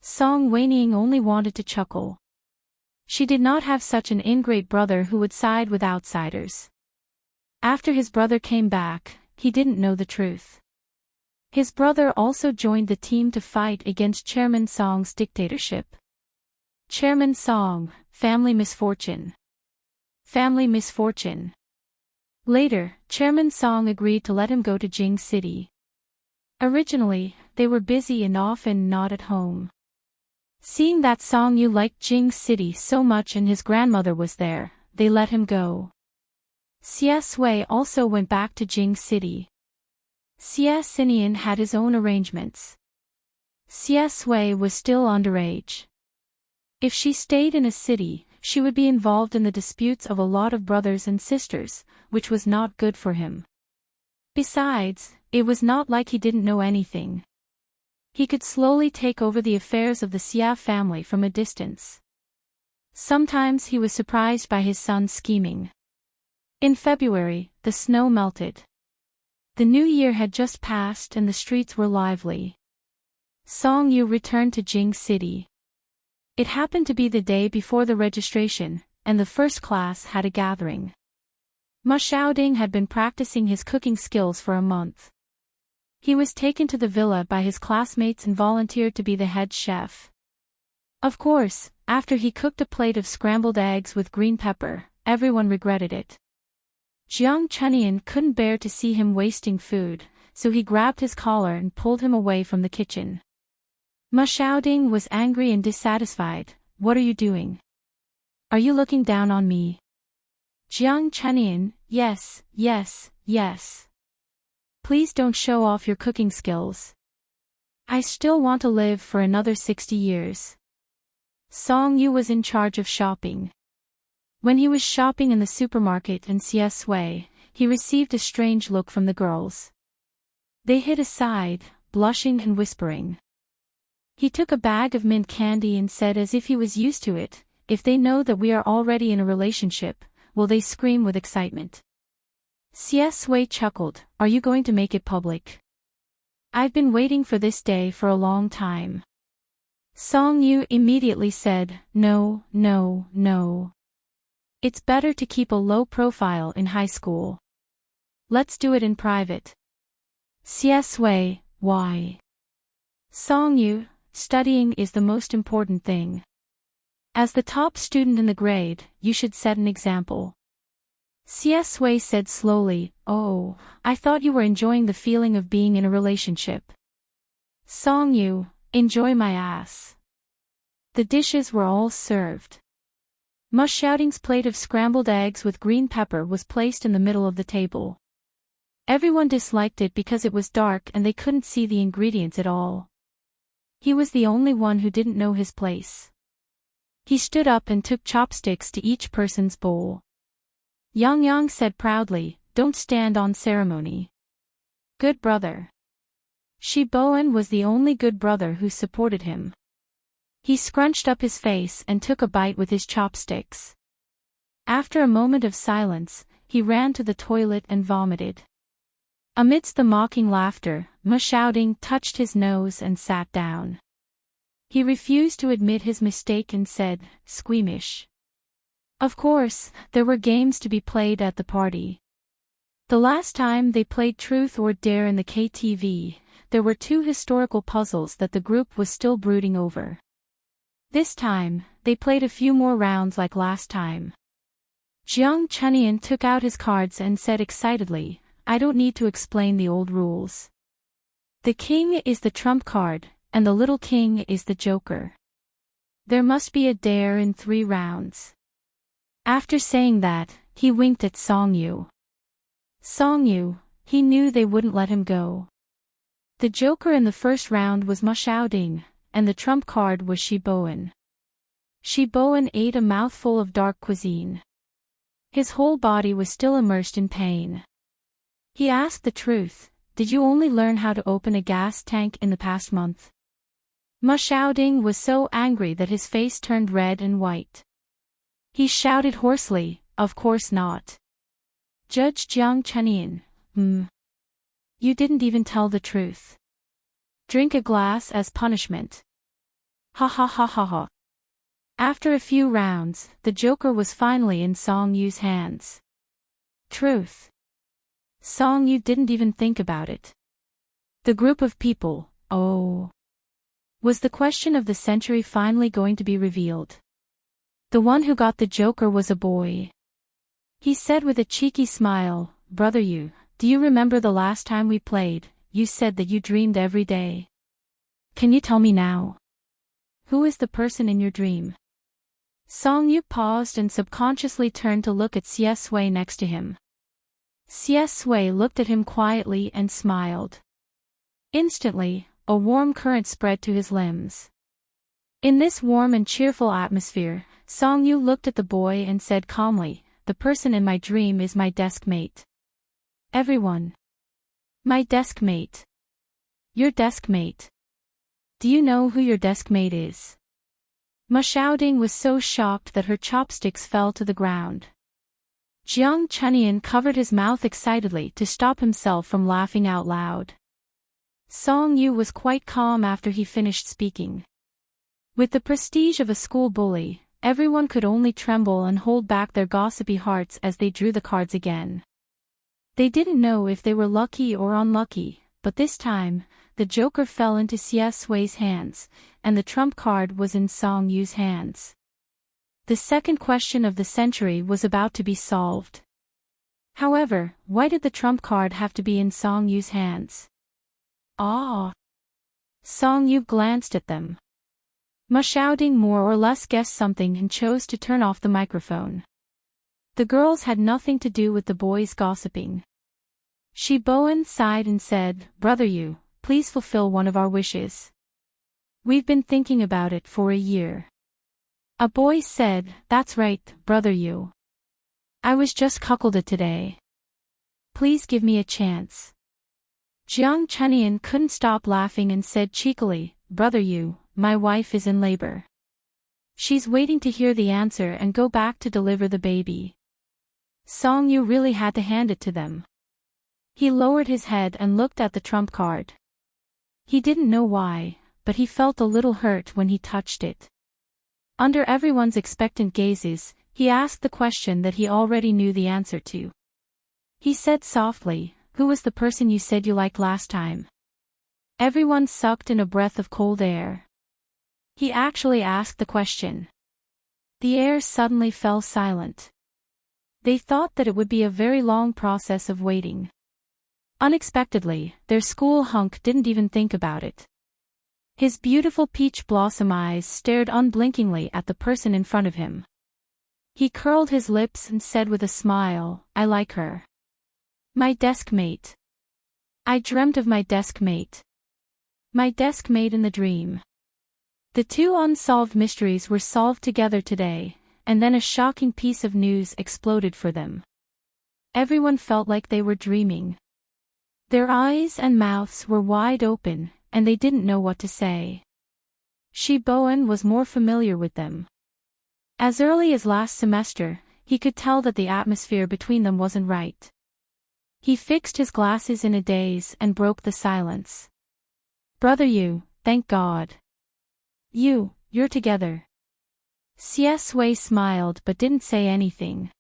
Song Waining only wanted to chuckle. She did not have such an ingrate brother who would side with outsiders. After his brother came back, he didn't know the truth. His brother also joined the team to fight against Chairman Song's dictatorship. Chairman Song, family misfortune. Family misfortune. Later, Chairman Song agreed to let him go to Jing City. Originally, they were busy and often not at home. Seeing that Song Yu liked Jing City so much and his grandmother was there, they let him go. Xie Sui also went back to Jing City. Xie Xinian had his own arrangements. Xie Sui was still underage. If she stayed in a city, she would be involved in the disputes of a lot of brothers and sisters, which was not good for him. Besides, it was not like he didn't know anything. He could slowly take over the affairs of the Xia family from a distance. Sometimes he was surprised by his son's scheming. In February, the snow melted. The new year had just passed and the streets were lively. Song Yu returned to Jing City. It happened to be the day before the registration, and the first class had a gathering. Ma Xiaoding had been practicing his cooking skills for a month. He was taken to the villa by his classmates and volunteered to be the head chef. Of course, after he cooked a plate of scrambled eggs with green pepper, everyone regretted it. Jiang Chunian couldn't bear to see him wasting food, so he grabbed his collar and pulled him away from the kitchen. Ma Xiaoding was angry and dissatisfied. What are you doing? Are you looking down on me? Jiang Chunian, yes. Please don't show off your cooking skills. I still want to live for another 60 years. Song Yu was in charge of shopping. When he was shopping in the supermarket in Xie Sui, he received a strange look from the girls. They hid aside, blushing and whispering. He took a bag of mint candy and said as if he was used to it, if they know that we are already in a relationship, will they scream with excitement? Xie Sui chuckled, are you going to make it public? I've been waiting for this day for a long time. Song Yu immediately said, no. It's better to keep a low profile in high school. Let's do it in private. Xie Sui, why? Song Yu, studying is the most important thing. As the top student in the grade, you should set an example. Xie Sui said slowly, oh, I thought you were enjoying the feeling of being in a relationship. Song Yu, enjoy my ass. The dishes were all served. Ma Xiaoding's plate of scrambled eggs with green pepper was placed in the middle of the table. Everyone disliked it because it was dark and they couldn't see the ingredients at all. He was the only one who didn't know his place. He stood up and took chopsticks to each person's bowl. Yang said proudly, don't stand on ceremony. Good brother. Shi Bowen was the only good brother who supported him. He scrunched up his face and took a bite with his chopsticks. After a moment of silence, he ran to the toilet and vomited. Amidst the mocking laughter, Ma Xiaoding touched his nose and sat down. He refused to admit his mistake and said, squeamish. Of course, there were games to be played at the party. The last time they played Truth or Dare in the KTV, there were 2 historical puzzles that the group was still brooding over. This time, they played a few more rounds like last time. Jiang Chunian took out his cards and said excitedly, I don't need to explain the old rules. The king is the trump card, and the little king is the joker. There must be a dare in 3 rounds. After saying that, he winked at Song Yu. Song Yu, he knew they wouldn't let him go. The joker in the first round was Ma Xiaoding, and the trump card was Shi Bowen. Shi Bowen ate a mouthful of dark cuisine. His whole body was still immersed in pain. He asked the truth, did you only learn how to open a gas tank in the past month? Ma Xiaoding was so angry that his face turned red and white. He shouted hoarsely, "Of course not. Judge Jiang Chenian, you didn't even tell the truth. Drink a glass as punishment." Ha ha ha ha ha. After a few rounds, the joker was finally in Song Yu's hands. Truth. Song Yu didn't even think about it. The group of people, oh. Was the question of the century finally going to be revealed? The one who got the joker was a boy. He said with a cheeky smile, "Brother Yu, do you remember the last time we played? You said that you dreamed every day. Can you tell me now? Who is the person in your dream?" Song Yu paused and subconsciously turned to look at Xie Sui next to him. Xie Sui looked at him quietly and smiled. Instantly, a warm current spread to his limbs. In this warm and cheerful atmosphere, Song Yu looked at the boy and said calmly, "The person in my dream is my desk mate." Everyone. My desk mate. Your desk mate. Do you know who your desk mate is? Ma Xiaoding was so shocked that her chopsticks fell to the ground. Jiang Chenian covered his mouth excitedly to stop himself from laughing out loud. Song Yu was quite calm after he finished speaking. With the prestige of a school bully, everyone could only tremble and hold back their gossipy hearts as they drew the cards again. They didn't know if they were lucky or unlucky, but this time, the joker fell into Xie Sui's hands, and the trump card was in Song Yu's hands. The second question of the century was about to be solved. However, why did the trump card have to be in Song Yu's hands? Ah! Song Yu glanced at them. Ma Xiaoding more or less guessed something and chose to turn off the microphone. The girls had nothing to do with the boys gossiping. Shi Bowen sighed and said, "Brother Yu, please fulfill one of our wishes. We've been thinking about it for a year." A boy said, "That's right, Brother Yu. I was just cuckolded today. Please give me a chance." Jiang Chenian couldn't stop laughing and said cheekily, "Brother Yu, my wife is in labor. She's waiting to hear the answer and go back to deliver the baby." Song Yu really had to hand it to them. He lowered his head and looked at the trump card. He didn't know why, but he felt a little hurt when he touched it. Under everyone's expectant gazes, he asked the question that he already knew the answer to. He said softly, "Who was the person you said you liked last time?" Everyone sucked in a breath of cold air. He actually asked the question. The air suddenly fell silent. They thought that it would be a very long process of waiting. Unexpectedly, their school hunk didn't even think about it. His beautiful peach blossom eyes stared unblinkingly at the person in front of him. He curled his lips and said with a smile, "I like her. My desk mate. I dreamt of my desk mate. My desk mate in the dream." The two unsolved mysteries were solved together today, and then a shocking piece of news exploded for them. Everyone felt like they were dreaming. Their eyes and mouths were wide open, and they didn't know what to say. Shi Bowen was more familiar with them. As early as last semester, he could tell that the atmosphere between them wasn't right. He fixed his glasses in a daze and broke the silence. "Brother Yu, thank God. You're together." Xie Sui smiled but didn't say anything.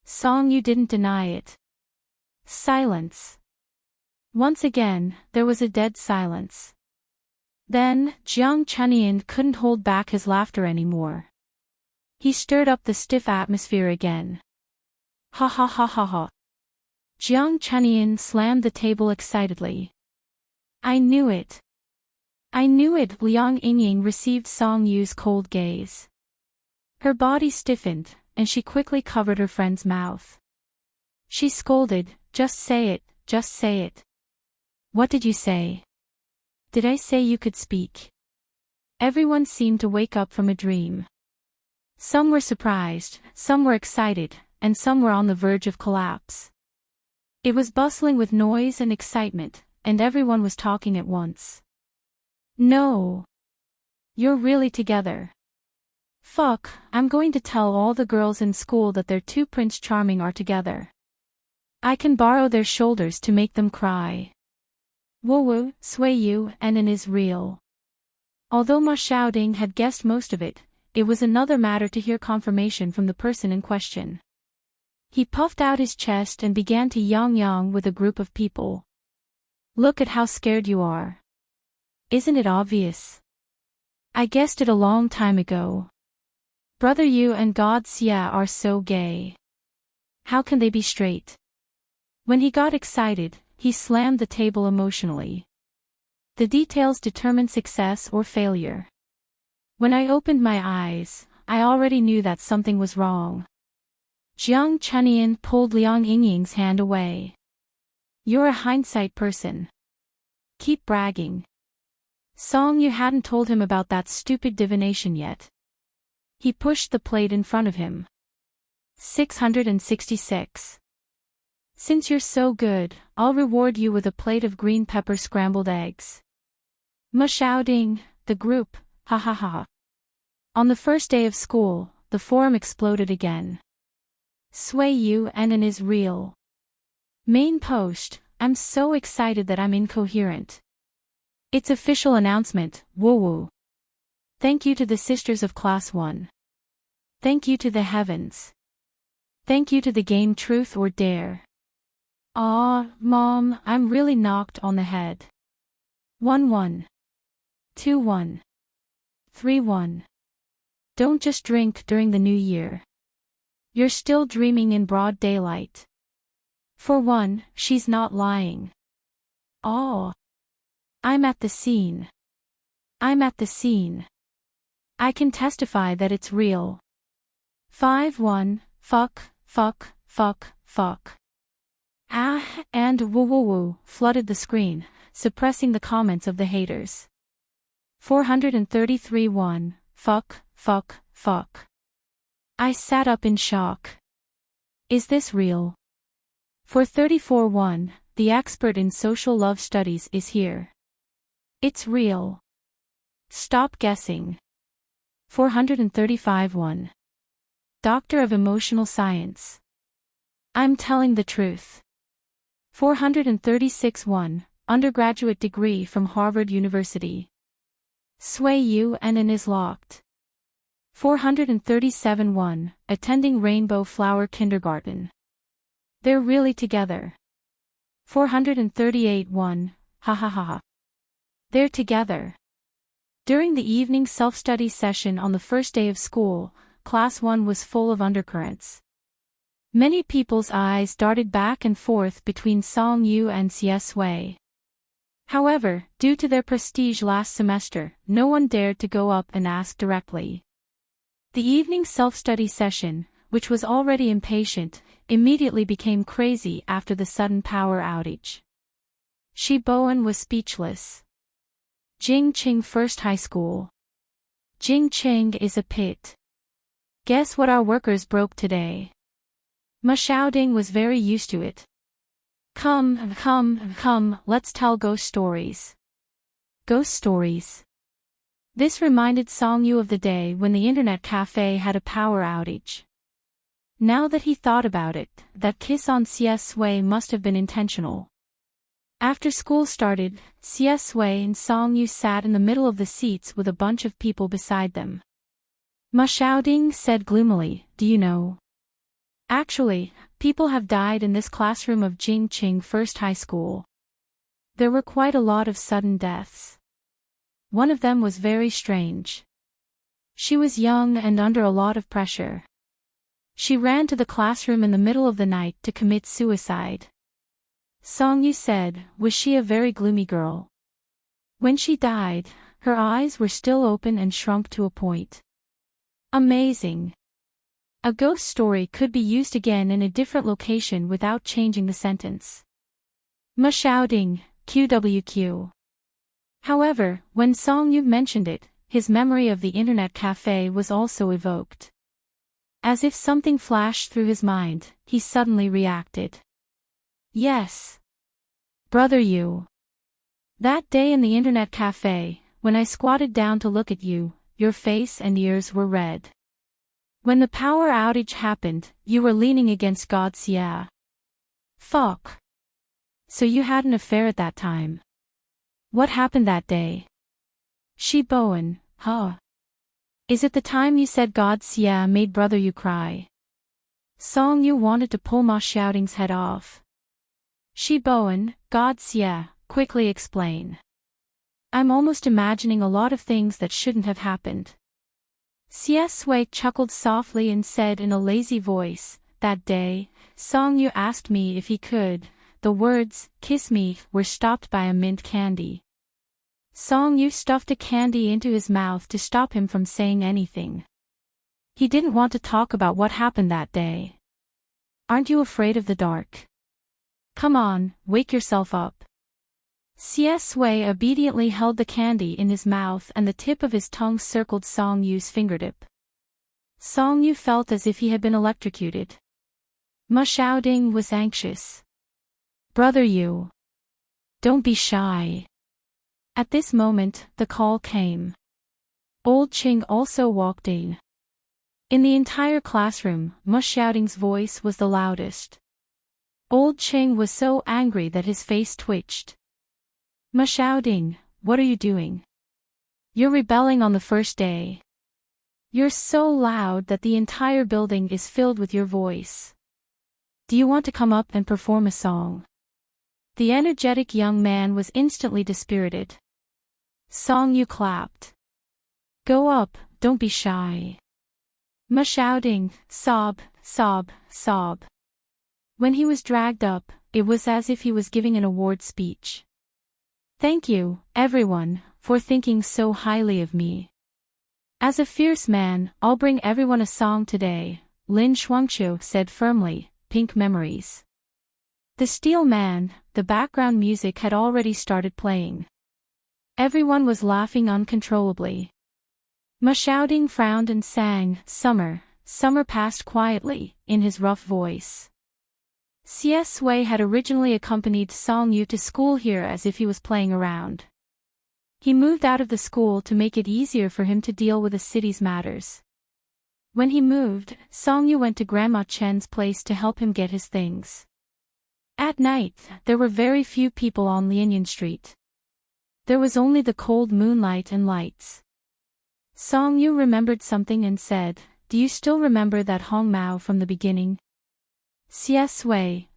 Song Yu didn't deny it. Silence. Once again, there was a dead silence. Then, Jiang Chenian couldn't hold back his laughter anymore. He stirred up the stiff atmosphere again. Ha ha ha ha ha. Jiang Chenian slammed the table excitedly. "I knew it. I knew it." Liang Yingying received Song Yu's cold gaze. Her body stiffened, and she quickly covered her friend's mouth. She scolded, "Just say it, just say it. What did you say? Did I say you could speak?" Everyone seemed to wake up from a dream. Some were surprised, some were excited, and some were on the verge of collapse. It was bustling with noise and excitement, and everyone was talking at once. "No. You're really together. Fuck, I'm going to tell all the girls in school that their two Prince Charming are together. I can borrow their shoulders to make them cry. Woo-woo, sway you, and it is real. Although Ma Xiaoding had guessed most of it, it was another matter to hear confirmation from the person in question. He puffed out his chest and began to yang with a group of people. Look at how scared you are. Isn't it obvious? I guessed it a long time ago. Brother Yu and God Xia are so gay. How can they be straight? When he got excited, he slammed the table emotionally. The details determine success or failure. When I opened my eyes, I already knew that something was wrong. Jiang Chunian pulled Liang Yingying's hand away. You're a hindsight person. Keep bragging. Song Yu hadn't told him about that stupid divination yet. He pushed the plate in front of him. 666. Since you're so good, I'll reward you with a plate of green pepper scrambled eggs. Ma Xiaoding, the group, ha ha ha. On the first day of school, the forum exploded again. Sway you and it is real. Main post, I'm so excited that I'm incoherent. It's official announcement, woo-woo. Thank you to the sisters of Class 1. Thank you to the heavens. Thank you to the game Truth or Dare. Aw, Mom, I'm really knocked on the head. 1-1. 2-1. 3-1. Don't just drink during the new year. You're still dreaming in broad daylight. For one, she's not lying. Oh. I'm at the scene. I'm at the scene. I can testify that it's real. 5-1, fuck, fuck, fuck, fuck. Ah, and woo-woo-woo flooded the screen, suppressing the comments of the haters. 433-1, fuck, fuck, fuck. I sat up in shock. Is this real? 434-1, the expert in social love studies is here. It's real. Stop guessing. 435-1. Doctor of Emotional Science. I'm telling the truth. 436-1, undergraduate degree from Harvard University. Sway you and in is locked. 437-1, attending Rainbow Flower Kindergarten. They're really together. 438-1, ha ha ha ha. They're together. During the evening self-study session on the first day of school, Class 1 was full of undercurrents. Many people's eyes darted back and forth between Song Yu and Xie Sui. However, due to their prestige last semester, no one dared to go up and ask directly. The evening self-study session, which was already impatient, immediately became crazy after the sudden power outage. Shi Bowen was speechless. Jingqing First High School. Jingqing is a pit. Guess what our workers broke today? Ma Xiaoding was very used to it. Come, let's tell ghost stories. Ghost stories. This reminded Song Yu of the day when the internet cafe had a power outage. Now that he thought about it, that kiss on Xie Sui must have been intentional. After school started, Xie Sui and Song Yu sat in the middle of the seats with a bunch of people beside them. Ma Xiaoding said gloomily, do you know? Actually, people have died in this classroom of Jingqing First High School. There were quite a lot of sudden deaths. One of them was very strange. She was young and under a lot of pressure. She ran to the classroom in the middle of the night to commit suicide. Song Yu said, was she a very gloomy girl? When she died, her eyes were still open and shrunk to a point. Amazing. A ghost story could be used again in a different location without changing the sentence. Ma Xiaoding, QWQ. However, when Song Yu mentioned it, his memory of the internet cafe was also evoked. As if something flashed through his mind, he suddenly reacted. Yes. Brother Yu. That day in the internet cafe, when I squatted down to look at you, your face and ears were red. When the power outage happened, you were leaning against God's yeah. Fuck. So you had an affair at that time. What happened that day? She Bowen, huh? Is it the time you said God's yeah made brother you cry? Song you wanted to pull Ma Shouting's head off. She Bowen, God's yeah, quickly explain. I'm almost imagining a lot of things that shouldn't have happened. Xie Sui chuckled softly and said in a lazy voice, that day, Song Yu asked me if he could. The words, kiss me, were stopped by a mint candy. Song Yu stuffed a candy into his mouth to stop him from saying anything. He didn't want to talk about what happened that day. Aren't you afraid of the dark? Come on, wake yourself up. Xie Sui obediently held the candy in his mouth and the tip of his tongue circled Song Yu's fingertip. Song Yu felt as if he had been electrocuted. Ma Xiaoding was anxious. Brother Yu. Don't be shy. At this moment, the call came. Old Qing also walked in. In the entire classroom, Ma Xiaoding's voice was the loudest. Old Qing was so angry that his face twitched. Ma Xiaoding, what are you doing? You're rebelling on the first day. You're so loud that the entire building is filled with your voice. Do you want to come up and perform a song? The energetic young man was instantly dispirited. Song Yu clapped. Go up, don't be shy. Ma Xiaoding, sob, sob, sob. When he was dragged up, it was as if he was giving an award speech. Thank you, everyone, for thinking so highly of me. As a fierce man, I'll bring everyone a song today, Lin Shuangqiu said firmly, Pink Memories. The Steel Man, the background music had already started playing. Everyone was laughing uncontrollably. Ma Xiaoding frowned and sang, Summer, Summer passed quietly, in his rough voice. Xie Sui had originally accompanied Song Yu to school here as if he was playing around. He moved out of the school to make it easier for him to deal with the city's matters. When he moved, Song Yu went to Grandma Chen's place to help him get his things. At night, there were very few people on Lianyan Street. There was only the cold moonlight and lights. Song Yu remembered something and said, Do you still remember that Hong Mao from the beginning? Xie Sui,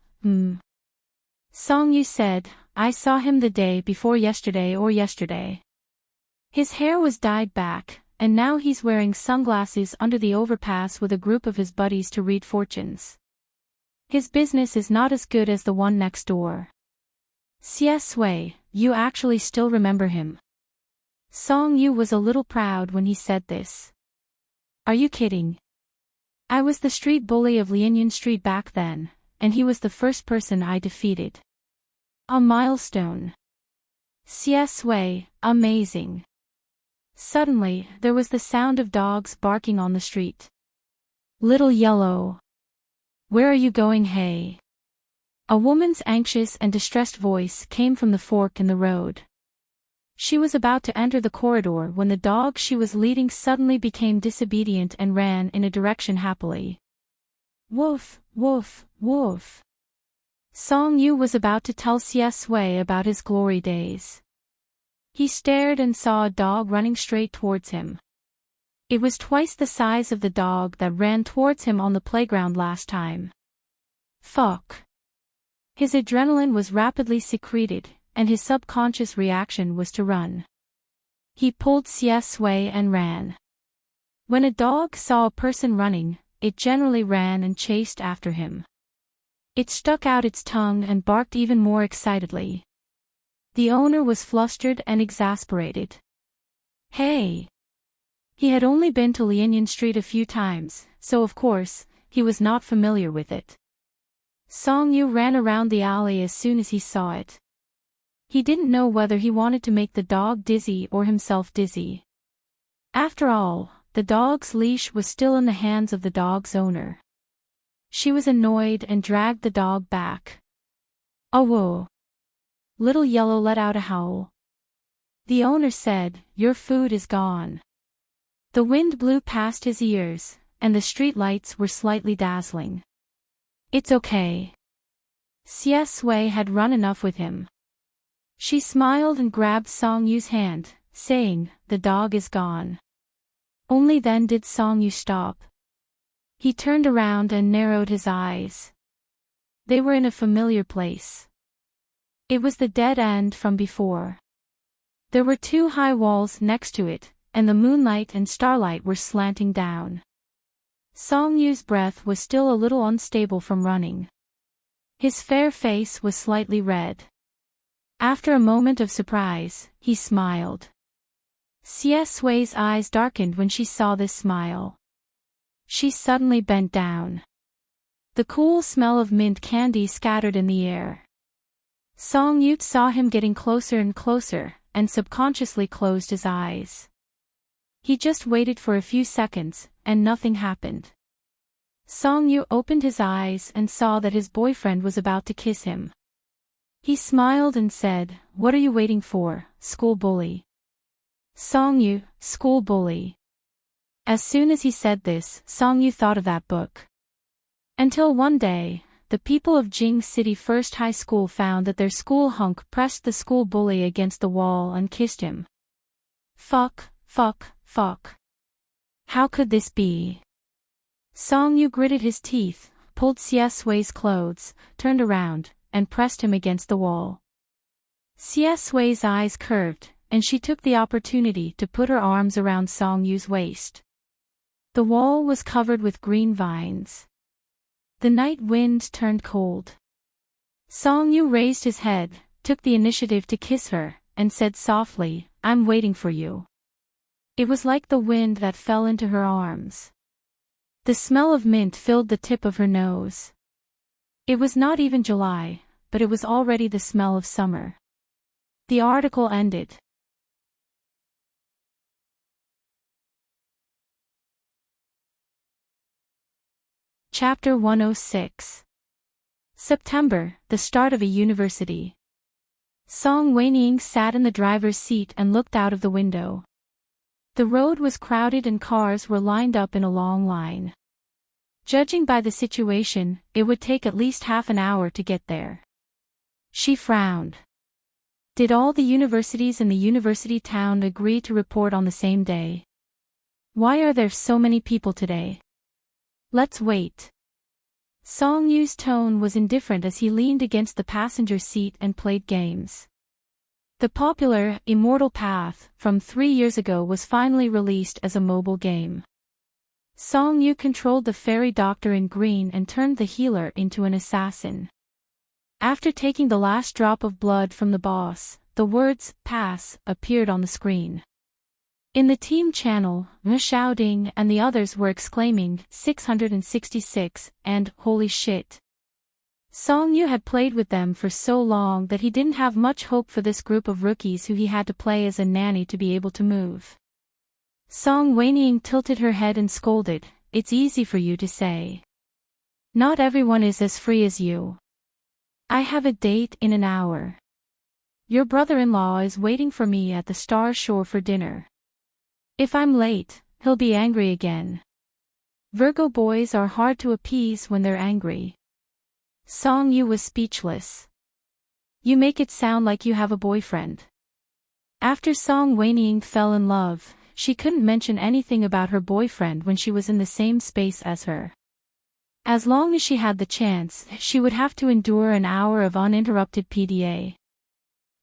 Song Yu said, I saw him the day before yesterday or yesterday. His hair was dyed back, and now he's wearing sunglasses under the overpass with a group of his buddies to read fortunes. His business is not as good as the one next door. Xie Sui, you actually still remember him? Song Yu was a little proud when he said this. Are you kidding? I was the street bully of Lianyan Street back then, and he was the first person I defeated. A milestone. Xie Sui, amazing. Suddenly, there was the sound of dogs barking on the street. Little Yellow. Where are you going, hey? A woman's anxious and distressed voice came from the fork in the road. She was about to enter the corridor when the dog she was leading suddenly became disobedient and ran in a direction happily. Woof, woof, woof. Song Yu was about to tell Xie Sui about his glory days. He stared and saw a dog running straight towards him. It was twice the size of the dog that ran towards him on the playground last time. Fuck. His adrenaline was rapidly secreted, and his subconscious reaction was to run. He pulled Xie Sui and ran. When a dog saw a person running, it generally ran and chased after him. It stuck out its tongue and barked even more excitedly. The owner was flustered and exasperated. Hey! He had only been to Lianyan Street a few times, so of course, he was not familiar with it. Song Yu ran around the alley as soon as he saw it. He didn't know whether he wanted to make the dog dizzy or himself dizzy. After all, the dog's leash was still in the hands of the dog's owner. She was annoyed and dragged the dog back. Oh whoa! Little Yellow let out a howl. The owner said, Your food is gone. The wind blew past his ears, and the street lights were slightly dazzling. It's okay. Xie Sui had run enough with him. She smiled and grabbed Song Yu's hand, saying, "The dog is gone." Only then did Song Yu stop. He turned around and narrowed his eyes. They were in a familiar place. It was the dead end from before. There were two high walls next to it, and the moonlight and starlight were slanting down. Song Yu's breath was still a little unstable from running. His fair face was slightly red. After a moment of surprise, he smiled. Xie Sui's eyes darkened when she saw this smile. She suddenly bent down. The cool smell of mint candy scattered in the air. Song Yu saw him getting closer and closer, and subconsciously closed his eyes. He just waited for a few seconds, and nothing happened. Song Yu opened his eyes and saw that his boyfriend was about to kiss him. He smiled and said, "What are you waiting for, school bully?" Song Yu, school bully. As soon as he said this, Song Yu thought of that book. Until one day, the people of Jing City First High School found that their school hunk pressed the school bully against the wall and kissed him. Fuck, fuck, fuck. How could this be? Song Yu gritted his teeth, pulled Xie Sui's clothes, turned around, and pressed him against the wall. Xie Sui's eyes curved, and she took the opportunity to put her arms around Song Yu's waist. The wall was covered with green vines. The night wind turned cold. Song Yu raised his head, took the initiative to kiss her, and said softly, "I'm waiting for you." It was like the wind that fell into her arms. The smell of mint filled the tip of her nose. It was not even July, but it was already the smell of summer. The article ended. Chapter 106. September, the start of a university. Song Weiniing sat in the driver's seat and looked out of the window. The road was crowded and cars were lined up in a long line. Judging by the situation, it would take at least half an hour to get there. She frowned. Did all the universities in the university town agree to report on the same day? Why are there so many people today? Let's wait. Song Yu's tone was indifferent as he leaned against the passenger seat and played games. The popular Immortal Path from 3 years ago was finally released as a mobile game. Song Yu controlled the fairy doctor in green and turned the healer into an assassin. After taking the last drop of blood from the boss, the words "pass" appeared on the screen. In the team channel, Xiaoding and the others were exclaiming 666 and "Holy shit." Song Yu had played with them for so long that he didn't have much hope for this group of rookies who he had to play as a nanny to be able to move. Song Weiniing tilted her head and scolded, "It's easy for you to say. Not everyone is as free as you. I have a date in an hour. Your brother-in-law is waiting for me at the Star Shore for dinner. If I'm late, he'll be angry again. Virgo boys are hard to appease when they're angry." Song Yu was speechless. "You make it sound like you have a boyfriend." After Song Weiniing fell in love, she couldn't mention anything about her boyfriend when she was in the same space as her. As long as she had the chance, she would have to endure an hour of uninterrupted PDA.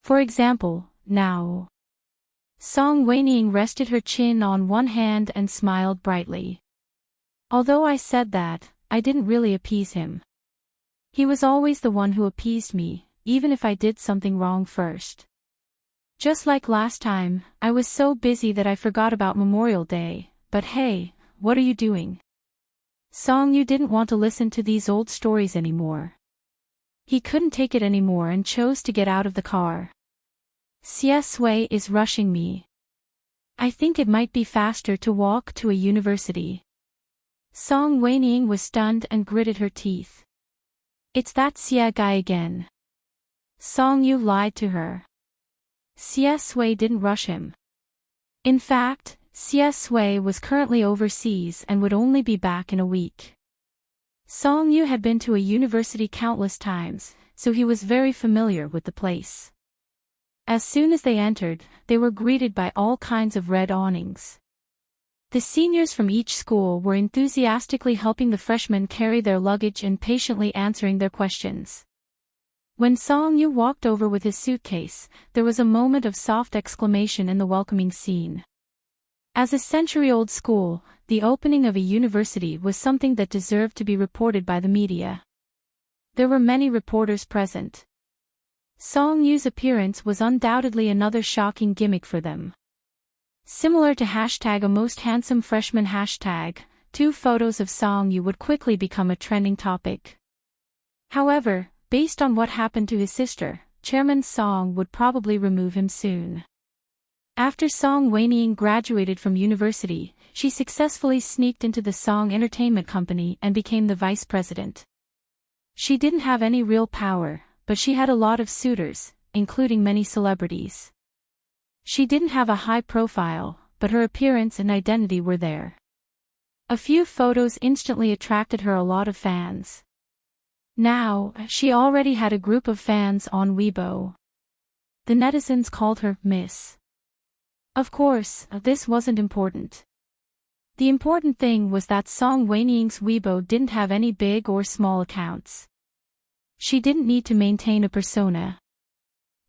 For example, now. Song Weiniing rested her chin on one hand and smiled brightly. "Although I said that, I didn't really appease him. He was always the one who appeased me, even if I did something wrong first. Just like last time, I was so busy that I forgot about Memorial Day, but hey, what are you doing?" Song Yu didn't want to listen to these old stories anymore. He couldn't take it anymore and chose to get out of the car. "Xie Sui is rushing me. I think it might be faster to walk to a university." Song Weiniing was stunned and gritted her teeth. "It's that Xie guy again." Song Yu lied to her. Xie Sui didn't rush him. In fact, Sui was currently overseas and would only be back in a week. Song Yu had been to a university countless times, so he was very familiar with the place. As soon as they entered, they were greeted by all kinds of red awnings. The seniors from each school were enthusiastically helping the freshmen carry their luggage and patiently answering their questions. When Song Yu walked over with his suitcase, there was a moment of soft exclamation in the welcoming scene. As a century-old school, the opening of a university was something that deserved to be reported by the media. There were many reporters present. Song Yu's appearance was undoubtedly another shocking gimmick for them. Similar to #a most handsome freshman hashtag, 2 photos of Song Yu would quickly become a trending topic. However, based on what happened to his sister, Chairman Song would probably remove him soon. After Song Weiniing graduated from university, she successfully sneaked into the Song Entertainment Company and became the vice president. She didn't have any real power, but she had a lot of suitors, including many celebrities. She didn't have a high profile, but her appearance and identity were there. A few photos instantly attracted her a lot of fans. Now, she already had a group of fans on Weibo. The netizens called her Miss. Of course, this wasn't important. The important thing was that Song Weiniing's Weibo didn't have any big or small accounts. She didn't need to maintain a persona.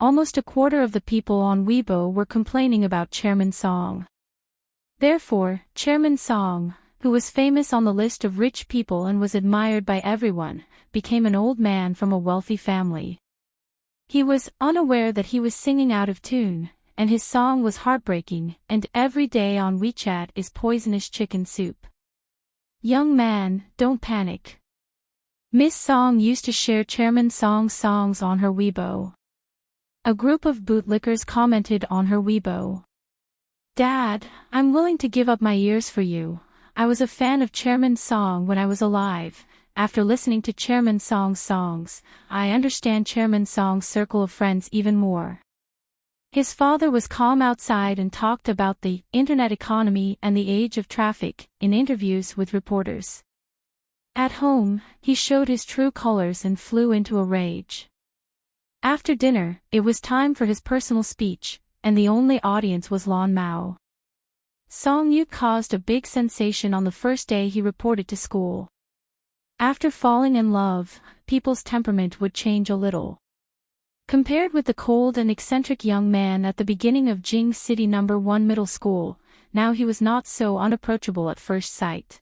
Almost a quarter of the people on Weibo were complaining about Chairman Song. Therefore, Chairman Song, who was famous on the list of rich people and was admired by everyone, became an old man from a wealthy family. He was unaware that he was singing out of tune, and his song was heartbreaking, and every day on WeChat is poisonous chicken soup. Young man, don't panic. Miss Song used to share Chairman Song's songs on her Weibo. A group of bootlickers commented on her Weibo. Dad, I'm willing to give up my ears for you. I was a fan of Chairman Song when I was alive. After listening to Chairman Song's songs, I understand Chairman Song's circle of friends even more. His father was calm outside and talked about the internet economy and the age of traffic in interviews with reporters. At home, he showed his true colors and flew into a rage. After dinner, it was time for his personal speech, and the only audience was Lon Mao. Song Yu caused a big sensation on the first day he reported to school. After falling in love, people's temperament would change a little. Compared with the cold and eccentric young man at the beginning of Jing City No. 1 Middle School, now he was not so unapproachable at first sight.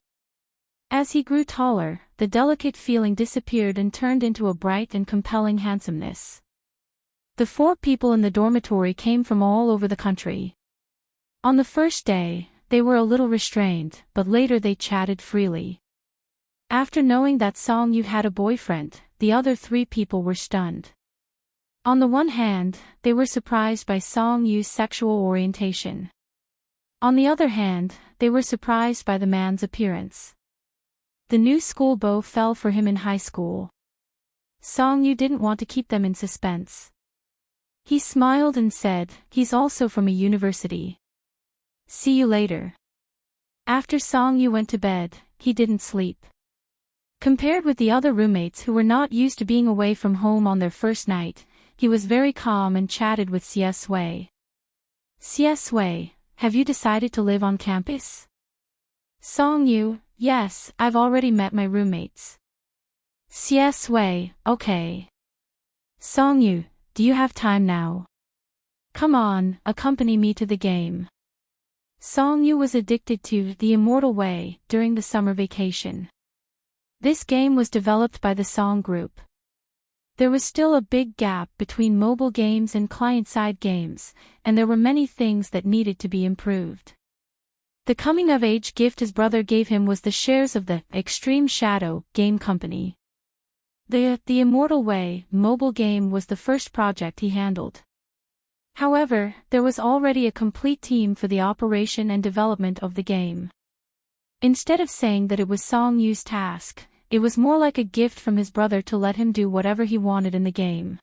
As he grew taller, the delicate feeling disappeared and turned into a bright and compelling handsomeness. The 4 people in the dormitory came from all over the country. On the first day, they were a little restrained, but later they chatted freely. After knowing that Song Yu had a boyfriend, the other 3 people were stunned. On the one hand, they were surprised by Song Yu's sexual orientation. On the other hand, they were surprised by the man's appearance. The new school beau fell for him in high school. Song Yu didn't want to keep them in suspense. He smiled and said, he's also from a university. See you later. After Song Yu went to bed, he didn't sleep. Compared with the other roommates who were not used to being away from home on their first night, he was very calm and chatted with Sui. Sui, have you decided to live on campus? Song Yu, yes, I've already met my roommates. Sui, okay. Song Yu, do you have time now? Come on, accompany me to the game. Song Yu was addicted to The Immortal Way during the summer vacation. This game was developed by the Song Group. There was still a big gap between mobile games and client-side games, and there were many things that needed to be improved. The coming-of-age gift his brother gave him was the shares of the Extreme Shadow game company. The Immortal Way mobile game was the first project he handled. However, there was already a complete team for the operation and development of the game. Instead of saying that it was Song Yu's task, it was more like a gift from his brother to let him do whatever he wanted in the game.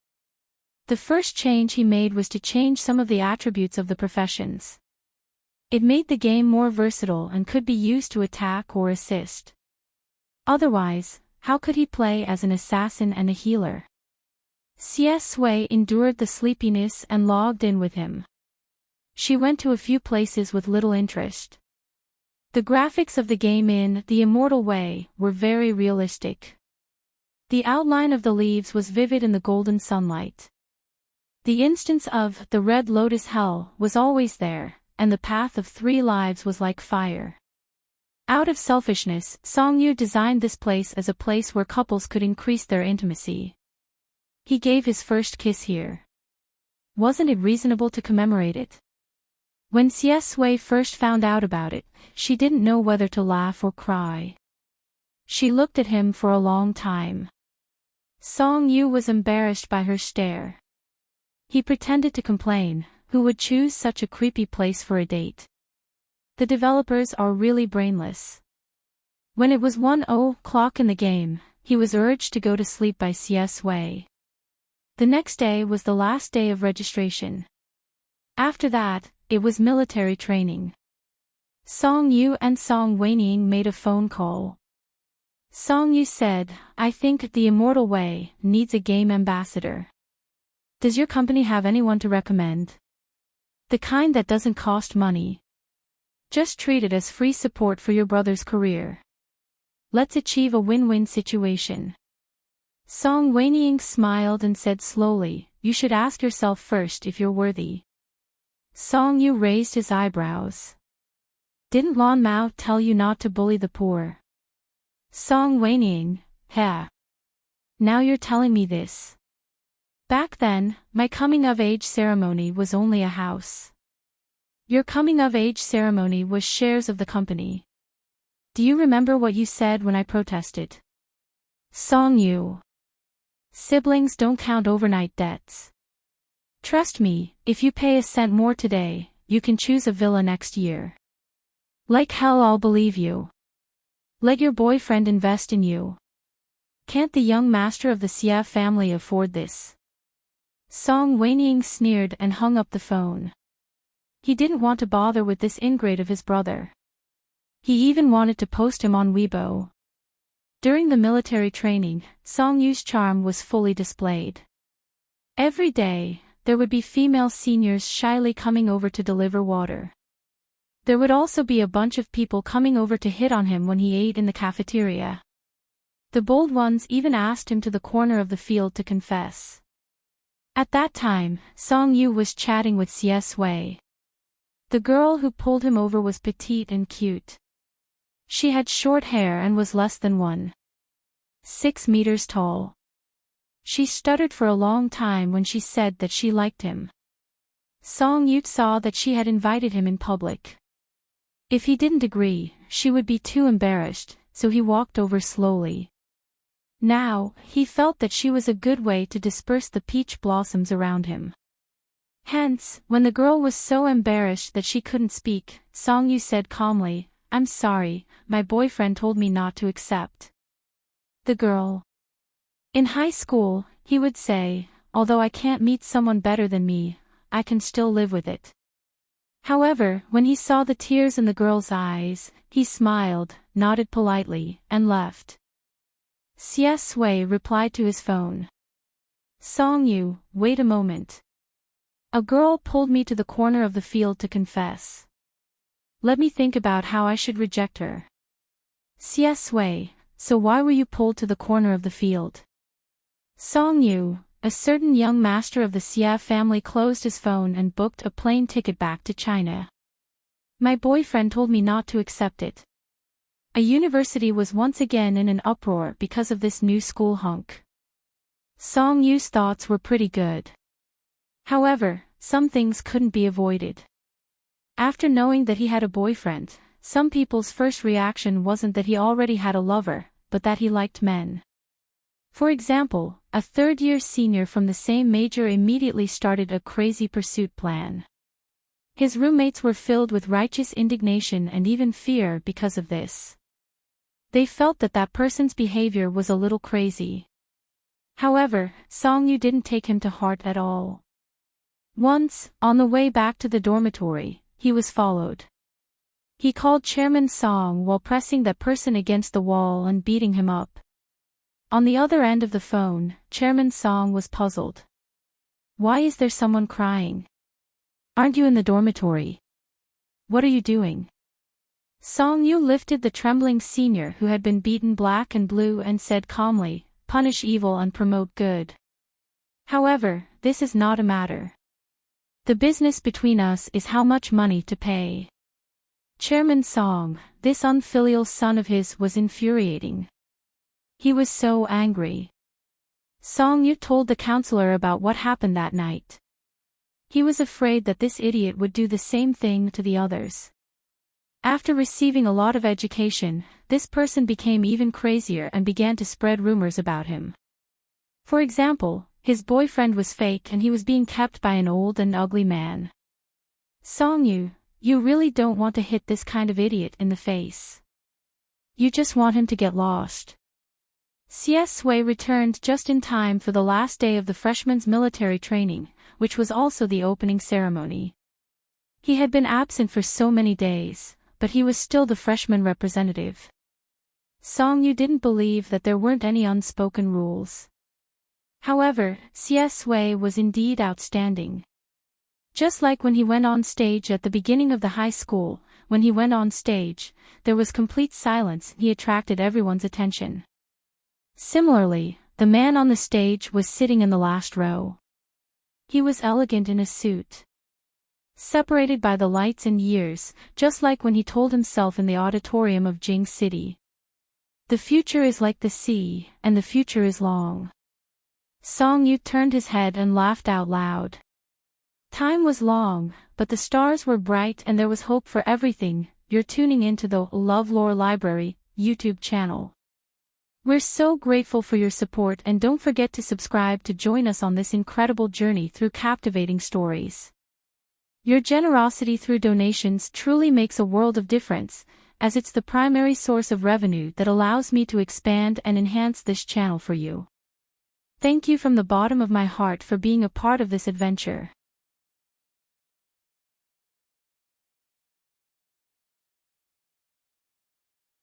The first change he made was to change some of the attributes of the professions. It made the game more versatile and could be used to attack or assist. Otherwise, how could he play as an assassin and a healer? Sui endured the sleepiness and logged in with him. She went to a few places with little interest. The graphics of the game in The Immortal Way were very realistic. The outline of the leaves was vivid in the golden sunlight. The instance of the Red Lotus Hell was always there, and the Path of Three Lives was like fire. Out of selfishness, Song Yu designed this place as a place where couples could increase their intimacy. He gave his first kiss here. Wasn't it reasonable to commemorate it? When Sui first found out about it, she didn't know whether to laugh or cry. She looked at him for a long time. Song Yu was embarrassed by her stare. He pretended to complain, who would choose such a creepy place for a date? The developers are really brainless. When it was 1:00 in the game, he was urged to go to sleep by Sui. The next day was the last day of registration. After that, it was military training. Song Yu and Song Wenying made a phone call. Song Yu said, "I think The Immortal Way needs a game ambassador. Does your company have anyone to recommend? The kind that doesn't cost money. Just treat it as free support for your brother's career. Let's achieve a win-win situation." Song Wenying smiled and said slowly, "You should ask yourself first if you're worthy." Song Yu raised his eyebrows. "Didn't Lon Mao tell you not to bully the poor?" Song Wenying, "Heh. Now you're telling me this." "Back then, my coming-of-age ceremony was only a house. Your coming-of-age ceremony was shares of the company. Do you remember what you said when I protested?" Song Yu. "Siblings don't count overnight debts. Trust me, if you pay a cent more today, you can choose a villa next year. Like hell I'll believe you. Let your boyfriend invest in you. Can't the young master of the Xia family afford this?" Song Wenying sneered and hung up the phone. He didn't want to bother with this ingrate of his brother. He even wanted to post him on Weibo. During the military training, Song Yu's charm was fully displayed. Every day, there would be female seniors shyly coming over to deliver water. There would also be a bunch of people coming over to hit on him when he ate in the cafeteria. The bold ones even asked him to the corner of the field to confess. At that time, Song Yu was chatting with Sui. The girl who pulled him over was petite and cute. She had short hair and was less than 1.6 meters tall. She stuttered for a long time when she said that she liked him. Song Yu saw that she had invited him in public. If he didn't agree, she would be too embarrassed, so he walked over slowly. Now, he felt that she was a good way to disperse the peach blossoms around him. Hence, when the girl was so embarrassed that she couldn't speak, Song Yu said calmly, "I'm sorry, my boyfriend told me not to accept." The girl. In high school, he would say, "Although I can't meet someone better than me, I can still live with it." However, when he saw the tears in the girl's eyes, he smiled, nodded politely, and left. Sui replied to his phone. "Song Yu, wait a moment. A girl pulled me to the corner of the field to confess. Let me think about how I should reject her." Sui, so why were you pulled to the corner of the field? Song Yu, a certain young master of the Xia family closed his phone and booked a plane ticket back to China. My boyfriend told me not to accept it. A university was once again in an uproar because of this new school hunk. Song Yu's thoughts were pretty good. However, some things couldn't be avoided. After knowing that he had a boyfriend, some people's first reaction wasn't that he already had a lover, but that he liked men. For example, a third-year senior from the same major immediately started a crazy pursuit plan. His roommates were filled with righteous indignation and even fear because of this. They felt that that person's behavior was a little crazy. However, Song Yu didn't take him to heart at all. Once, on the way back to the dormitory, he was followed. He called Chairman Song while pressing that person against the wall and beating him up. On the other end of the phone, Chairman Song was puzzled. Why is there someone crying? Aren't you in the dormitory? What are you doing? Song Yu lifted the trembling senior who had been beaten black and blue and said calmly, punish evil and promote good. However, this is not a matter. The business between us is how much money to pay. Chairman Song, this unfilial son of his, was infuriating. He was so angry. Song Yu told the counselor about what happened that night. He was afraid that this idiot would do the same thing to the others. After receiving a lot of education, this person became even crazier and began to spread rumors about him. For example, his boyfriend was fake and he was being kept by an old and ugly man. Song Yu, you really don't want to hit this kind of idiot in the face. You just want him to get lost. CS Sui returned just in time for the last day of the freshman's military training, which was also the opening ceremony. He had been absent for so many days, but he was still the freshman representative. Song Yu didn't believe that there weren't any unspoken rules. However, CS Sui was indeed outstanding. Just like when he went on stage at the beginning of the high school, when he went on stage, there was complete silence. He attracted everyone's attention. Similarly, the man on the stage was sitting in the last row. He was elegant in a suit. Separated by the lights and years, just like when he told himself in the auditorium of Jing City. The future is like the sea, and the future is long. Song Yu turned his head and laughed out loud. Time was long, but the stars were bright and there was hope for everything. You're tuning into the LoveLore Library YouTube channel. We're so grateful for your support, and don't forget to subscribe to join us on this incredible journey through captivating stories. Your generosity through donations truly makes a world of difference, as it's the primary source of revenue that allows me to expand and enhance this channel for you. Thank you from the bottom of my heart for being a part of this adventure.